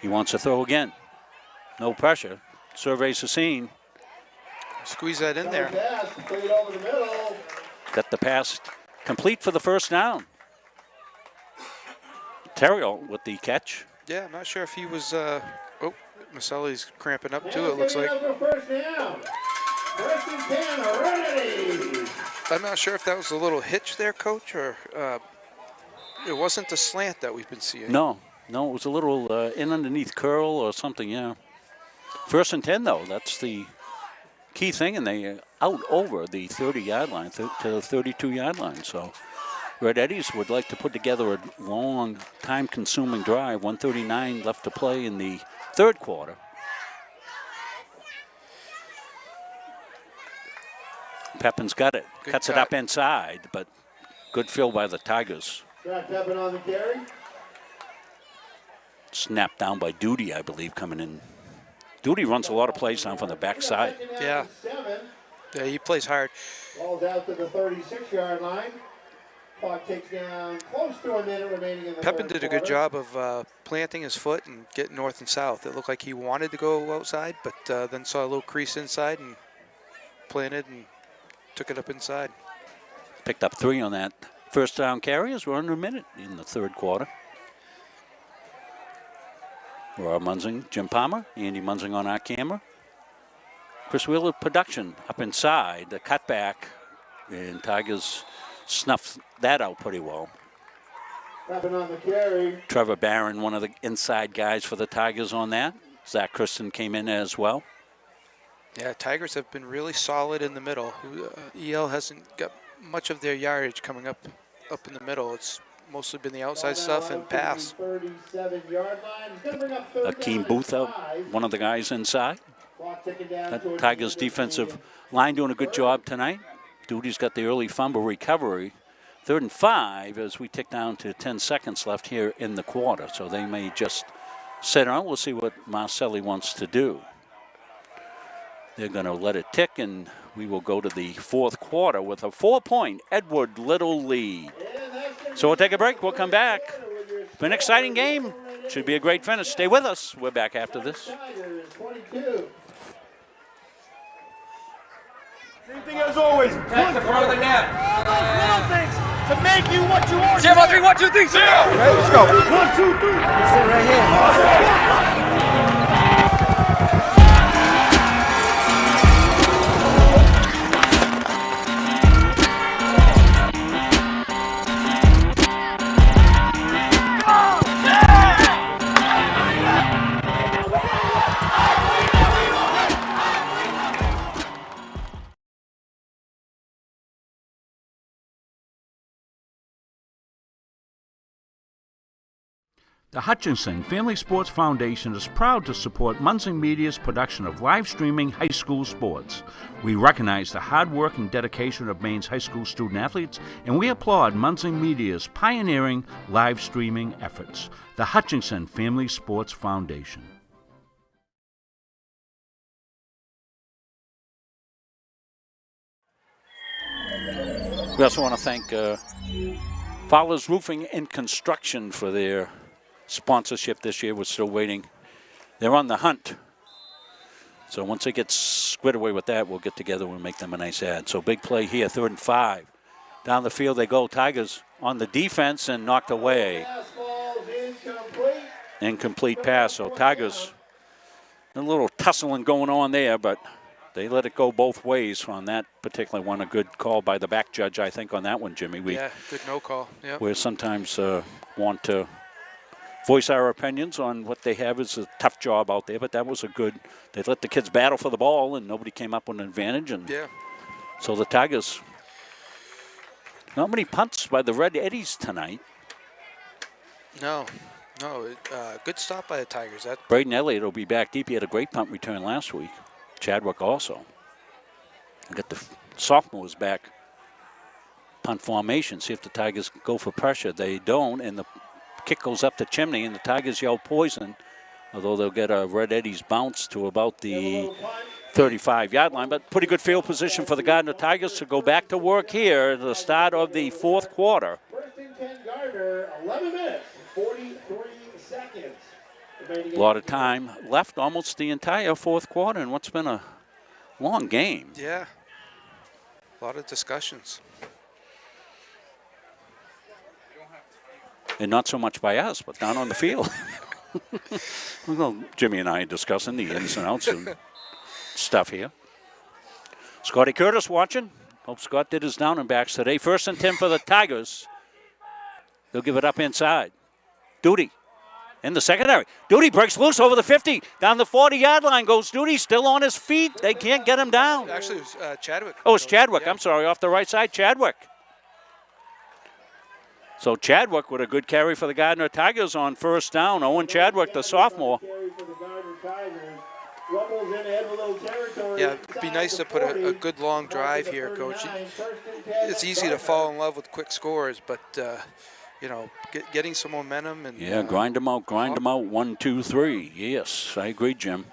He wants to throw again. No pressure. Surveys the scene. Squeeze that in there. Got the pass complete for the first down. Terrell with the catch. Yeah, I'm not sure if he was, Maselli's cramping up too, it looks like. First down. First and 10, ready. I'm not sure if that was a little hitch there, Coach, or it wasn't the slant that we've been seeing. No, it was a little in underneath curl or something, yeah. First and 10, though, that's the key thing, and they out over the 30-yard line to the 32-yard line. So Red Eddies would like to put together a long, time-consuming drive. 1:39 left to play in the third quarter. Pepin's got it. Good Cuts cut. it up inside, but good fill by the Tigers. Pepin on the carry. Snapped down by Duty, I believe, coming in. Duty runs a lot of plays down from the backside. Yeah. Yeah, he plays hard. Ball's out to the 36-yard line. Clock takes down close to a minute remaining in the Pepin third did a good quarter. job of planting his foot and getting north and south. It looked like he wanted to go outside, but then saw a little crease inside and planted and took it up inside. Picked up 3 on that first down carry as we're under a minute in the third quarter. Rob Munzing, Jim Palmer, Andy Munzing on our camera. Chris Wheeler production up inside, the cutback, and Tigers snuffed that out pretty well. Pepin on the carry. Trevor Barron, one of the inside guys for the Tigers on that. Zach Kristen came in as well. Yeah, Tigers have been really solid in the middle. EL hasn't got much of their yardage coming up in the middle. It's mostly been the outside stuff and pass. 37-yard line. Akeem Booth out, one of the guys inside. That Tigers defensive line doing a good job tonight. Duty's got the early fumble recovery. 3rd and 5 as we tick down to 10 seconds left here in the quarter. So they may just sit on. We'll see what Marcelli wants to do. They're going to let it tick, and we will go to the fourth quarter with a 4-point Edward Little lead. So we'll take a break. We'll come back. It's been an exciting game. Should be a great finish. Stay with us. We're back after this. Same thing as always. Pass the front of the net. Little things to make you what you are. 0, 3, 1, 2, 3, 0. Okay, let's go. 1, 2, 3. Sit right here. The Hutchinson Family Sports Foundation is proud to support Munzing Media's production of live streaming high school sports. We recognize the hard work and dedication of Maine's high school student athletes, and we applaud Munzing Media's pioneering live streaming efforts. The Hutchinson Family Sports Foundation. We also want to thank Fowler's Roofing and Construction for their sponsorship this year. We're still waiting. They're on the hunt. So once they get squared away with that, we'll get together and make them a nice ad. So big play here, 3rd and 5. Down the field they go. Tigers on the defense and knocked away. Incomplete pass. So Tigers, a little tussling going on there, but they let it go both ways on that particular one. A good call by the back judge, I think, on that one, Jimmy. Yeah, good no call. Yep. We sometimes want to voice our opinions on what they have. Is a tough job out there, but that was a good. They let the kids battle for the ball, and nobody came up with an advantage. And yeah. So the Tigers, not many punts by the Red Eddies tonight. No, good stop by the Tigers. That Braden Elliott will be back deep. He had a great punt return last week. Chadwick also. Got the sophomores back. Punt formation. See if the Tigers go for pressure. They don't, and the kick goes up the chimney, and the Tigers yell poison, although they'll get a Red Eddies bounce to about the 35-yard line, but pretty good field position for the Gardiner Tigers to go back to work here at the start of the fourth quarter. First and 10 Gardiner, 11 minutes, 43 seconds. A lot of time left, almost the entire fourth quarter, in what's been a long game. Yeah. A lot of discussions. And not so much by us, but down on the field. Well, Jimmy and I are discussing the ins and outs and stuff here. Scotty Curtis watching. Hope Scott did his down and backs today. First and 10 for the Tigers. They'll give it up inside. Duty in the secondary. Duty breaks loose over the 50. Down the 40-yard line goes Duty, still on his feet. They can't get him down. Actually, it was Chadwick. Oh, it's Chadwick. Yeah. I'm sorry, off the right side, Chadwick. So Chadwick with a good carry for the Gardiner Tigers on first down. Owen Chadwick, the sophomore. Yeah, it'd be nice to put a good long drive here, Coach. It's easy to fall in love with quick scores, but, you know, getting some momentum. And yeah, grind them out, 1, 2, 3. Yes, I agree, Jim.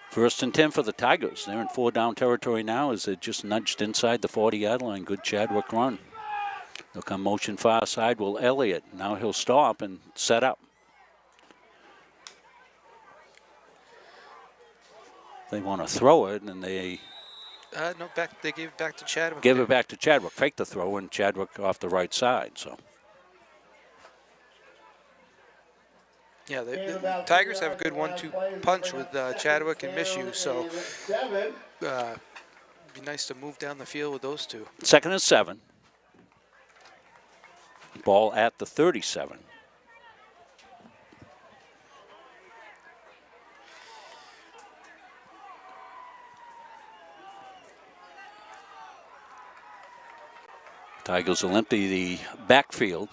First and 10 for the Tigers. They're in 4-down territory now as they just nudged inside the 40-yard line. Good Chadwick run. They'll come motion far side. Will Elliott. Now he'll stop and set up. They want to throw it, and they no, they gave it back to Chadwick. give it back to Chadwick. Fake the throw, and Chadwick off the right side. So. Yeah, the Tigers have a good 1-2 punch with Chadwick and Mishu, so it'd be nice to move down the field with those two. 2nd and 7. Ball at the 37. Tigers will empty the backfield.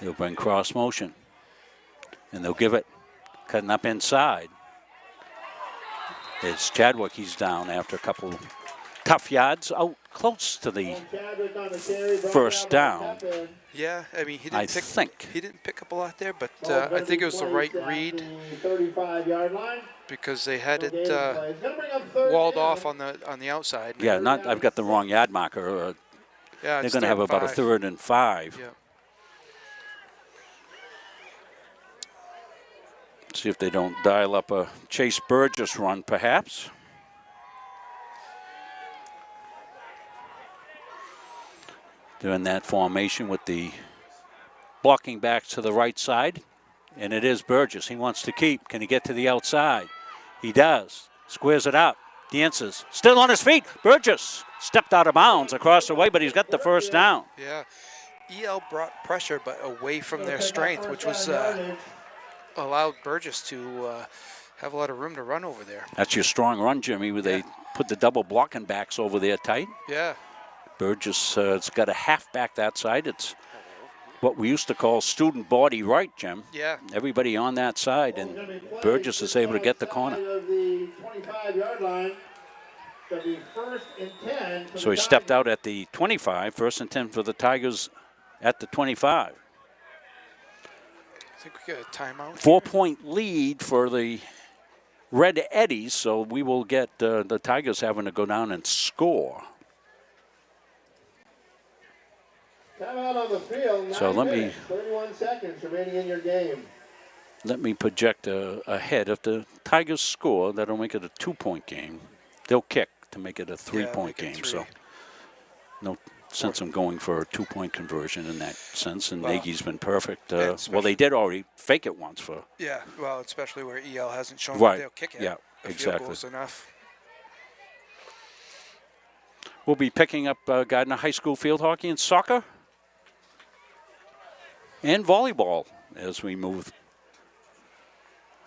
They'll bring cross motion. And they'll give it, cutting up inside. It's Chadwick, he's down after a couple tough yards, out close to the first down. Yeah, I mean, I think he didn't pick up a lot there, but I think it was the right read because they had it walled off on the outside. Yeah, I've got the wrong yard marker. Yeah, they're going to have about a 3rd and 5. Yeah. See if they don't dial up a Chase Burgess run, perhaps. They're in that formation with the blocking back to the right side. And it is Burgess. He wants to keep. Can he get to the outside? He does. Squares it up. Dances. Still on his feet. Burgess stepped out of bounds across the way, but he's got the first down. Yeah. EL brought pressure, but away from their strength, which was allowed Burgess to have a lot of room to run over there. That's your strong run, Jimmy, where they put the double blocking backs over there tight. Yeah. Burgess has got a halfback that side. It's what we used to call student body right, Jim. Yeah. Everybody on that side, and Burgess is able to get the corner. So he stepped out at the 25, 1st and 10 for the Tigers at the 25. I think we got a timeout. 4-point lead for the Red Eddies, so we will get the Tigers having to go down and score. Timeout on the field. So let me 31 seconds remaining in your game. Let me project ahead. If the Tigers score, that'll make it a 2-point game. They'll kick to make it a 3-point game. So no sense in going for a 2-point conversion in that sense. And Nagy's been perfect. Well, they did already fake it once for. Yeah, well, especially where EL hasn't shown right. that they'll kick it. Yeah, a exactly. Field goal's enough. We'll be picking up Gardiner High School field hockey and soccer and volleyball as we move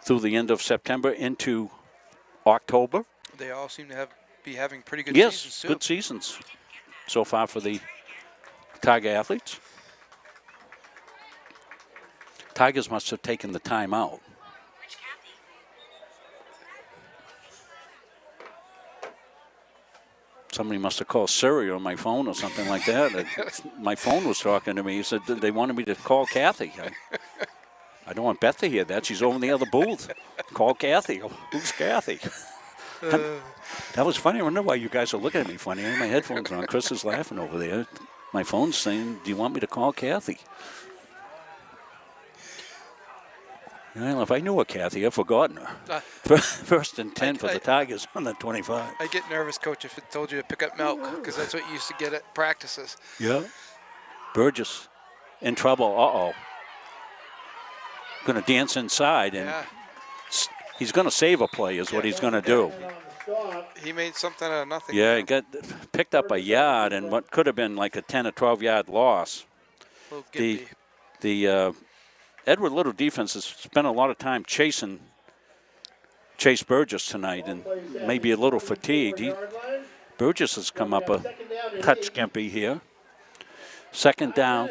through the end of September into October. They all seem to be having pretty good seasons, seasons, too. Good seasons so far for the Tiger athletes. Tigers must have taken the time out. Somebody must have called Siri on my phone or something like that. My phone was talking to me. He said they wanted me to call Kathy. I I don't want Beth to hear that. She's over in the other booth. Call Kathy. Who's Kathy? That was funny. I wonder why you guys are looking at me funny. I have my headphones on. Chris is laughing over there. My phone's saying, do you want me to call Kathy? Well, if I knew a Kathy, I've forgotten her. First and 10 for the Tigers on the 25. I get nervous, Coach, if it told you to pick up milk, because that's what you used to get at practices. Yeah. Burgess in trouble. Uh-oh. Going to dance inside, and he's going to save a play is what he's going to do. He made something out of nothing. Yeah, he picked up a yard and what could have been like a 10 or 12-yard loss. The Edward Little defense has spent a lot of time chasing Chase Burgess tonight and maybe a little fatigued. Burgess has come up a touch skimpy here. Second down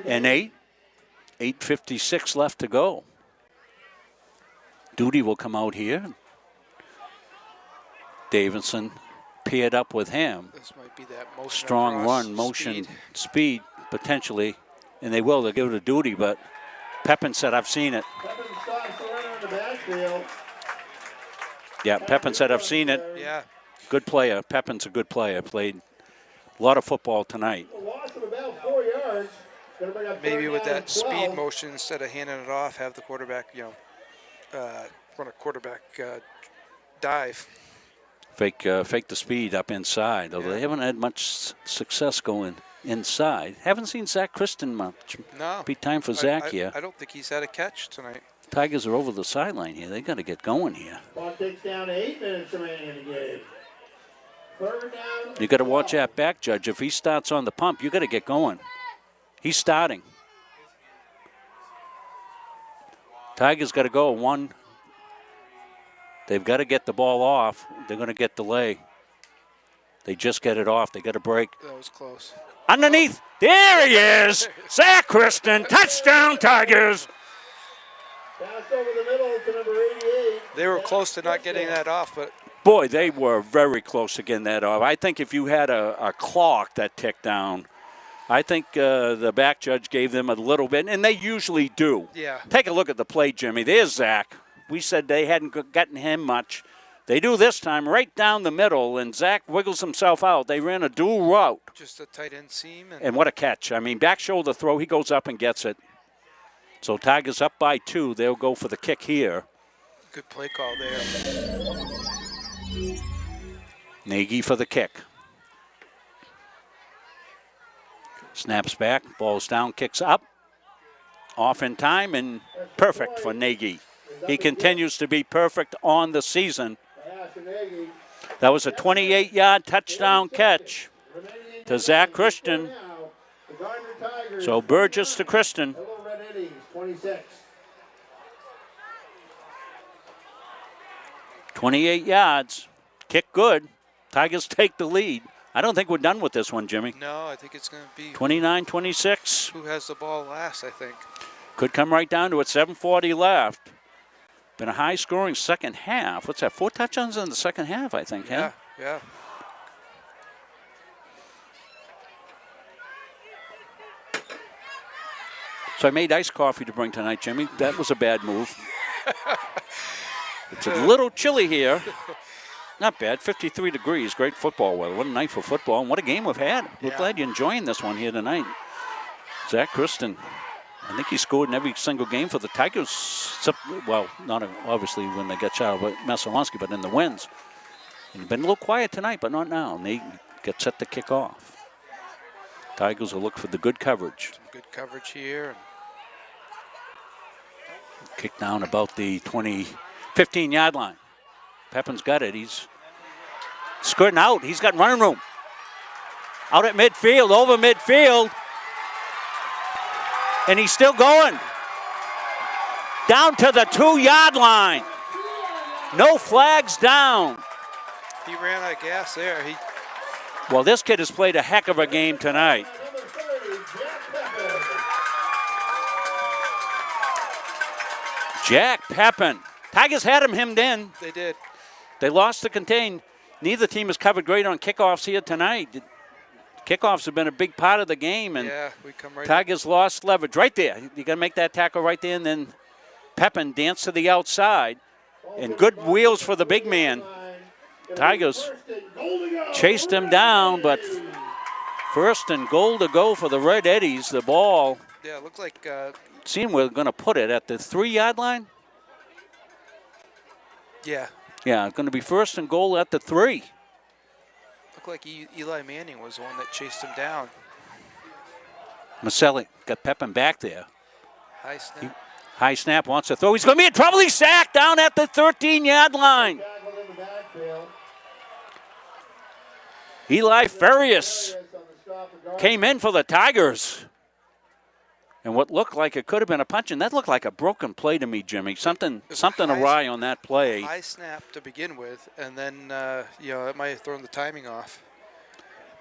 and 8. 8:56 left to go. Duty will come out here. Davidson paired up with him. This might be that motion strong run, motion, speed potentially, and they will. They'll give it to Duty, but Pepin said, "I've seen it." Yeah, Pepin said, "I've seen it." Yeah. Good player. Pepin's a good player. Played a lot of football tonight. Maybe with that speed motion, instead of handing it off, have the quarterback, run a quarterback dive. Fake the speed up inside, although they haven't had much success going inside. Haven't seen Zach Kristen much. No. Be time for Zach here. I don't think he's had a catch tonight. Tigers are over the sideline here. They got to get going here. Clock takes down to 8 minutes remaining in the game. Third down. You got to watch that back, Judge. If he starts on the pump, you got to get going. He's starting. Tigers got to go one. They've got to get the ball off. They're going to get delay. They just get it off. They got to break. That was close. Underneath. There he is. Zach Kristen. Touchdown, Tigers. Pass over the middle to number 88. They were close to not getting that off, but Boy, they were very close to getting that off. I think if you had a clock that ticked down, I think the back judge gave them a little bit, and they usually do. Yeah. Take a look at the play, Jimmy. There's Zach. We said they hadn't gotten him much. They do this time right down the middle, and Zach wiggles himself out. They ran a dual route. Just a tight end seam. And what a catch. I mean, back shoulder throw, he goes up and gets it. So Tigers up by 2. They'll go for the kick here. Good play call there. Nagy for the kick. Snaps back, ball's down, kicks up. Off in time and perfect for Nagy. He continues to be perfect on the season. That was a 28-yard touchdown catch to Zach Christian. So Burgess to Christian. 28 yards. Kick good. Tigers take the lead. I don't think we're done with this one, Jimmy. No, I think it's going to be 29-26. Who has the ball last, I think. Could come right down to it. 7:40 left. Been a high-scoring second half. What's that, 4 touchdowns in the second half, I think, huh? Yeah. So I made iced coffee to bring tonight, Jimmy. That was a bad move. It's a little chilly here. Not bad, 53 degrees, great football weather. What a night for football, and what a game we've had. We're glad you're enjoying this one here tonight. Zach Kristen, I think he scored in every single game for the Tigers. Well, not obviously when they got shot by Masalonsky, but in the wins. And been a little quiet tonight, but not now. And they get set to kick off. Tigers will look for the good coverage. Some good coverage here. Kick down about the 15-yard line. Pepin's got it. He's skirting out. He's got running room. Out at midfield, over midfield. And he's still going. Down to the 2-yard line. No flags down. He ran out of gas there. Well, this kid has played a heck of a game tonight. Jack Pepin. Tigers had him hemmed in. They did. They lost the contain. Neither team has covered great on kickoffs here tonight. Kickoffs have been a big part of the game, and yeah, we come right Tigers lost leverage right there. You got to make that tackle right there, and then Pepin danced to the outside, and good wheels for the big man. Tigers chased him down, but first and goal to go for the Red Eddies. The ball. Yeah, it looked like. Seemed we're going to put it at the 3-yard line. Yeah. Yeah, going to be first and goal at the 3. Looked like Eli Manning was the one that chased him down. Maselli got Pepin back there. High snap. High snap, wants to throw. He's going to be in trouble. He's sacked down at the 13-yard line. Eli Farias came in for the Tigers. And what looked like it could have been a punch, and that looked like a broken play to me, Jimmy. Something awry on that play. High snap to begin with, and then, it might have thrown the timing off.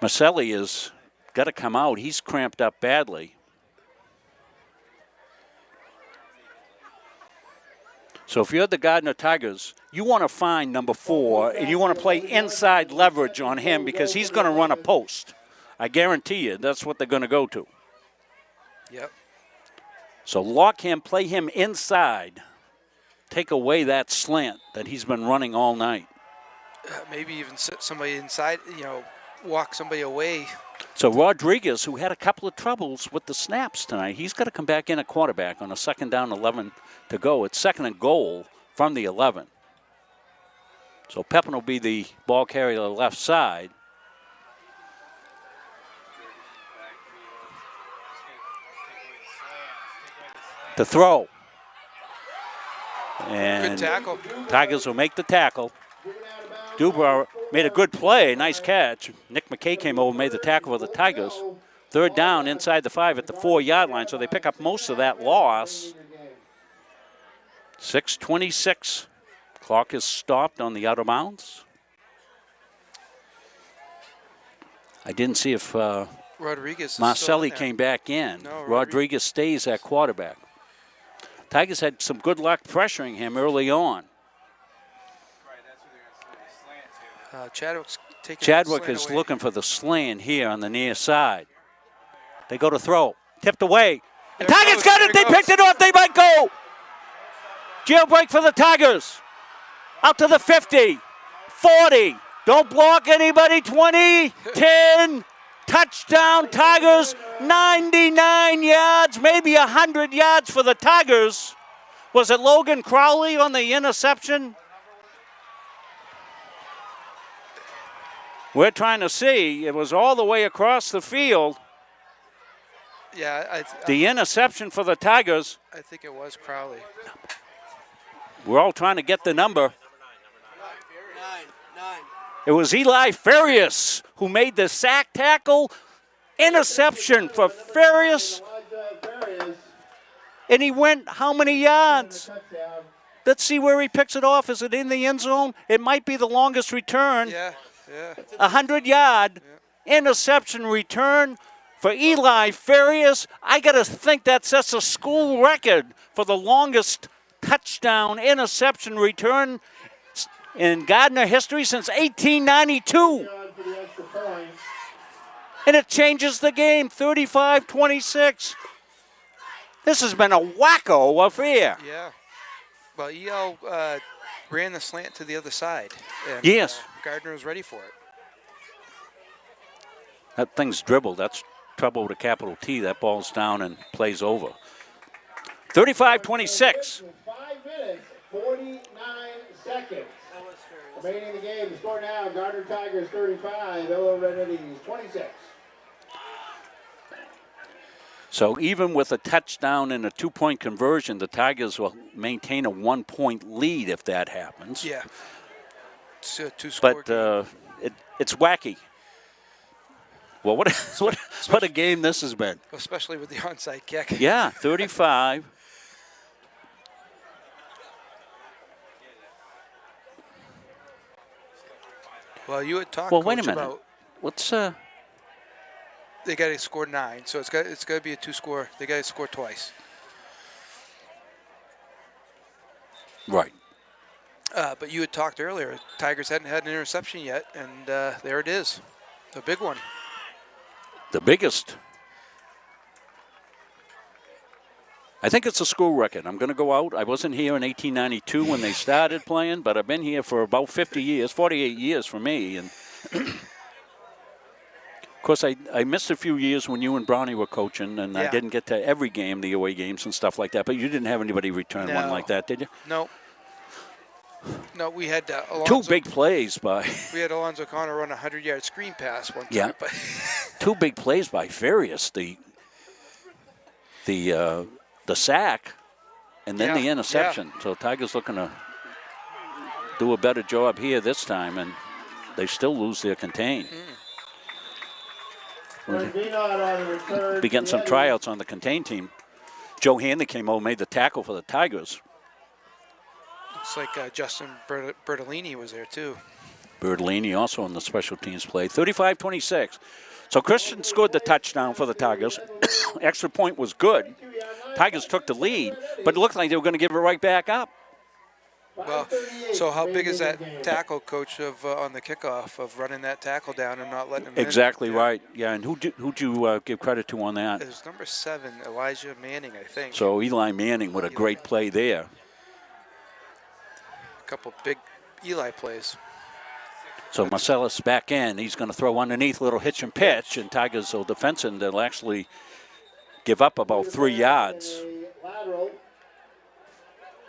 Maselli has got to come out. He's cramped up badly. So if you're the Gardiner Tigers, you want to find number 4, and you want to play inside leverage on him because he's going to run a post. I guarantee you that's what they're going to go to. Yep. So lock him, play him inside. Take away that slant that he's been running all night. Maybe even somebody inside, walk somebody away. So Rodriguez, who had a couple of troubles with the snaps tonight, he's got to come back in at quarterback on a 2nd down, 11 to go. It's 2nd and goal from the 11. So Pepin will be the ball carrier on the left side. To throw. And good tackle. Tigers will make the tackle. Dubois made a good play, nice catch. Nick McKay came over and made the tackle for the Tigers. 3rd down inside the 5 at the 4-yard line, so they pick up most of that loss. 6:26. Clock is stopped on the out of bounds. I didn't see if Rodriguez Marcelli came back in. No, Rodriguez stays at quarterback. Tigers had some good luck pressuring him early on. Chadwick's taking Chadwick is looking for the slant here on the near side. They go to throw. Tipped away. And Tigers got it. They picked it off. They might go. Jailbreak for the Tigers. Out to the 50. 40. Don't block anybody. 20. 10. Touchdown Tigers. 99 yards. Maybe 100 yards for the Tigers. Was it Logan Crowley on the interception? We're trying to see. It was all the way across the field. Yeah, the interception for the Tigers. I think it was Crowley. We're all trying to get the number. It was Eli Farias who made the sack tackle. Interception for Farias. And he went how many yards? Let's see where he picks it off. Is it in the end zone? It might be the longest return. Yeah. 100-yard interception return for Eli Farias. I got to think that sets a school record for the longest touchdown interception return in Gardiner history since 1892. And it changes the game, 35-26. This has been a wacko affair. Yeah. Well, EL ran the slant to the other side. And, yes. Gardiner was ready for it. That thing's dribbled. That's trouble with a capital T. That ball's down and plays over. 35-26. 5 minutes, 49 seconds. Remaining in the game. The score now, Gardiner Tigers 35, Illo Red Eddies 26. So even with a touchdown and a 2-point conversion, the Tigers will maintain a 1-point lead if that happens. Yeah. It's a two-score game. It's wacky. Well, what a game this has been. Especially with the onside kick. Yeah, 35. Well, you had talked. Well, wait a minute. About What's they got to score 9, so it's got to be a 2-score. They got to score twice. Right. But you had talked earlier. Tigers hadn't had an interception yet, and there it is, a big one. the biggest. I think it's a school record. I'm going to go out. I wasn't here in 1892 when they started playing, but I've been here for about 50 years, 48 years for me. And of course, I missed a few years when you and Brownie were coaching, and I didn't get to every game, the away games and stuff like that. But you didn't have anybody return one like that, did you? No. No, we had Alonzo, 2 big plays by. We had Alonzo Connor run a 100-yard screen pass one time. Yeah. But 2 big plays by Farias. The sack, and then the interception. So Tigers looking to do a better job here this time, and they still lose their contain. Be getting some tryouts on the contain team. Joe Hanley came over, made the tackle for the Tigers. Looks like Justin Bertolini was there too. Bertolini also on the special teams play. 35-26. So Christian scored the touchdown for the Tigers. Extra point was good. Tigers took the lead, but it looked like they were going to give it right back up. Well, so how big is that tackle, Coach, of on the kickoff of running that tackle down and not letting him Exactly right. Yeah, and who'd you give credit to on that? It was number 7, Elijah Manning, I think. So Eli Manning with a great play there. A couple big Eli plays. So Marcellus back in. He's going to throw underneath, little hitch and pitch, and Tigers will defense, and they'll actually give up about 3 yards. Lateral.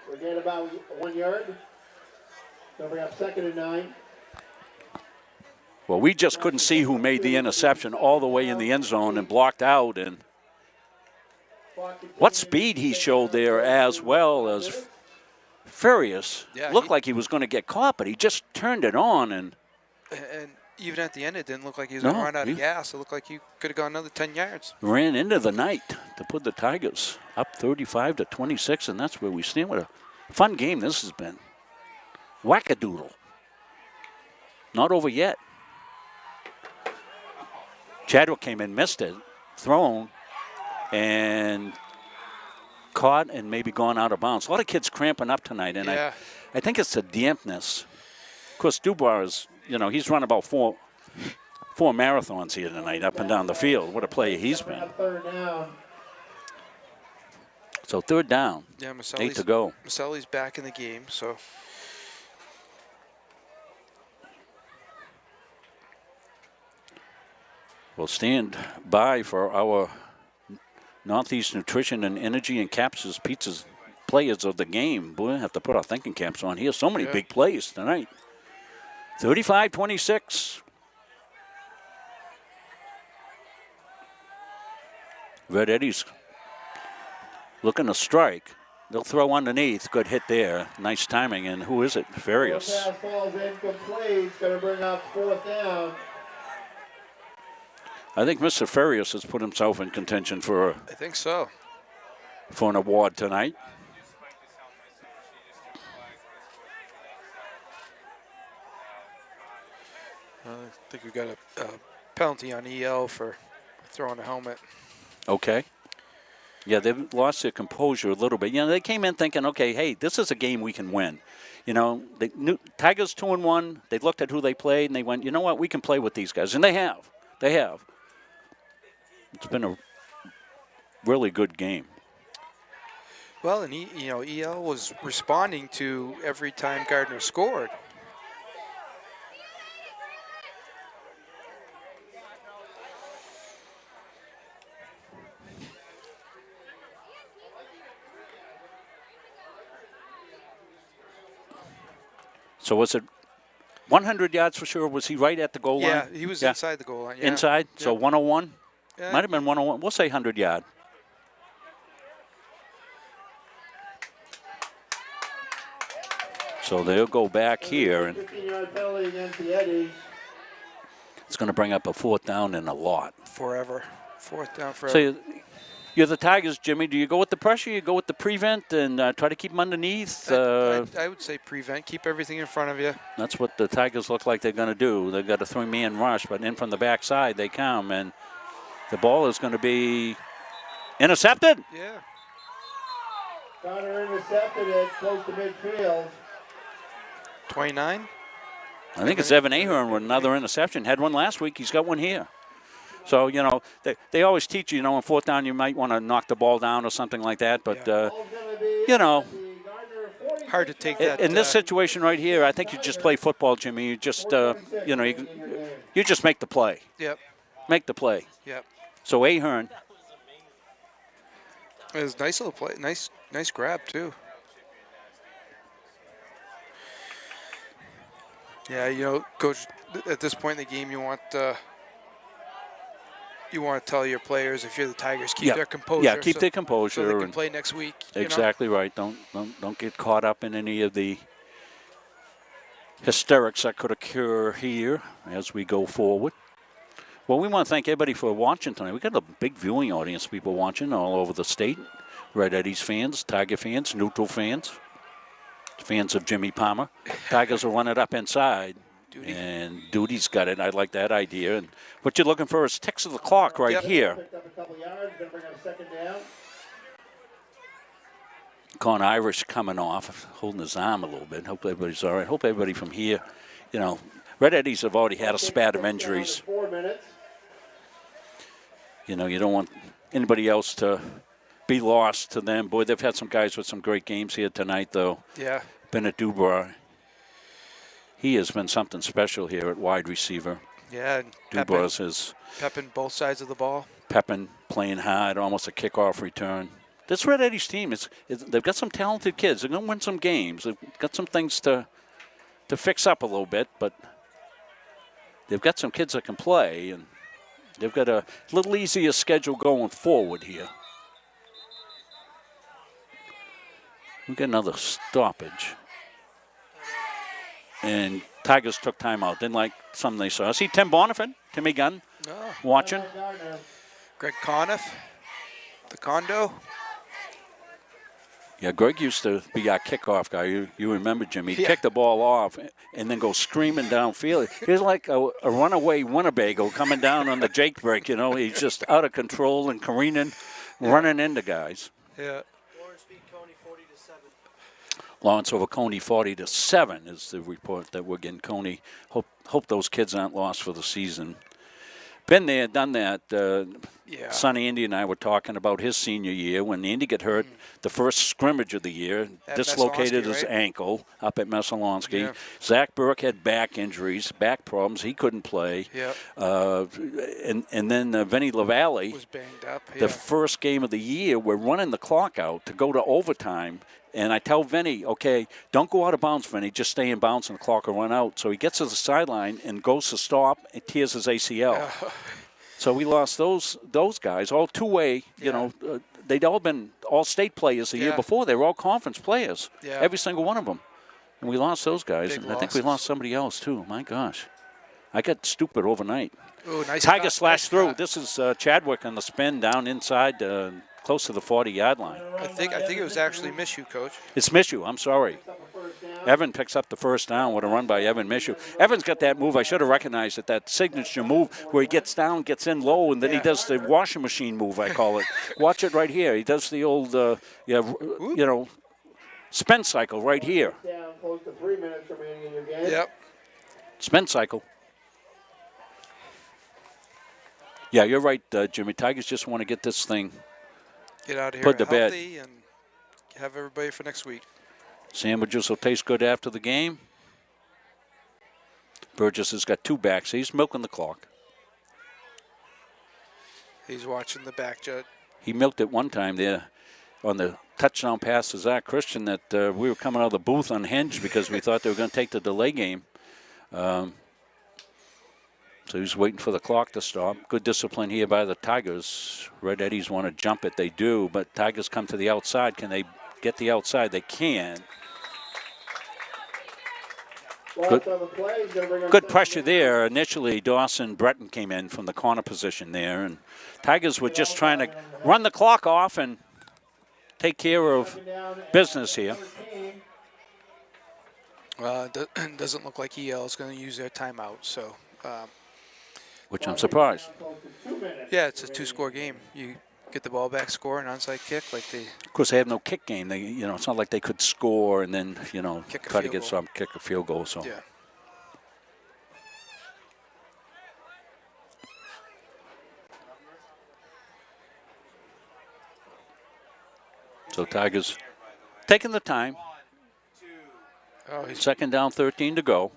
We're getting about 1 yard. So we have 2nd and 9. Well, we just couldn't see who made the interception all the way in the end zone and blocked out. And what speed he showed there, as well as Farias. Looked like he was going to get caught, but he just turned it on. And even at the end, it didn't look like he was going to run out of gas. It looked like he could have gone another 10 yards. Ran into the night to put the Tigers up 35-26, and that's where we stand. What a fun game this has been. Wackadoodle. Not over yet. Chadwick came in, missed it, thrown, and caught and maybe gone out of bounds. A lot of kids cramping up tonight, and I think it's the dampness. Of course, Dubois is, he's run about four marathons here tonight up and down the field. What a player he's been. So 3rd down, 8 to go. Maselli's back in the game, so. We'll stand by for our Northeast Nutrition and Energy and Capsules Pizzas players of the game. Boy, we have to put our thinking caps on here. So many big plays tonight. 35-26. Red Eddie's looking to strike. They'll throw underneath. Good hit there. Nice timing. And who is it? Farias. Pass falls incomplete. It's going to bring up 4th down. I think Mr. Farias has put himself in contention for I think so. For an award tonight. I think we got a penalty on EL for throwing a helmet. Okay. Yeah, they've lost their composure a little bit. They came in thinking, okay, hey, this is a game we can win. They knew Tigers 2-1. They looked at who they played, and they went, you know what, we can play with these guys. And they have. They have. It's been a really good game. Well, and EL was responding to every time Gardiner scored. So was it 100 yards for sure? Was he right at the goal line? Yeah, he was inside the goal line. Yeah. Inside? So 101? Yeah. Might have been 101. We'll say 100 yard. So they'll go back here, and 15-yard penalty against the Eddies. it's going to bring up a 4th down and a lot. Forever. 4th down forever. So you're the Tigers, Jimmy. Do you go with the pressure? You go with the prevent and try to keep them underneath? I would say prevent. Keep everything in front of you. That's what the Tigers look like they're going to do. They've got a 3-man rush, but in from the backside they come, and the ball is going to be intercepted. Yeah. Gardiner intercepted it close to midfield. 29. I think it's Evan Ahern with another interception. Had one last week. He's got one here. So, you know, they always teach you, you know, on fourth down you might want to knock the ball down or something like that. But, you know. Hard to take that. In this situation right here, I think you just play football, Jimmy. You just, you know, you just make the play. Yep. Make the play. Yep. So Ahern. It was a nice little play. Nice grab, too. Yeah, you know, Coach, at this point in the game, you want to tell your players, if you're the Tigers, keep their composure. Yeah, keep their composure. So they can play next week. Exactly right. Don't get caught up in any of the hysterics that could occur here as we go forward. Well, we want to thank everybody for watching tonight. We got a big viewing audience of people watching all over the state. Red Eddie's fans, Tiger fans, neutral fans, fans of Jimmy Palmer. Tigers will run it up inside. Duty. And Duty's got it. I like that idea. And what you're looking for is ticks of the clock right here. Con Irish coming off, holding his arm a little bit. Hope everybody's all right. Hope everybody from here, you know, Red Eddies have already had a spat of injuries. You know, you don't want anybody else to be lost to them. Boy, they've had some guys with some great games here tonight, though. Yeah. Bennett Dubois. He has been something special here at wide receiver. Yeah. Dubois is Pepin both sides of the ball. Pepin playing hard, almost a kickoff return. This Red Eddie's team, they've got some talented kids. They're going to win some games. They've got some things to fix up a little bit, but they've got some kids that can play, and they've got a little easier schedule going forward here. We got another stoppage. And Tigers took timeout. Didn't like something they saw. I see Tim Bonifant, Timmy Gunn, watching. Greg Conniff, the condo. Yeah, Greg used to be our kickoff guy. You remember, Jimmy. He'd kick the ball off and then go screaming downfield. He was like a runaway Winnebago coming down on the Jake break, you know. He's just out of control and careening, running into guys. Yeah. Lawrence over Coney 40-7 is the report that we're getting. Coney, hope those kids aren't lost for the season. Been there, done that. Sonny Indy and I were talking about his senior year when Indy got hurt. The first scrimmage of the year, dislocated his ankle up at Messalonsky. Yeah. Zach Burke had back injuries, back problems. He couldn't play. Yep. And then Vinny LaValle was banged up. Yeah. The first game of the year, we're running the clock out to go to overtime. And I tell Vinny, okay, don't go out of bounds, Vinny. Just stay in bounds and the clock will run out. So he gets to the sideline and goes to stop and tears his ACL. So we lost those guys, all two-way, you know. They'd all been all-state players the year before. They were all conference players, every single one of them. And we lost those guys. Big and losses. I think we lost somebody else, too. My gosh. I got stupid overnight. Ooh, nice Tiger slash through. This is Chadwick on the spin down inside close to the 40-yard line. I think it was actually Mishu, Coach. It's Mishu. I'm sorry. Evan picks up the first down with a run by Evan Mishu. Evan's got that move. I should have recognized it, that signature move where he gets down, gets in low, and then he does the washing machine move, I call it. Watch it right here. He does the old, spin cycle right here. Down close to 3 minutes remaining in your game. Yep. Spin cycle. Yeah, you're right, Jimmy. Tigers just want to get this thing get out of here put to healthy bed. And have everybody for next week. Sandwiches will taste good after the game. Burgess has got two backs. He's milking the clock. He's watching the back, Judd. He milked it one time there on the touchdown pass to Zach Christian that we were coming out of the booth unhinged because we thought they were going to take the delay game. So he's waiting for the clock to stop. Good discipline here by the Tigers. Red Eddies want to jump it. They do, but Tigers come to the outside. Can they get the outside? They can. Good pressure there. Initially, Dawson Breton came in from the corner position there, and Tigers were just trying to run the clock off and take care of business here. It doesn't look like EL is going to use their timeout, so. Which I'm surprised. Yeah, it's a two-score game. You get the ball back, score, an onside kick, like they. Of course, they have no kick game. They, it's not like they could score and then, try to get some kick a field goal. So. Yeah. So Tigers taking the time. Second down, 13 to go.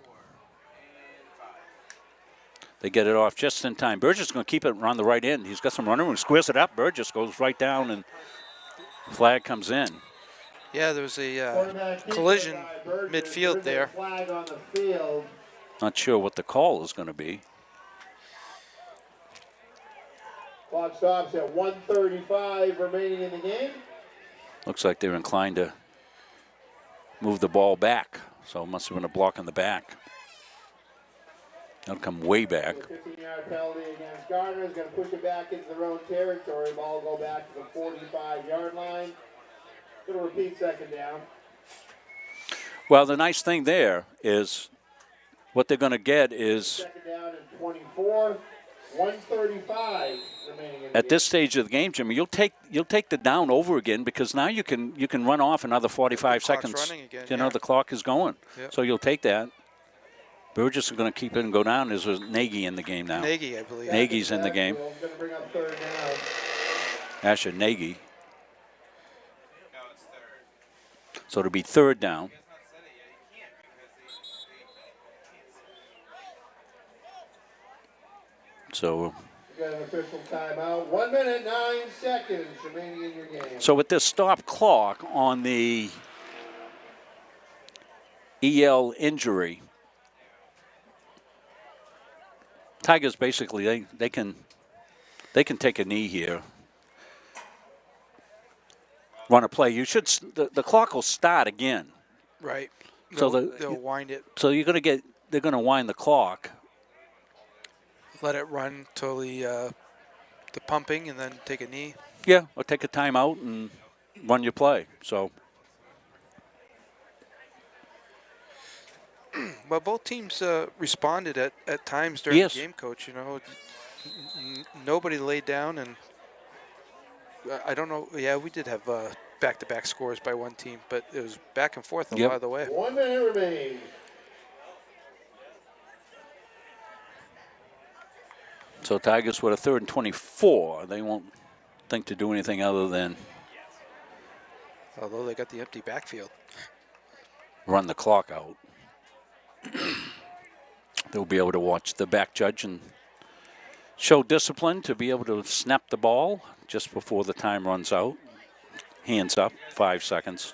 They get it off just in time. Burgess is going to keep it around the right end. He's got some running room. Squares it up. Burgess goes right down, and flag comes in. Yeah, there was a collision midfield there. Not sure what the call is going to be. Clock stops at 1:35 remaining in the game. Looks like they're inclined to move the ball back. So it must have been a block in the back. They'll come way back. 15-yard penalty against Gardiner is going to push it back into their own territory. Ball will go back to the 45-yard line. Going to repeat second down. Well, the nice thing there is what they're going to get is Second down and 24. 1:35 remaining in the at this stage of the game, Jimmy, you'll take the down over again because now you can run off another 45 seconds. Running again, you know the clock is going, so you'll take that. Burgess is going to keep it and go down. There's Nagy in the game now. Nagy, I believe. Nagy's in the game. Going to bring up third down. Asher Nagy. So it'll be third down. So You got an official timeout. 1 minute, 9 seconds remaining in your game. So with this stop clock on the EL injury, Tigers basically they can take a knee here, run a play. You should the clock will start again. Right. So they'll wind it. So they're gonna wind the clock. Let it run till the pumping and then take a knee. Yeah, or take a timeout and run your play. So. Well, both teams responded at times during Yes. the game, Coach. You know, nobody laid down, and I don't know. Yeah, we did have back-to-back scores by one team, but it was back and forth a lot of the way. 1 minute remains. So Tigers with a 3rd and 24. They won't think to do anything other than Although they got the empty backfield. run the clock out. They'll be able to watch the back judge and show discipline to be able to snap the ball just before the time runs out. Hands up, 5 seconds.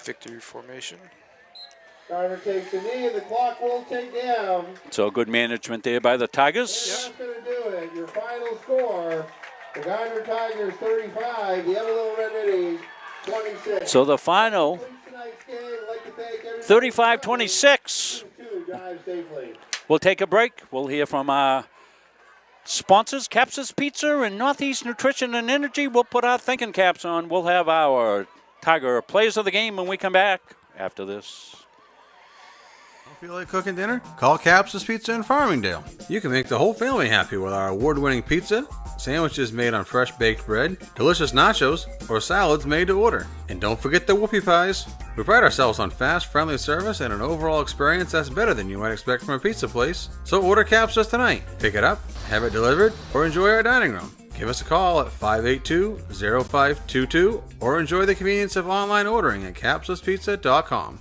Victory formation. Gardiner takes a knee and the clock will take down. So good management there by the Tigers. That's going to do it. Your final score, the Gardiner Tigers 35, the Everett Red Reddies 26. So the final 35-26. We'll take a break. We'll hear from our sponsors, Caps's Pizza and Northeast Nutrition and Energy. We'll put our thinking caps on. We'll have our Tiger Players of the Game when we come back after this. Feel like cooking dinner? Call Caps's Pizza in Farmingdale. You can make the whole family happy with our award-winning pizza, sandwiches made on fresh baked bread, delicious nachos, or salads made to order. And don't forget the whoopie pies. We pride ourselves on fast, friendly service and an overall experience that's better than you might expect from a pizza place. So order Caps's tonight. Pick it up, have it delivered, or enjoy our dining room. Give us a call at 582-0522 or enjoy the convenience of online ordering at capsuspizza.com.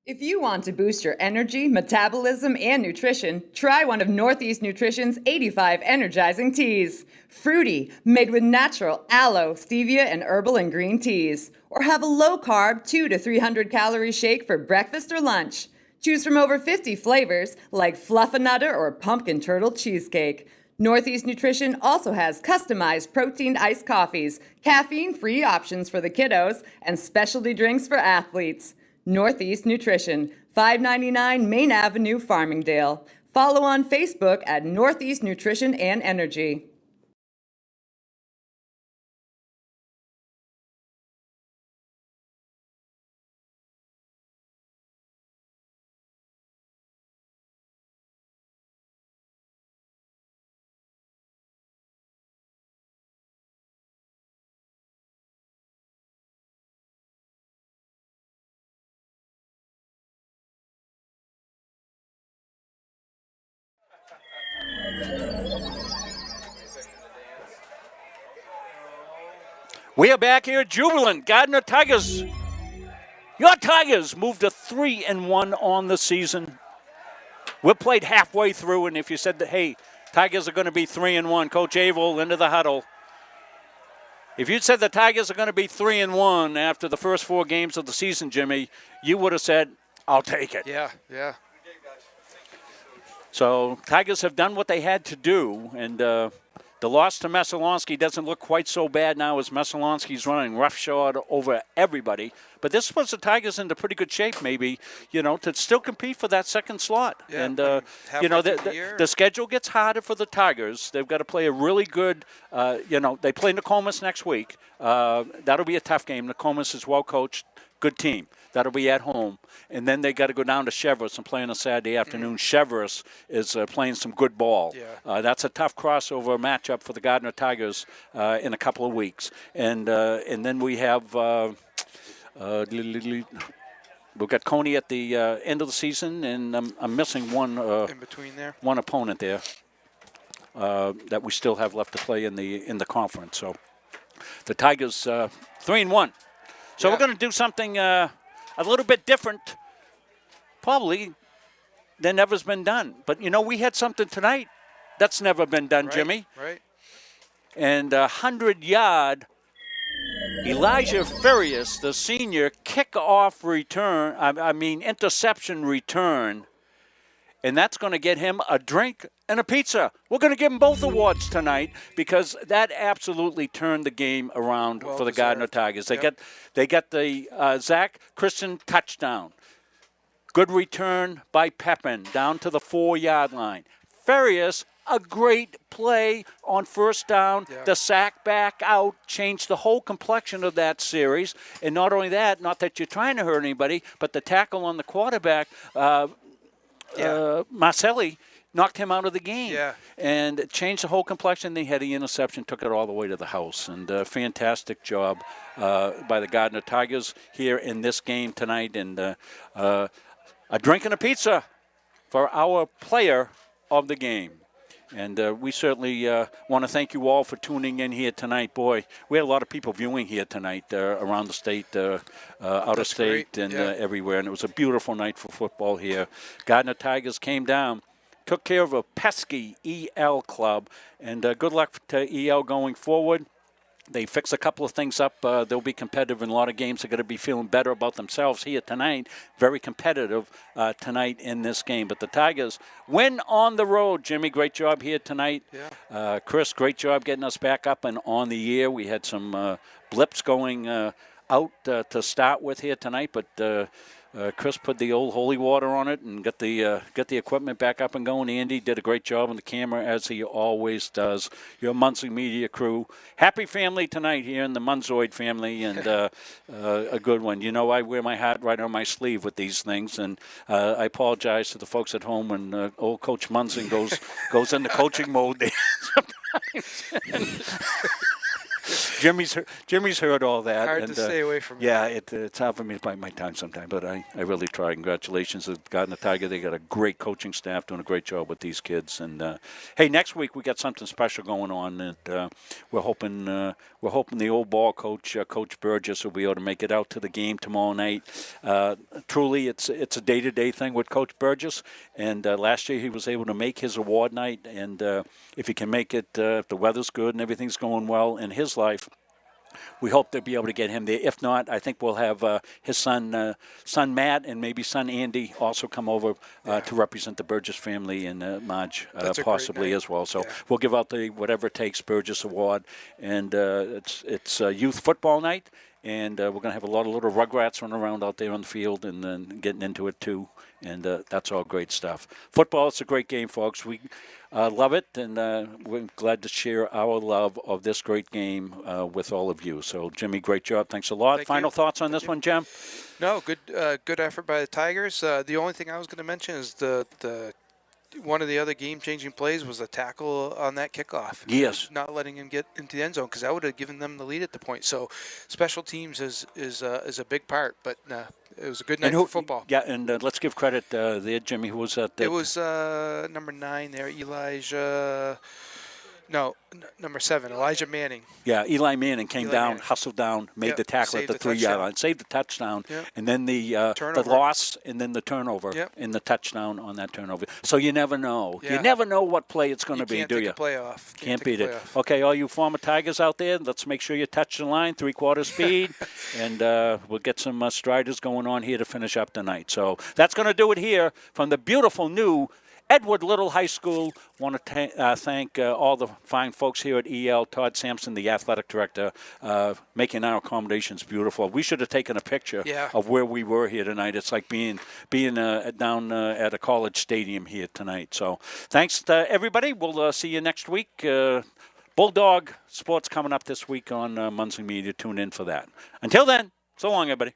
If you want to boost your energy, metabolism, and nutrition, try one of Northeast Nutrition's 85 energizing teas. Fruity, made with natural aloe, stevia, and herbal and green teas. Or have a low-carb 200 to 300 calorie shake for breakfast or lunch. Choose from over 50 flavors like Fluffernutter or Pumpkin Turtle Cheesecake. Northeast Nutrition also has customized protein iced coffees, caffeine-free options for the kiddos, and specialty drinks for athletes. Northeast Nutrition, 599 Main Avenue, Farmingdale. Follow on Facebook at Northeast Nutrition and Energy. We are back here jubilant. Gardiner Tigers. Your Tigers moved to 3-1 on the season. We're played halfway through, and if you said that, hey, Tigers are going to be 3-1, Coach Avil into the huddle. If you'd said the Tigers are going to be 3-1 after the first 4 games of the season, Jimmy, you would have said, I'll take it. Yeah, yeah. So Tigers have done what they had to do, and the loss to Messalonsky doesn't look quite so bad now as Messalonsky's running roughshod over everybody. But this puts the Tigers into pretty good shape, maybe, to still compete for that second slot. Yeah, and, the schedule gets harder for the Tigers. They've got to play a really good, they play Nokomis next week. That'll be a tough game. Nokomis is well-coached, good team. That'll be at home. And then they got to go down to Cheverus and play on a Saturday afternoon. Cheverus is playing some good ball. Yeah. That's a tough crossover matchup for the Gardiner Tigers in a couple of weeks. And then we have we've got Coney at the end of the season, and I'm missing one in between there. One opponent there that we still have left to play in the conference. So the Tigers 3-1. So we're going to do something a little bit different, probably, than ever's been done. But, we had something tonight that's never been done, Right, Jimmy. Right. And 100-yard Elijah Farias, the senior, kickoff return, interception return. And that's going to get him a drink and a pizza. We're going to give him both awards tonight because that absolutely turned the game around for the Gardiner Tigers. They got the Zach Christian touchdown. Good return by Pepin down to the 4-yard line. Farias, a great play on first down. Yeah. The sack back out changed the whole complexion of that series. And not only that, not that you're trying to hurt anybody, but the tackle on the quarterback, Marcelli, knocked him out of the game. Yeah. And it changed the whole complexion. They had the interception, took it all the way to the house. And fantastic job by the Gardiner Tigers here in this game tonight. And a drink and a pizza for our player of the game. And we certainly want to thank you all for tuning in here tonight. Boy, we had a lot of people viewing here tonight around the state, out of state, and everywhere. And it was a beautiful night for football here. Gardiner Tigers came down, took care of a pesky EL club. And good luck to EL going forward. They fix a couple of things up. They'll be competitive in a lot of games. They're going to be feeling better about themselves here tonight. Very competitive tonight in this game. But the Tigers win on the road. Jimmy, great job here tonight. Yeah. Chris, great job getting us back up and on the air. We had some blips going out to start with here tonight, but Chris put the old holy water on it and got the equipment back up and going. Andy did a great job on the camera, as he always does. Your Muncie Media crew. Happy family tonight here in the Munzoid family, and a good one. I wear my hat right on my sleeve with these things, and I apologize to the folks at home when old Coach Munzing goes into coaching mode there sometimes. Jimmy's heard all that. Hard to stay away from it. Yeah, it's hard for me to bite my tongue sometimes, but I really try. Congratulations to Gardiner Tiger. They got a great coaching staff doing a great job with these kids. And hey, next week we got something special going on, and we're hoping the old ball coach, Coach Burgess, will be able to make it out to the game tomorrow night. Truly, it's a day-to-day thing with Coach Burgess. And last year he was able to make his award night, and if he can make it, if the weather's good and everything's going well in his life, we hope to be able to get him there. If not, I think we'll have his son Matt, and maybe son Andy also come over to represent the Burgess family, and Marge possibly as well. So we'll give out the whatever it takes Burgess Award, and it's youth football night, and we're going to have a lot of little rugrats running around out there on the field and then getting into it too, and that's all great stuff. Football, it's a great game, folks. We love it, and we're glad to share our love of this great game with all of you. So, Jimmy, great job. Thanks a lot. Final thoughts on this one, Jem? No, good effort by the Tigers. The only thing I was going to mention is the one of the other game-changing plays was a tackle on that kickoff. Yes. Not letting him get into the end zone, because that would have given them the lead at the point. So special teams is a big part, but it was a good night for football. Yeah, and let's give credit there, Jimmy. Who was that? It was number 9 there, Elijah. No, number 7, Elijah Manning. Yeah, Eli Manning came Eli down, Manning. hustled down, made the tackle at saved the the 3-yard touchdown. line, saved the touchdown, Yep. and then the Turnover. loss, and then the turnover, Yep. and the touchdown on that turnover. So you never know. Yeah. You never know what play it's going to be, can't do take you? a playoff. Can't take beat a it. playoff. Okay, all you former Tigers out there, let's make sure you touch the line, 3/4 speed, and we'll get some striders going on here to finish up tonight. So that's going to do it here from the beautiful new Edward Little High School. Want to thank all the fine folks here at EL. Todd Sampson, the athletic director, making our accommodations beautiful. We should have taken a picture of where we were here tonight. It's like being down at a college stadium here tonight. So thanks to everybody. We'll see you next week. Bulldog Sports coming up this week on Muncie Media. Tune in for that. Until then, so long, everybody.